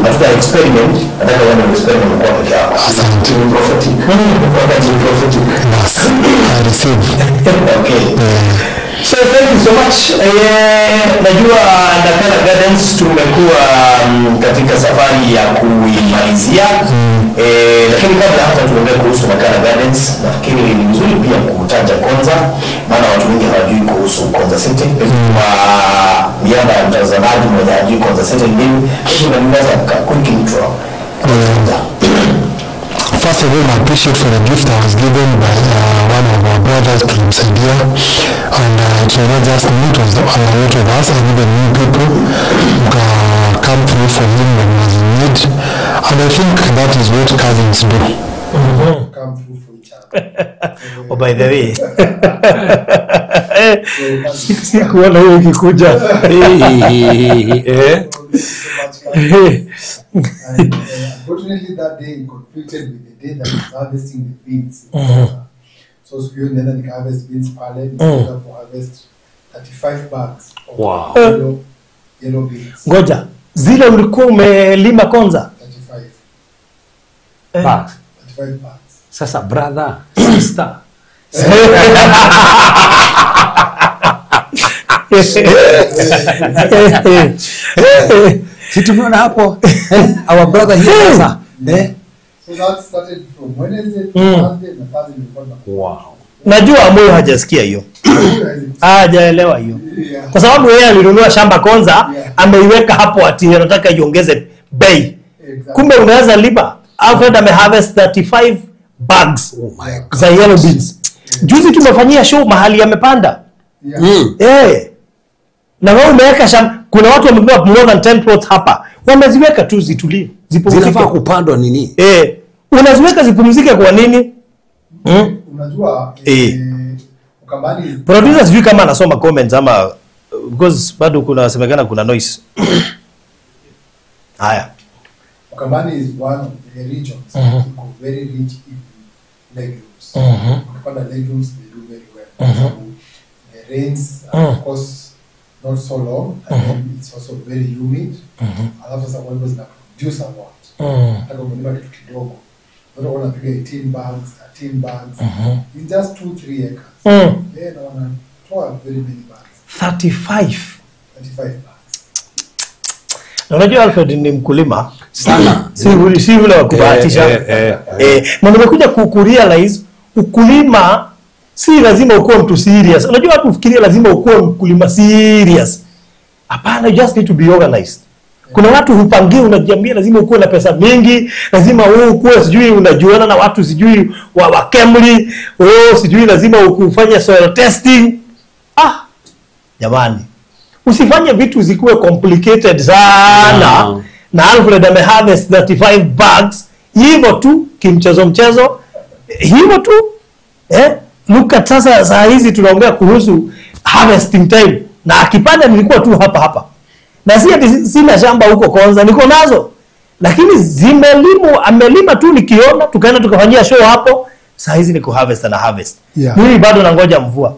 hatuta experiment, nataka uone experiment kwa peke yako. Asante. Prophetic. Yes. I receive. Okay. So thank you so much. Najua Nakala Gardens tumekuwa katika safari ya kuimalizia. Lakini kabla hata tuongee kuhusu Nakala Gardens, nafikiri ni vizuri pia kutaja Konza, maana watu wengi hawajui kuhusu Konza City. Kwa niaba ya mtazamaji mmoja hajui Konza City ni nini, tunaweza quick intro. First of all, I appreciate for the gift I was given by one of our brothers to Msaidia, and it was not just me, it was a lot of us, and even new people come through for him when he was in need, and I think that is what cousins do. Come through for each other. Oh, by the way. Sikuona hiyo ikikuja. Unfortunately, that day conflicted with the day that I was harvesting the beans. So siku nenda nika harvest beans pale, nika harvest 35 bags of yellow beans. Ngoja, zile ulikuwa umelima Konza? 35 Bags. 35 bags. Sasa brother, sister. Si tumeona hapo our brother here sasa. So that started from Wednesday to Thursday, na Thursday nilikuwa na Wow. Najua moyo hajasikia hiyo. Hajaelewa hiyo. Kwa sababu yeye alinunua shamba Konza, ameiweka hapo ati anataka iongeze bei. Kumbe unaweza lipa. Alfred ameharvest 35 bags za yellow beans. Juzi tumefanyia show mahali yamepanda. Na wewe umeweka shamba, kuna watu wamebeba more than 10 plots hapa. Wameziweka tu zitulie, zipumzike. Zinafaa kupandwa nini? Unaziweka zipumzike kwa nini? Unajua ukambani Producer sijui kama anasoma comments ama because bado kuna semekana kuna noise. Haya. Ukambani is one of the regions very rich in legumes. Ukipanda legumes, they do very well. So the rains are of course not so long, and then it's also very humid. Alafu sasa kwa hivyo zina produce a lot. Hata umelima kitu kidogo. Watu wanapiga 18 bags, 13 bags. In just 2-3 acres. Yeah, na wanatoa very many bags. 35 bags. Na unajua Alfred ni mkulima sana. Si vile wa kubahatisha. Na nimekuja kurealize ukulima si lazima ukuwe mtu serious. Unajua watu ufikiria lazima ukuwe mkulima serious. Hapana, you just need to be organized. Kuna watu hupangia, unajiambia lazima ukuwe na pesa mingi, lazima wewe ukuwe sijui unajuana na watu sijui wa chemistry, sijui lazima ukufanye soil testing. Jamani, usifanye vitu zikuwe complicated sana. Na Alfred ame harvest 35 bags hivyo tu kimchezo hivyo tu. Look at sasa saa hizi tunaongea kuhusu harvesting time, na akipanda nilikuwa tu hapa. Na sina shamba huko Konza, niko nazo. Lakini amelima tu nikiona, tukaenda tukafanyia show hapo. Saa hizi niko harvest na harvest. Mimi bado nangoja mvua.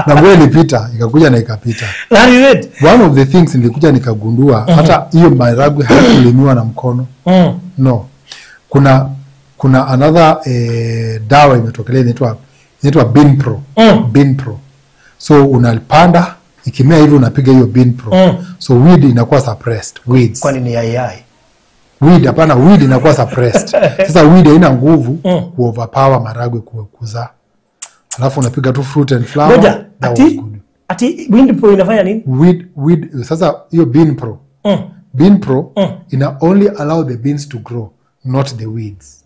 Na mvua ilipita, ikakuja na ikapita. That is it. One of the things nilikuja nikagundua, hata hiyo maharagwe hayakulimiwa na mkono. No. Kuna another dawa imetokelea inaitwa Binpro. Binpro. So unalipanda, ikimea hivi unapiga hiyo Binpro. So weed inakuwa suppressed. Weeds. Kwani ni AI? Weed, hapana, weed inakuwa suppressed. Sasa weed haina nguvu kuoverpower maharagwe kuzaa. Alafu unapiga tu fruit and flower. Ngoja, ati Binpro inafanya nini? Weed, sasa hiyo Binpro. Binpro ina only allow the beans to grow, not the weeds.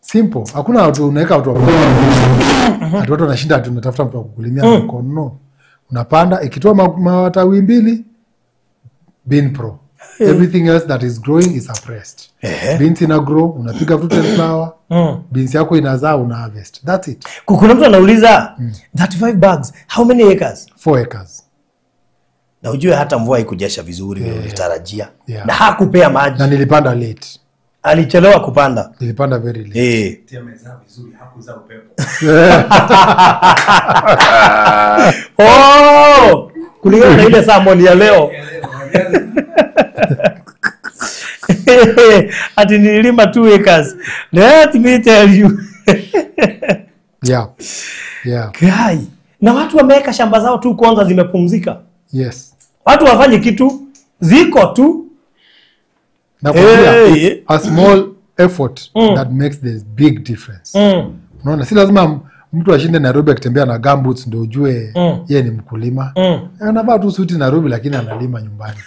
Simple. Hakuna watu unaweka watu watu wanashinda tunatafuta mtu wa kukulimia na mkono. No. Unapanda ikitoa matawi mbili Binpro. Everything else that is growing is suppressed. Beans ina grow, unapiga fruit and flower. Beans yako inazaa, una harvest. That's it. Kuna mtu anauliza 35 bags, how many acres? 4 acres. Na ujue hata mvua haikunyesha vizuri vile ulitarajia. Na hakupea maji. Na nilipanda late. Alichelewa kupanda. Nilipanda very late. Amezaa vizuri, hakuzaa upepo. Kulingana na ile salmon ya leo. Ati nililima 2 acres. Let me tell you. Yeah. Guy. Na watu wameweka shamba zao tu kwanza zimepumzika. Yes. Watu wafanye kitu, ziko tu. Na kwa a small effort that makes the big difference. Unaona, si lazima mtu ashinde Nairobi akitembea na gumboots ndio ujue yeye ni mkulima. Anavaa tu suti Nairobi lakini analima nyumbani.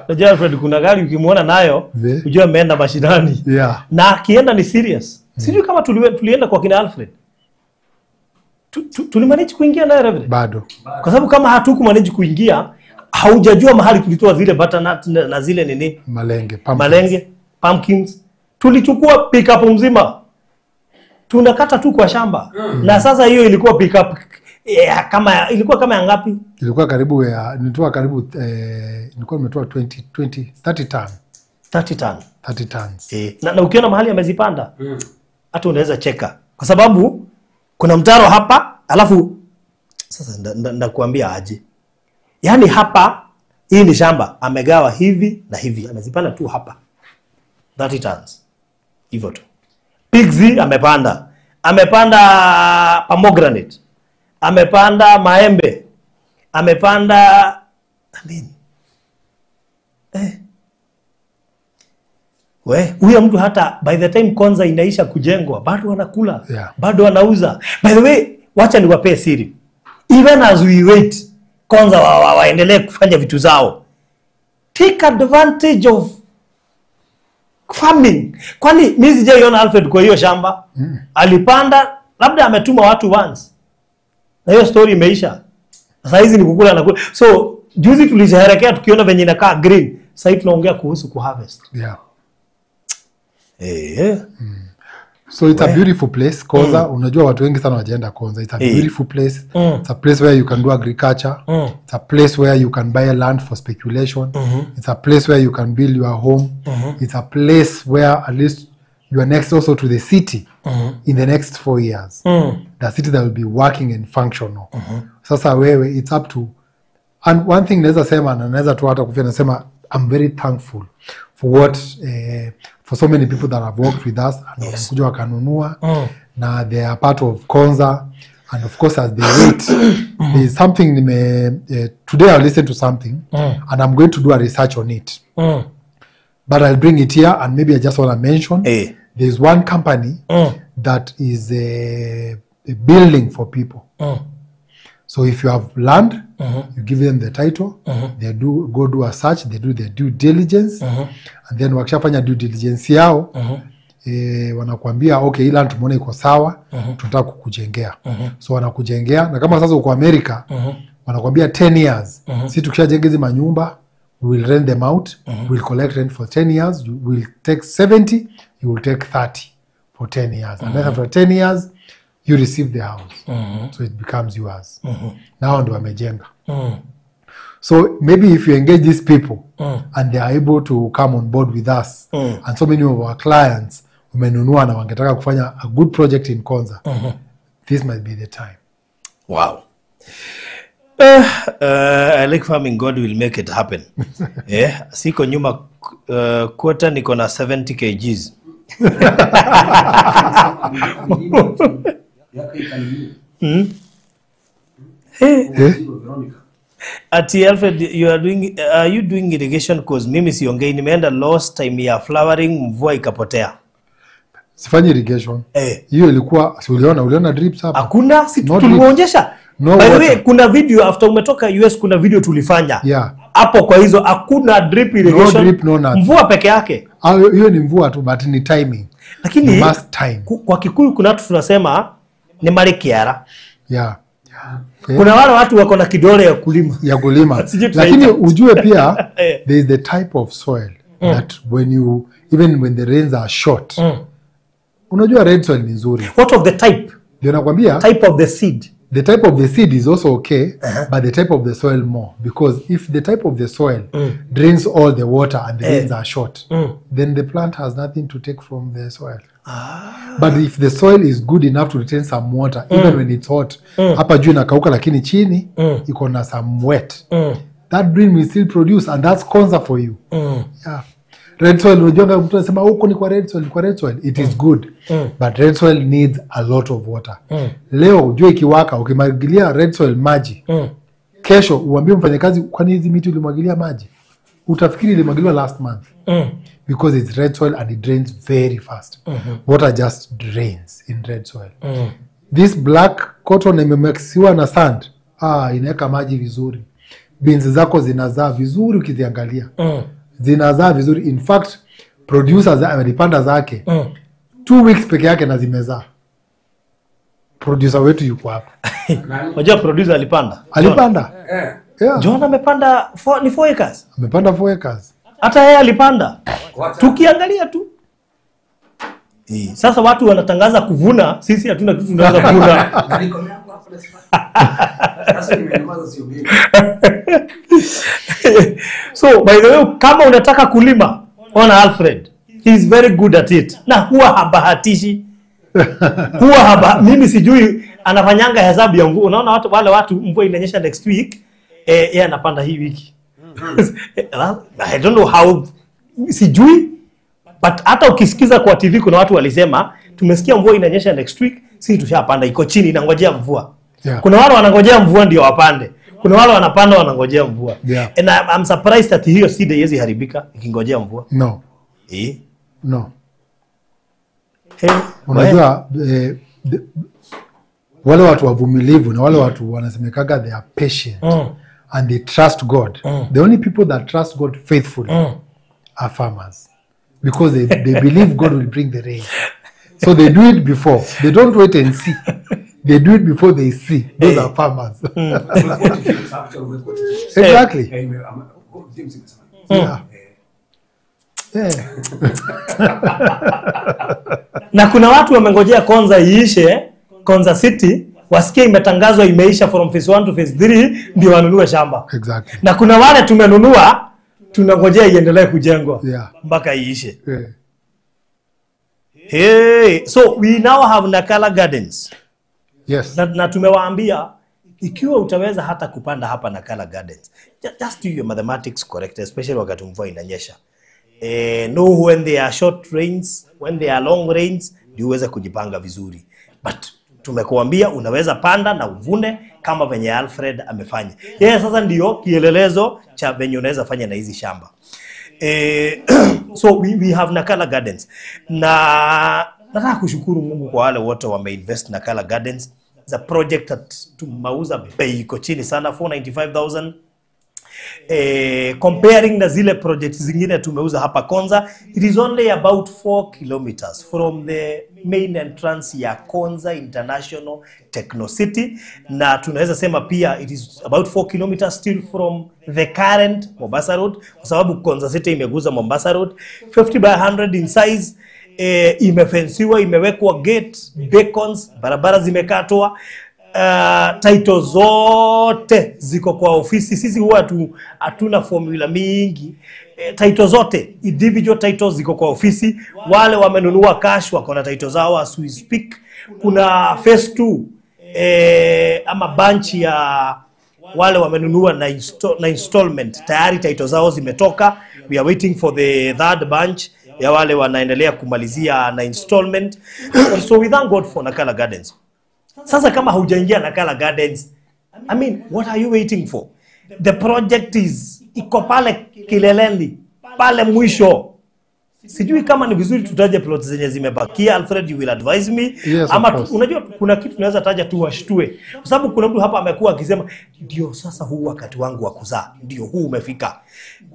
Unajua Alfred, kuna gari ukimwona nayo ujue ameenda mashinani. Na akienda ni serious. Sijui kama tulienda kwa kina Alfred. Tulimanage kuingia naye Reverend? Bado. Kwa sababu kama hatukumanage kuingia, haujajua mahali tulitoa zile butternut na zile nini? Malenge, pumpkins. Tulichukua pickup mzima. Tunakata tu kwa shamba. Na sasa hiyo ilikuwa pickup ilikuwa kama ngapi? Ilikuwa karibu nilikuwa nimetoa 30 tons. 30 tons. Na ukiona mahali amezipanda, hata unaweza cheka. Kwa sababu kuna mtaro hapa, alafu sasa ndakuambia aje. Yaani hapa hii ni shamba, amegawa hivi na hivi, amezipanda tu hapa 30 tons hivyo tu. Pixie amepanda pomegranate, amepanda maembe, amepanda huyo mtu hata by the time Konza inaisha kujengwa bado wanakula, bado wanauza. By the way, wacha niwapee siri. Even as we wait Konza waendelee kufanya vitu zao, take advantage of farming. Kwani mimi sijaiona Alfred kwa hiyo shamba. Alipanda, labda ametuma watu once, na hiyo story imeisha. Sasa hizi ni kukula na kula. So juzi tulisherehekea tukiona venye inakaa green. Sasa hivi tunaongea kuhusu kuharvest. So it's a beautiful place. Konza, unajua watu wengi sana wajaenda Konza. It's a beautiful place. It's a place where you can do agriculture. It's a place where you can buy land for speculation. It's a place where you can build your home. It's a place where at least you are next also to the city in the next 4 years. The city that will be working and functional. Sasa wewe, it's up to... And one thing naweza sema, na naweza tu hata kufia nasema, I'm very thankful for what for so many people that have worked with us and wamekuja wakanunua na they are part of Konza, and of course as they wait there is something today I'll listen to something and I'm going to do a research on it, but I'll bring it here, and maybe I just want to mention there's one company that is a building for people. So if you have land, you give them the title, they go do a search, they do their due diligence, and then wakishafanya due diligence yao, wanakuambia okay, hii land tumeona iko sawa, tunataka kukujengea. So wanakujengea, na kama sasa uko America, wanakuambia 10 years. Si tukishajenga hizi manyumba, we will rent them out, we will collect rent for 10 years, you will take 70, you will take 30 for 10 years. And then after 10 years, you receive the house. So it becomes yours. Now ndo wamejenga. So maybe if you engage these people and they are able to come on board with us, and so many of our clients wamenunua na wangetaka kufanya a good project in Konza, this might be the time. Wow. I like farming, God will make it happen. Siko nyuma quarter niko na 70 kgs. Ati Alfred, are you doing irrigation? Cause mimi siongei, nimeenda last time ya flowering, mvua ikapotea. Sifanyi irrigation. Hiyo ilikuwa, si uliona drips hapa? Hakuna, si tulimuonyesha. No, by the way, kuna video after umetoka US, kuna video tulifanya. Hapo kwa hizo hakuna drip irrigation. No drip, no nothing. Mvua peke yake. Hiyo ni mvua tu, but ni timing. Lakini must time. Kwa Kikuyu kuna watu tunasema ni mali kiara. Kuna wale watu wako na kidole ya kulima. Lakini ujue pia there is the type of soil that even when the rains are short, unajua red soil ni nzuri. What of the type? Ndio nakwambia type of the seed. The type of the seed is also okay, but the type of the soil more, because if the type of the soil drains all the water and the rains are short, then the plant has nothing to take from the soil. But if the soil is good enough to retain some water, even when it's hot, hapa juu inakauka lakini chini iko na some wet, that green will still produce, and that's Konza for you. Red soil, unajua mtu anasema huko ni kwa red soil, it is good, but red soil needs a lot of water. Leo ujue ikiwaka ukimwagilia red soil maji, kesho uambie mfanyakazi kwani hizi miti ulimwagilia maji, utafikiri ilimwagiliwa last month, because it's red soil and it drains very fast. Water just drains in red soil. This black cotton imemexiwa na sand, inaweka maji vizuri, beans zako zinazaa vizuri, ukiziangalia zinazaa vizuri. In fact, producers amelipanda zake 2 weeks peke yake na zimezaa. Producer wetu yuko hapa. Unajua producer alipanda? John amepanda 4 acres. Amepanda 4 acres. Hata yeye alipanda. Tukiangalia tu. Sasa watu wanatangaza kuvuna, sisi hatuna kitu tunaweza kuvuna. So by the way, kama unataka kulima, ona Alfred, he is very good at it. Na huwa habahatishi. Mimi sijui anafanyanga hesabu ya mvua. Unaona wale watu mvua inanyesha next week, yeye anapanda hii wiki. I don't know how, sijui, but hata ukisikiza kwa TV kuna watu walisema tumesikia mvua inanyesha next week, sisi tushapanda, iko chini inangojea mvua. Kuna wale wanangojea mvua ndio wapande. Kuna wale wanapanda wanangojea mvua. And I'm surprised that hiyo seed haiwezi haribika ikingojea mvua. No. No. Unajua wale watu wavumilivu na wale watu wanasemekaga they are patient and they trust God. The only people that trust God faithfully are farmers, because they believe God will bring the rain. So they do it before. They don't wait and see. They do it before they see. Those are farmers. Exactly. Na kuna watu wamengojea Konza iishe, Konza City, wasikie imetangazwa imeisha from phase 1 to phase 3 ndio wanunue shamba. Exactly. Na kuna wale tumenunua tunangojea iendelee kujengwa mpaka iishe. Hey, so we now have Nakala Gardens. Yes. Na tumewaambia ikiwa utaweza hata kupanda hapa Nakala Gardens, just do your mathematics correct, especially wakati mvua inanyesha. Know when there are short rains, when there are long rains, ndio uweze kujipanga vizuri. But tumekuambia unaweza panda na uvune kama venye Alfred amefanya. Sasa ndio kielelezo cha venye unaweza fanya na hizi shamba. So we have Nakala Gardens. Na nataka kushukuru Mungu kwa wale wote wameinvest Nakala Gardens. The project that tumauza bei iko chini sana, 495,000. Comparing na zile projects zingine tumeuza hapa Konza, it is only about 4 kilometers from the main entrance ya Konza International Techno City, na tunaweza sema pia it is about 4 kilometers still from the current Mombasa Road, kwa sababu Konza City imeguza Mombasa Road. 50 by 100 in size, imefensiwa, imewekwa gate, beacons, barabara zimekatwa. Title zote ziko kwa ofisi. Sisi huwa hatuna formula mingi. Title zote, individual titles ziko kwa ofisi. Wale wamenunua cash wako na title zao as we speak. Kuna phase 2 ama bunch ya wale wamenunua na installment, tayari title zao zimetoka. We are waiting for the third bunch ya wale wanaendelea kumalizia na installment. So we thank God for Nakala Gardens. Sasa kama haujaingia Nakala Gardens, I mean, what are you waiting for? The project iko pale kileleni, pale mwisho. Sijui kama ni vizuri tutaje plots zenye zimebakia. Alfred, you will advise me. Yes, ama unajua kuna kitu tunaweza taja tuwashtue. Kwa sababu kuna mtu hapa amekuwa akisema ndio sasa huu wakati wangu wa kuzaa, ndio huu umefika.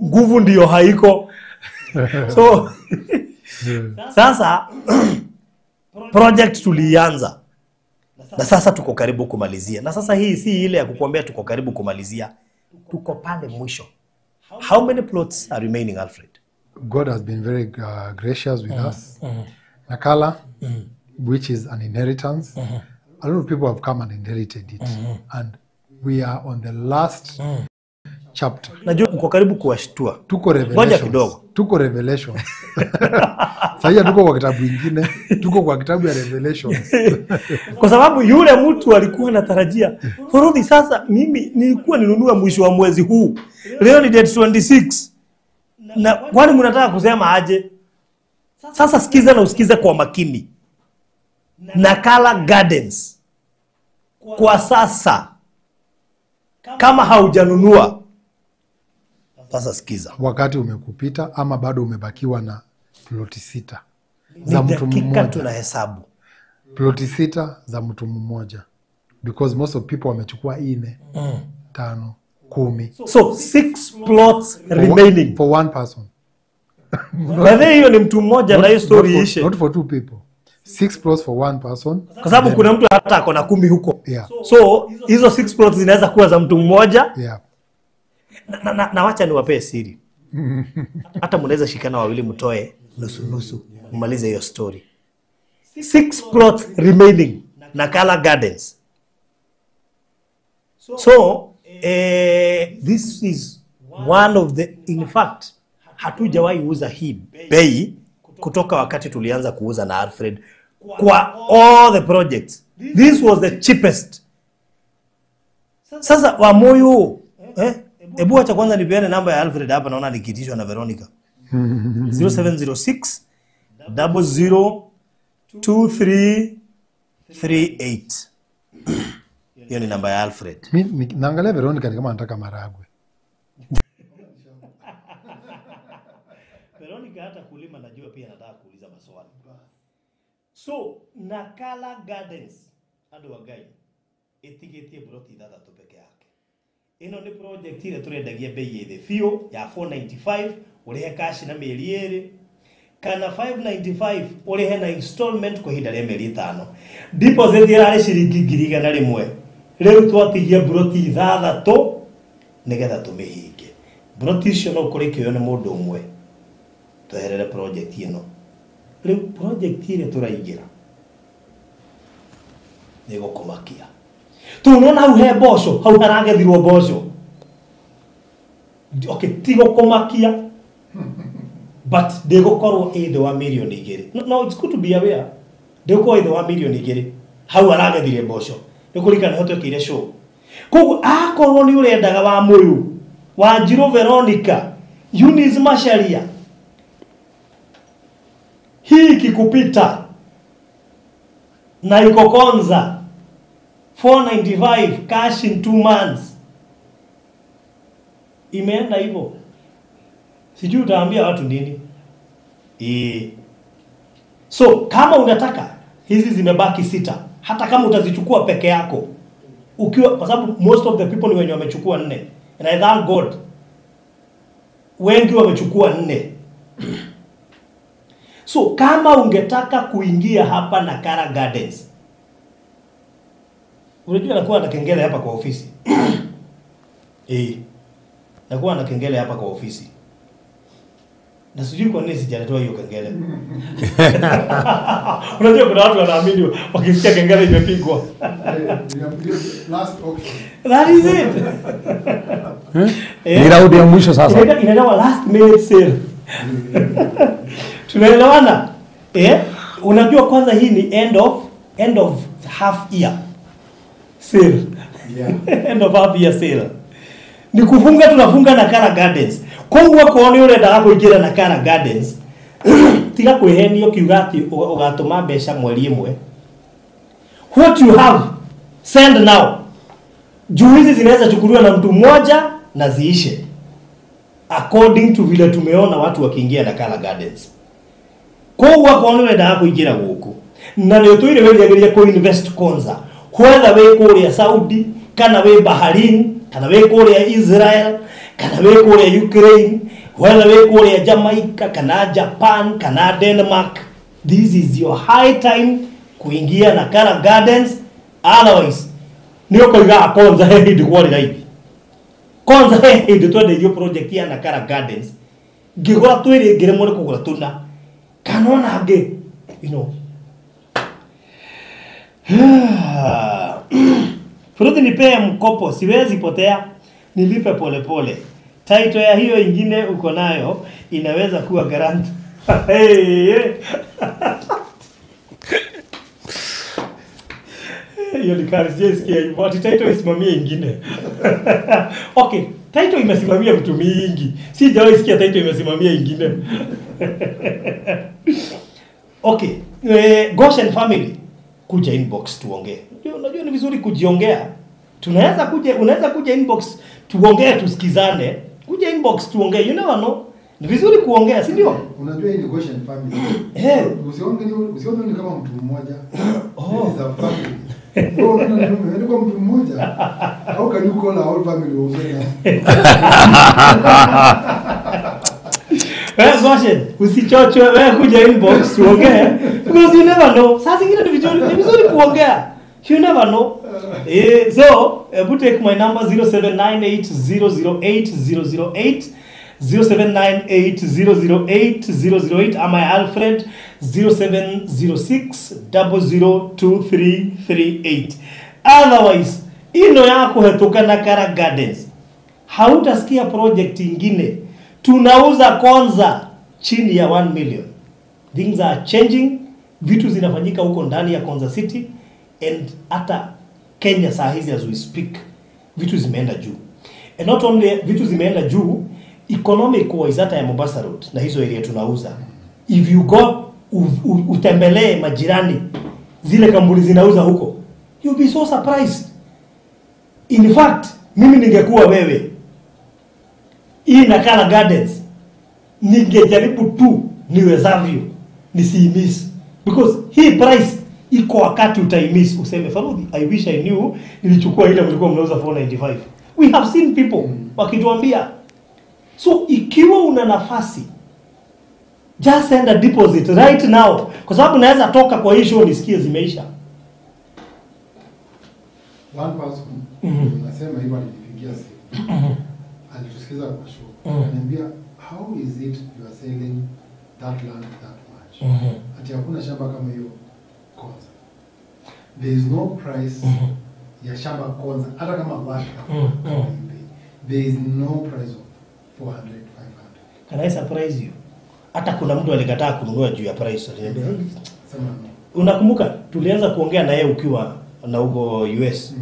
Nguvu ndio haiko. So sasa project tulianza. Na sasa tuko karibu kumalizia. Na sasa hii si ile ya kukuambia tuko karibu kumalizia. Tuko pale mwisho. How many plots are remaining, Alfred? God has been very gracious with us. Nakala, which is an inheritance, a lot of people have come and inherited it. And we are on the last chapter. Najua uko karibu kuwashtua. Tuko revelations. Tuko revelations. Sasa tuko kwa kitabu kingine, tuko kwa kitabu ya Revelations. Kwa sababu yule mtu alikuwa anatarajia Forodi, sasa mimi nilikuwa ninunua mwisho wa mwezi huu. Leo ni date 26. Na kwani mnataka kusema aje? Sasa sikiza na usikize kwa makini. Nakala Gardens kwa sasa kama haujanunua, sasa sikiza. Wakati umekupita ama bado umebakiwa na ploti 6 za mtu mmoja. Tunahesabu ploti 6 za mtu mmoja, because most of people wamechukua 4, 5, 10. So 6 plots remaining for one person. Whether hiyo ni mtu mmoja na hiyo story ishe. Not for 2 people. 6 plots for one person. Kwa sababu kuna mtu hata ako na 10 huko. Yeah. So hizo 6 plots zinaweza kuwa za mtu mmoja. Yeah. Na wacha niwapee siri. Hata mnaweza shikana wawili mtoe nusu mmalize hiyo story. 6 plots remaining Nakala Gardens. So this is one of the, in fact hatujawahi uza hii bei kutoka wakati tulianza kuuza na Alfred kwa all the projects. This was the cheapest. Sasa wa moyo ebu acha kwanza nipeane namba ya Alfred hapa, naona nikitishwa na Veronica. 0706 002338. Hiyo ni namba ya Alfred. Mimi naangalia Veronica ni kama anataka maragwe. Veronica hata kulima najua pia anataka kuuliza maswali. So Nakala Gardens ando wagai etigetie broti dada to peke yake. Ino ni project ile turendagia bei yethe fio ya 495 ulihe cash na mieri 2 kana 595 ulihe na installment kwa hinda ya mieri 5. Deposit irare shilingi 100 rĩu twatigia broti ithathatũ nigetha tũmĩhinge. Broti icio no kũrĩ kĩoyo nĩ mũndũ ũmwe tweherere project ĩno Rĩu project ile tũraingira nĩ gũkũmakia. Tunaona hau he mboco, hau haragethirwo mboco. Okay, ti gũkũmakia. But ndĩgũkorwo ĩthĩ wa milioni 2. No, it's good to be aware. Ndĩgũkorwo ĩthĩ wa milioni 2. Hau haragethire mboco. Nĩkũrikana hote kĩire show. Koguo akorwo nĩ ũrendaga wa Mũyũ, wa Njirũ Veronica, Eunice Macharia, hii kikupita na iko Konza 495 cash in 2 months, imeenda hivyo. Sijui utaambia watu nini. So kama unataka hizi zimebaki 6, hata kama utazichukua peke yako, ukiwa, kwa sababu most of the people ni wenye wamechukua 4, and I thank God wengi wamechukua 4. So kama ungetaka kuingia hapa Nakara Gardens, unajua nakuwa na kengele hapa kwa ofisi. Nakuwa na kengele hapa kwa ofisi. Na sijui kwa nini sijaletoa hiyo kengele. Unajua kuna watu wanaamini wakisikia kengele imepigwa. Last option. That is it. Ni raundi ya mwisho sasa. Inaitwa last minute sale. Tunaelewana? Unajua kwanza hii ni end of half year sale. Yeah. End of half year sale. Ni kufunga, tunafunga Nakara Gardens. Kongwa kuone urenda kuingira Nakara Gardens. Tiga kwehenio kiugati ugatuma mbeca mweri imwe. What you have, send now. Juu hizi zinaweza chukuliwa na mtu mmoja na ziishe. According to vile tumeona watu wakiingia Nakara Gardens. Kongwa kuone urenda kuingira guku. Na ndio tuire wegereria ku invest Konza. Whether we kuria Saudi, kana we Bahrain, kana we kuria Israel, kana we kuria Ukraine, whether we kuria Jamaica, kana Japan, kana Denmark, this is your high time kuingia Nakara Gardens. Otherwise niyo koiga Konza hindi kwari hivi. Konza hindi twende hiyo project ya Nakara Gardens. Ngigura twiri ngire mone kugura tuna. Kanona nge, you know. Furudi nipea mkopo, siwezi potea, nilipe pole pole. Title ya hiyo ingine uko nayo inaweza kuwa garant. Hiyo ni kazi sikia hivyo. Title isimamie ingine. Okay, title imesimamia vitu mingi. Sijawahi sikia title imesimamia ingine. Okay, Goshen family, kuja inbox tuongee. Unajua ni vizuri kujiongea. Unaweza kuja inbox tuongee, tusikizane. Kuja inbox tuongee. You never know. Ni vizuri kuongea, si ndio? Unajua hii ni Goshen family. Usione ni kama mtu mmoja. This is a family. Ni kama mtu mmoja. How can you call our family Goshen? Goshen, usichochwe, wewe kuja inbox tuongee. Because you never know. Sasa zingine ni vizuri kuongea. You never know. So, take my number 0798008008, 0798008008. I'm Alfred 0706002338. Otherwise, ino yako hetoka Nakara Gardens. Hautasikia project ingine. Tunauza Konza chini ya 1 million. Things are changing. Vitu zinafanyika huko ndani ya Konza City, and hata Kenya saa hizi as we speak vitu zimeenda juu. And not only vitu zimeenda juu, economic wise hata ya Mombasa Road na hizo area tunauza. If you go utembelee majirani zile kampuni zinauza huko, you'll be so surprised. In fact, mimi ningekuwa wewe, hii Nakara Gardens ningejaribu tu niwezavyo nisiimiss, because hii price iko wakati utaimiss useme Farudi, I wish I knew nilichukua ile mlikuwa mnauza 495. We have seen people wakituambia. So ikiwa una nafasi, just send a deposit right now, kwa sababu naweza toka kwa hii show nisikie zimeisha. One person anasema hivyo, alipigia simu. Alitusikiza kwa show. Ananiambia, how is it you are selling that land that much? much. Ati hakuna shamba kama hiyo Konza. There is no price ya shamba Konza hata kama watu there is no price of 400 500. Can I surprise you? Hata kuna mtu alikataa kununua juu ya price. Sema Unakumbuka tulianza kuongea na yeye ukiwa na huko US.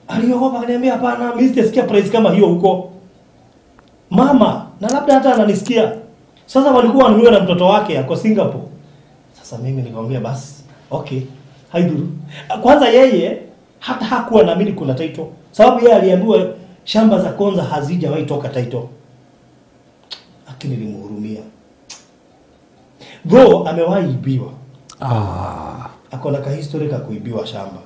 Aliogopa akaniambia hapana, mimi sitasikia price kama hiyo huko. Mama, na labda hata ananisikia. Sasa walikuwa wanunua na mtoto wake ako Singapore. Sasa mimi nikamwambia basi, okay, haidhuru. Kwanza yeye hata hakuwa naamini kuna title. Sababu yeye aliambiwa shamba za Konza hazijawahi toka title. Lakini nilimhurumia. Though amewahi ibiwa. Akona ka history ka kuibiwa shamba.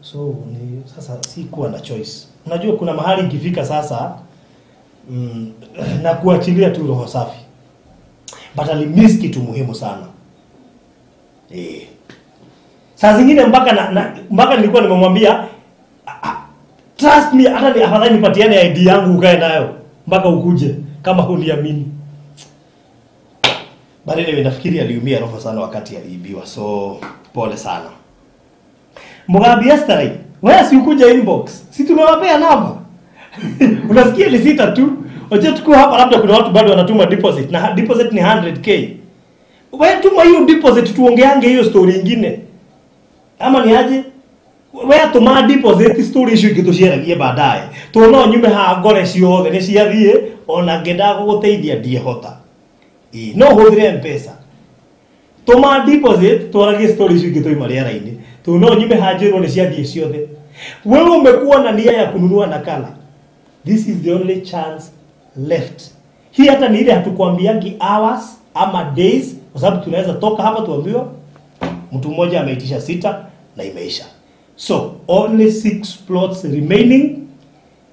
So ni sasa si kuwa na choice. Unajua kuna mahali ikifika sasa na kuachilia tu roho safi. But alimiss kitu muhimu sana. Saa zingine mpaka nilikuwa nimemwambia trust me, hata ni afadhali nipatiane ID yangu ukae nayo mpaka ukuje kama huniamini. Bali leo nafikiri aliumia roho sana wakati aliibiwa. So pole sana. Mugabe yesterday, wewe si ukuja inbox. Si tumewapea namba. Unasikia ni sita tu. Wacha tuko hapa labda kuna watu bado wanatuma deposit na deposit ni 100k. Wewe tuma hiyo deposit tuongeange hiyo story nyingine. Ama ni aje? Wewe tuma deposit story issue gitusheragie baadaye. Tuona nyume ha ngore ciothe ni ciathie ona ngenda guguteithia ndie hota. No huthire mpesa. Tuma deposit tuoragie story issue gitoima riera-ini. Tuona nyume ha njiro ni ciathie ciothe. Wewe umekuwa na nia ya kununua nakala. This is the only chance left. Hii hata ni ile hatukwambiangi hours ama days kwa sababu tunaweza toka hapa tuambiwa mtu mmoja ameitisha 6 na imeisha. So only 6 plots remaining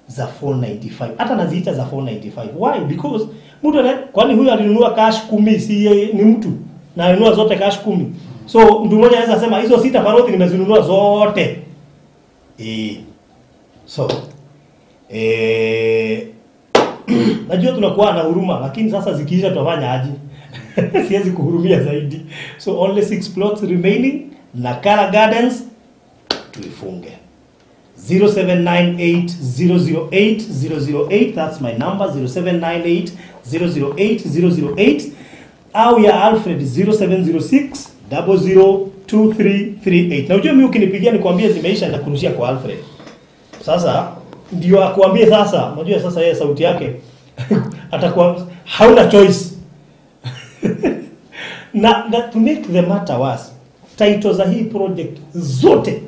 za 495. Hata naziita za 495. Why? Because mtu kwani huyu alinunua cash 10 si ni mtu na alinunua zote cash 10. So mtu mmoja anaweza sema hizo 6 paroti nimezinunua zote. So najua tunakuwa na huruma lakini sasa zikiisha tutafanya aje? Siwezi kuhurumia zaidi. So only 6 plots remaining. Nakala Gardens tuifunge. 0798008008, that's my number. 0798008008 au ya Alfred 0706002338. Na unajua mimi ukinipigia nikwambie zimeisha na kurushia kwa Alfred. Sasa ndio akuambie sasa, unajua sasa yeye sauti yake atakuwa hauna choice. na to make the matter worse, titles za hii project zote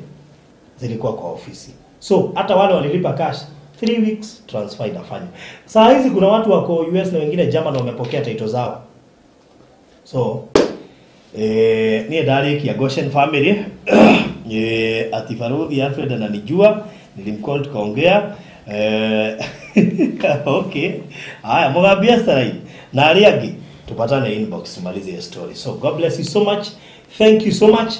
zilikuwa kwa ofisi. So hata wale walilipa cash 3 weeks transfer inafanywa. Saa hizi kuna watu wako US na wengine German wamepokea titles zao. So ni ndari ya Goshen family atifarudhi Alfred ananijua, nilimcall tukaongea. Okay. Haya Mugabe yesterday na aliagi tupatane inbox tumalize hiyo story. So God bless you so much. Thank you so much.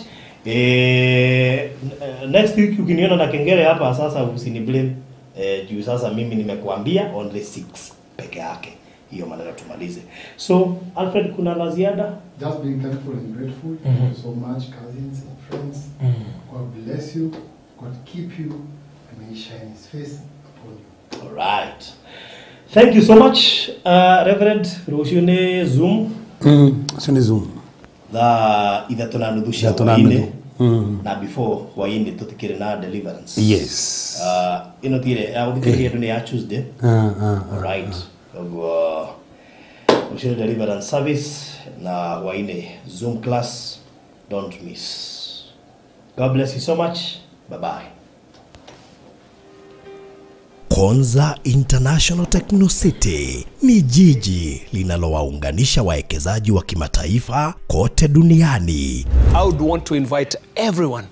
Next week ukiniona na kengele hapa sasa usini blame. Juu sasa mimi nimekuambia only 6 peke yake. Hiyo maneno tumalize. So Alfred kuna la ziada? Just being thankful and grateful. Thank you so much cousins and friends. God bless you. God keep you. And may he shine his face upon you. All right. Thank you so much, Reverend Roshune Zoom. Sini Zoom. The ithatuna nudhusha waine. Na before waine tutikire na deliverance. Yes. Ino tire udikire duni ya Tuesday. All right. So Roshune deliverance service na waine Zoom class. Don't miss. God bless you so much. Bye bye. Konza International Techno City ni jiji linalowaunganisha wawekezaji wa kimataifa kote duniani. I would want to invite everyone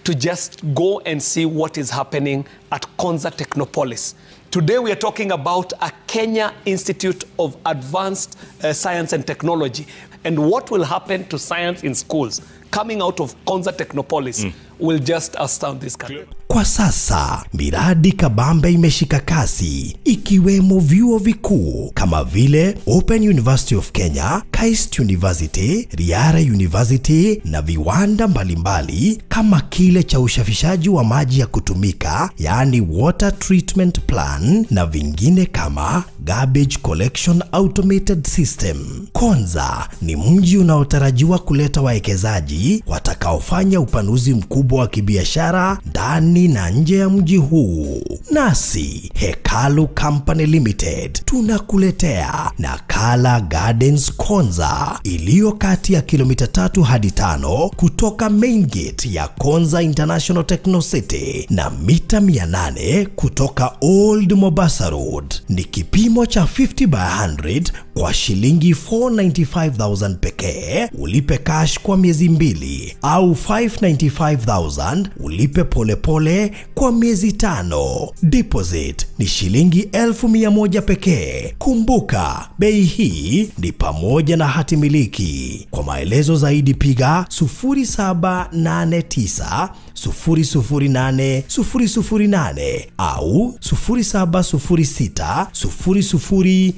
to just go and see what is happening at Konza Technopolis. Today we are talking about a Kenya Institute of Advanced Science and Technology, and what will happen to science in schools coming out of Konza Technopolis will just astound this country. Kwa sasa, miradi kabambe imeshika kasi, ikiwemo vyuo vikuu kama vile Open University of Kenya, KAIST University, Riara University na viwanda mbalimbali kama kile cha ushafishaji wa maji ya kutumika, yani Water Treatment Plan, na vingine kama Garbage Collection Automated System. Konza ni mji unaotarajiwa kuleta wawekezaji watakaofanya upanuzi mkubwa wa kibiashara ndani na nje ya mji huu. Nasi Hekalu Company Limited tunakuletea Nakala Gardens Konza, iliyo kati ya kilomita 3 hadi 5 kutoka main gate ya Konza International Techno City na mita 800 kutoka Old Mombasa Road. Ni kipimo cha 50 by 100 kwa shilingi 495,000 pekee. Ulipe cash kwa miezi 2 au 595,000 ulipe polepole kwa miezi 5. Deposit ni shilingi 1,100 pekee. Kumbuka, bei hii ni pamoja na hati miliki. Kwa maelezo zaidi piga 0789 008 008 au 0706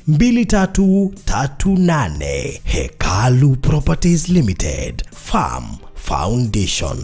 002338. Hekalu Properties Limited, Farm Foundation.